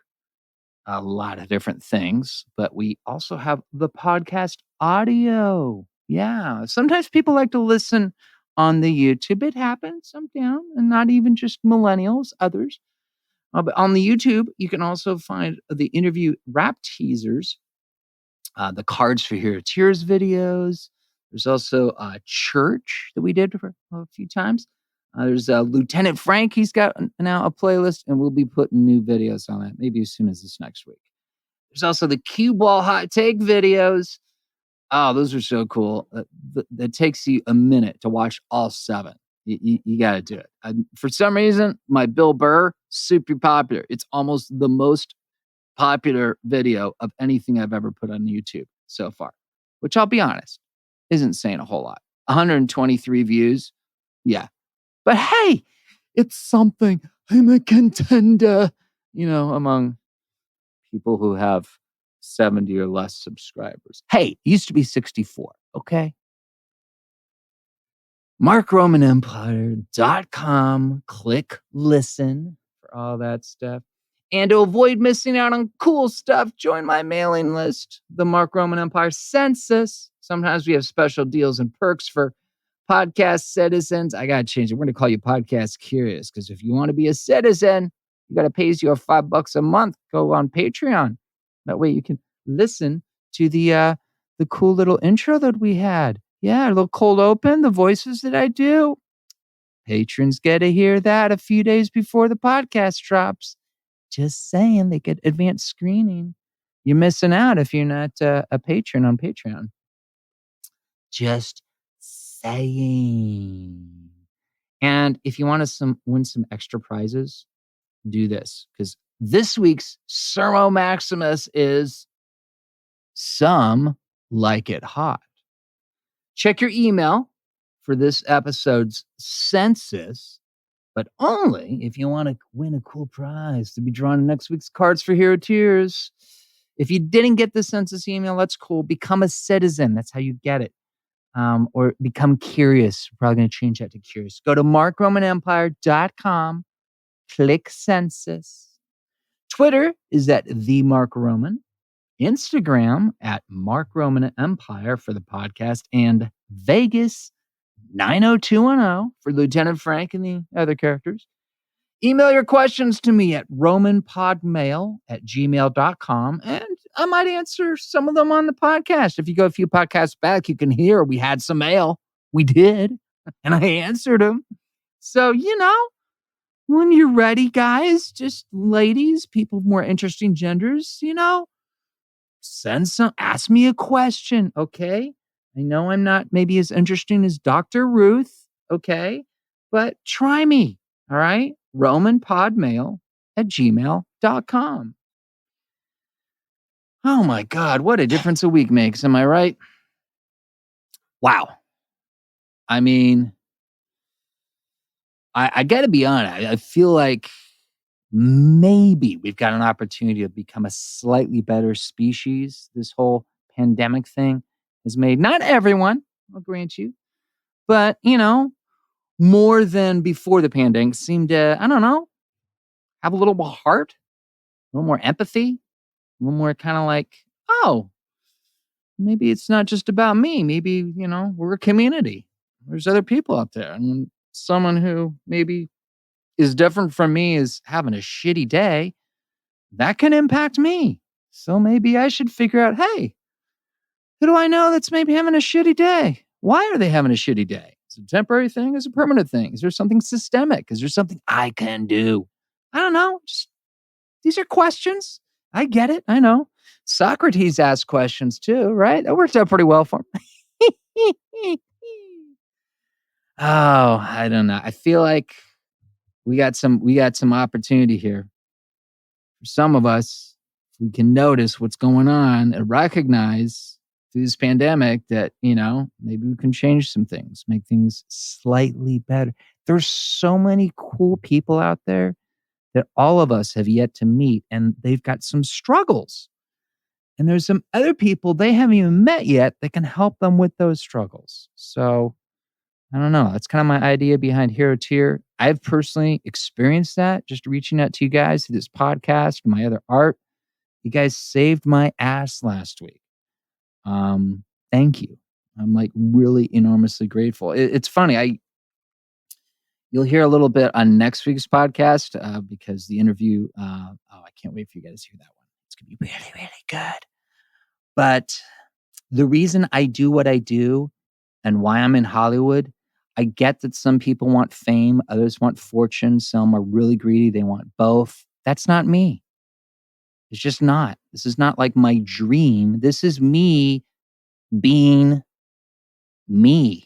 a lot of different things, but we also have the podcast audio. Yeah. Sometimes people like to listen on the YouTube. It happens. I'm down, and not even just millennials, others. But on the YouTube, you can also find the interview rap teasers, the Cards for Hero Tears videos. There's also Church that we did for a few times. There's Lieutenant Frank. He's got now a playlist, and we'll be putting new videos on that maybe as soon as this next week. There's also the Cue Ball Hot Take videos. Oh, those are so cool. That takes you a minute to watch all 7. You got to do it. For some reason, my Bill Burr, super popular. It's almost the most popular video of anything I've ever put on YouTube so far, which I'll be honest, isn't saying a whole lot. 123 views. Yeah. But hey, it's something. I'm a contender. among people who have 70 or less subscribers. Hey, it used to be 64, okay? MarkRomanEmpire.com. Click listen for all that stuff. And to avoid missing out on cool stuff, join my mailing list, the Mark Roman Empire Census. Sometimes we have special deals and perks for podcast citizens. I got to change it. We're going to call you Podcast Curious, because if you want to be a citizen, you got to pay you $5 a month. Go on Patreon. That way you can listen to the cool little intro that we had. Yeah, a little cold open, the voices that I do. Patrons get to hear that a few days before the podcast drops. Just saying, they get advanced screening. You're missing out if you're not a patron on Patreon. Just saying. And if you want to win some extra prizes, do this. Because this week's Sermo Maximus is Some Like It Hot. Check your email for this episode's census, but only if you want to win a cool prize to be drawn in next week's Cards for Hero Tiers. If you didn't get the census email, that's cool. Become a citizen. That's how you get it. Or become curious. We're probably going to change that to curious. Go to MarkRomanEmpire.com. Click census. Twitter is at @TheMarkRoman. Instagram at Mark Roman Empire for the podcast, and Vegas 90210 for Lieutenant Frank and the other characters. Email your questions to me at romanpodmail@gmail.com, and I might answer some of them on the podcast. If you go a few podcasts back, you can hear we had some mail. We did, and I answered them. So, when you're ready, guys, just ladies, people of more interesting genders, ask me a question, okay? I know I'm not maybe as interesting as Dr. Ruth, okay? But try me, all right? romanpodmail@gmail.com. Oh my God, what a difference a week makes, am I right? Wow. I mean, I got to be honest, I feel like maybe we've got an opportunity to become a slightly better species. This whole pandemic thing has made not everyone, I'll grant you, but, more than before the pandemic seemed to, I don't know, have a little more heart, a little more empathy, a little more kind of like, oh, maybe it's not just about me. Maybe, we're a community. There's other people out there. And someone who maybe is different from me is having a shitty day, that can impact me. So maybe I should figure out, hey, who do I know that's maybe having a shitty day? Why are they having a shitty day? Is it a temporary thing? Is it a permanent thing? Is there something systemic? Is there something I can do? I don't know. These are questions. I get it. I know. Socrates asked questions too, right? That worked out pretty well for him. Oh, I don't know. I feel like we got some opportunity here. For some of us, we can notice what's going on and recognize through this pandemic that, maybe we can change some things, make things slightly better. There's so many cool people out there that all of us have yet to meet, and they've got some struggles. And there's some other people they haven't even met yet that can help them with those struggles. So I don't know. That's kind of my idea behind Hero Tier. I've personally experienced that, just reaching out to you guys through this podcast and my other art. You guys saved my ass last week. Thank you. I'm really enormously grateful. It's funny. You'll hear a little bit on next week's podcast because the interview, I can't wait for you guys to hear that one. It's going to be really, really good. But the reason I do what I do and why I'm in Hollywood, I get that some people want fame, others want fortune, some are really greedy, they want both. That's not me. It's just not. This is not like my dream. This is me being me,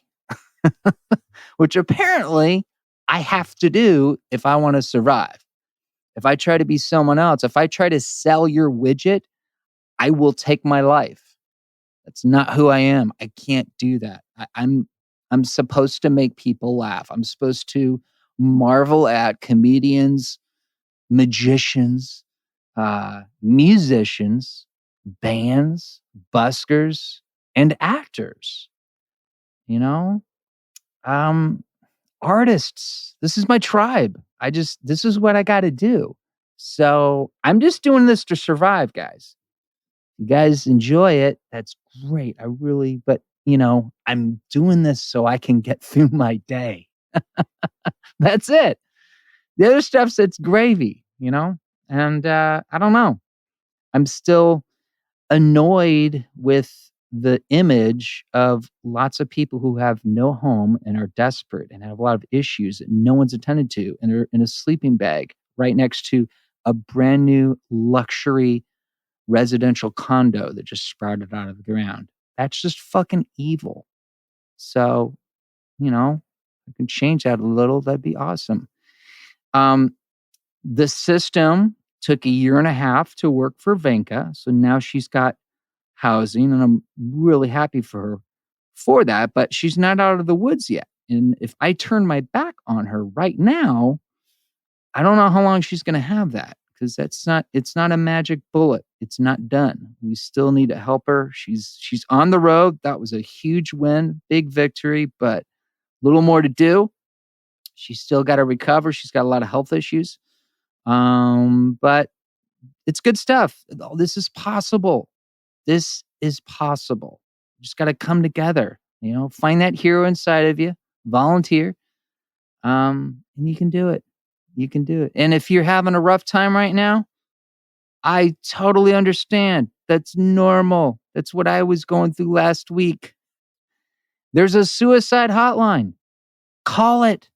which apparently I have to do if I want to survive. If I try to be someone else, if I try to sell your widget, I will take my life. That's not who I am. I can't do that. I'm supposed to make people laugh. I'm supposed to marvel at comedians, magicians, musicians, bands, buskers, and actors. You know, artists. This is my tribe. This is what I got to do. So I'm just doing this to survive, guys. You guys enjoy it. That's great. But I'm doing this so I can get through my day. That's it. The other stuff's it's gravy, and I don't know. I'm still annoyed with the image of lots of people who have no home and are desperate and have a lot of issues that no one's attended to, and they're in a sleeping bag right next to a brand new luxury residential condo that just sprouted out of the ground. That's just fucking evil. So, I can change that a little. That'd be awesome. The system took 1.5 years to work for Venka. So now she's got housing, and I'm really happy for her for that, but she's not out of the woods yet. And if I turn my back on her right now, I don't know how long she's going to have that, because it's not a magic bullet. It's not done. We still need to help her. She's on the road. That was a huge win, big victory, but a little more to do. She's still got to recover. She's got a lot of health issues. But it's good stuff. This is possible. This is possible. You just got to come together, find that hero inside of you, volunteer. And you can do it. You can do it. And if you're having a rough time right now, I totally understand. That's normal. That's what I was going through last week. There's a suicide hotline. Call it.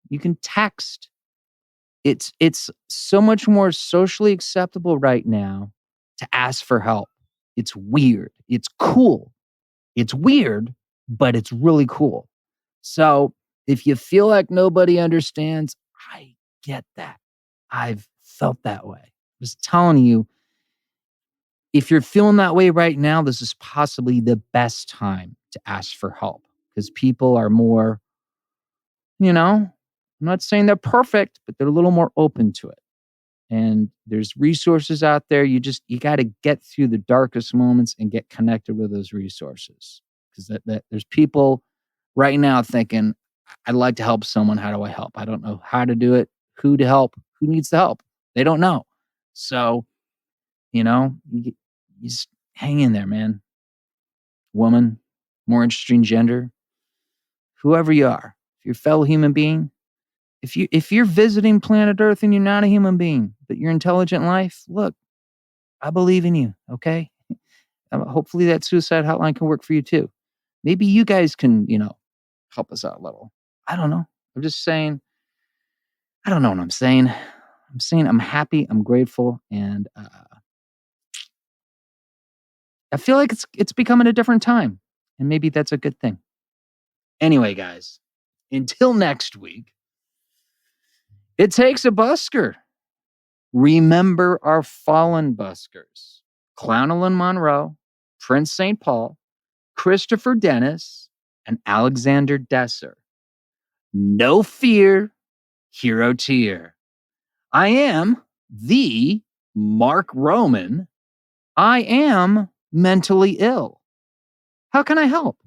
You can text. It's so much more socially acceptable right now to ask for help. It's weird. It's cool. It's weird, but it's really cool. So if you feel like nobody understands, I get that. I've felt that way. I was telling you, if you're feeling that way right now, this is possibly the best time to ask for help, because people are more, I'm not saying they're perfect, but they're a little more open to it. And there's resources out there. You got to get through the darkest moments and get connected with those resources. Because that there's people right now thinking, I'd like to help someone. How do I help? I don't know how to do it, who to help, who needs the help. They don't know. So, you just hang in there, man. Woman, more interesting gender, whoever you are, if you're a fellow human being, if you're visiting planet Earth and you're not a human being, but you're intelligent life, look, I believe in you, okay? Hopefully that suicide hotline can work for you too. Maybe you guys can, help us out a little. I don't know. I'm just saying, I don't know what I'm saying. I'm saying I'm happy, I'm grateful, and I feel like it's becoming a different time, and maybe that's a good thing. Anyway, guys, until next week, it takes a busker. Remember our fallen buskers: Marilyn Monroe, Prince St. Paul, Christopher Dennis, and Alexander Desser. No fear, hero tier. I am the Mark Roman. I am mentally ill. How can I help?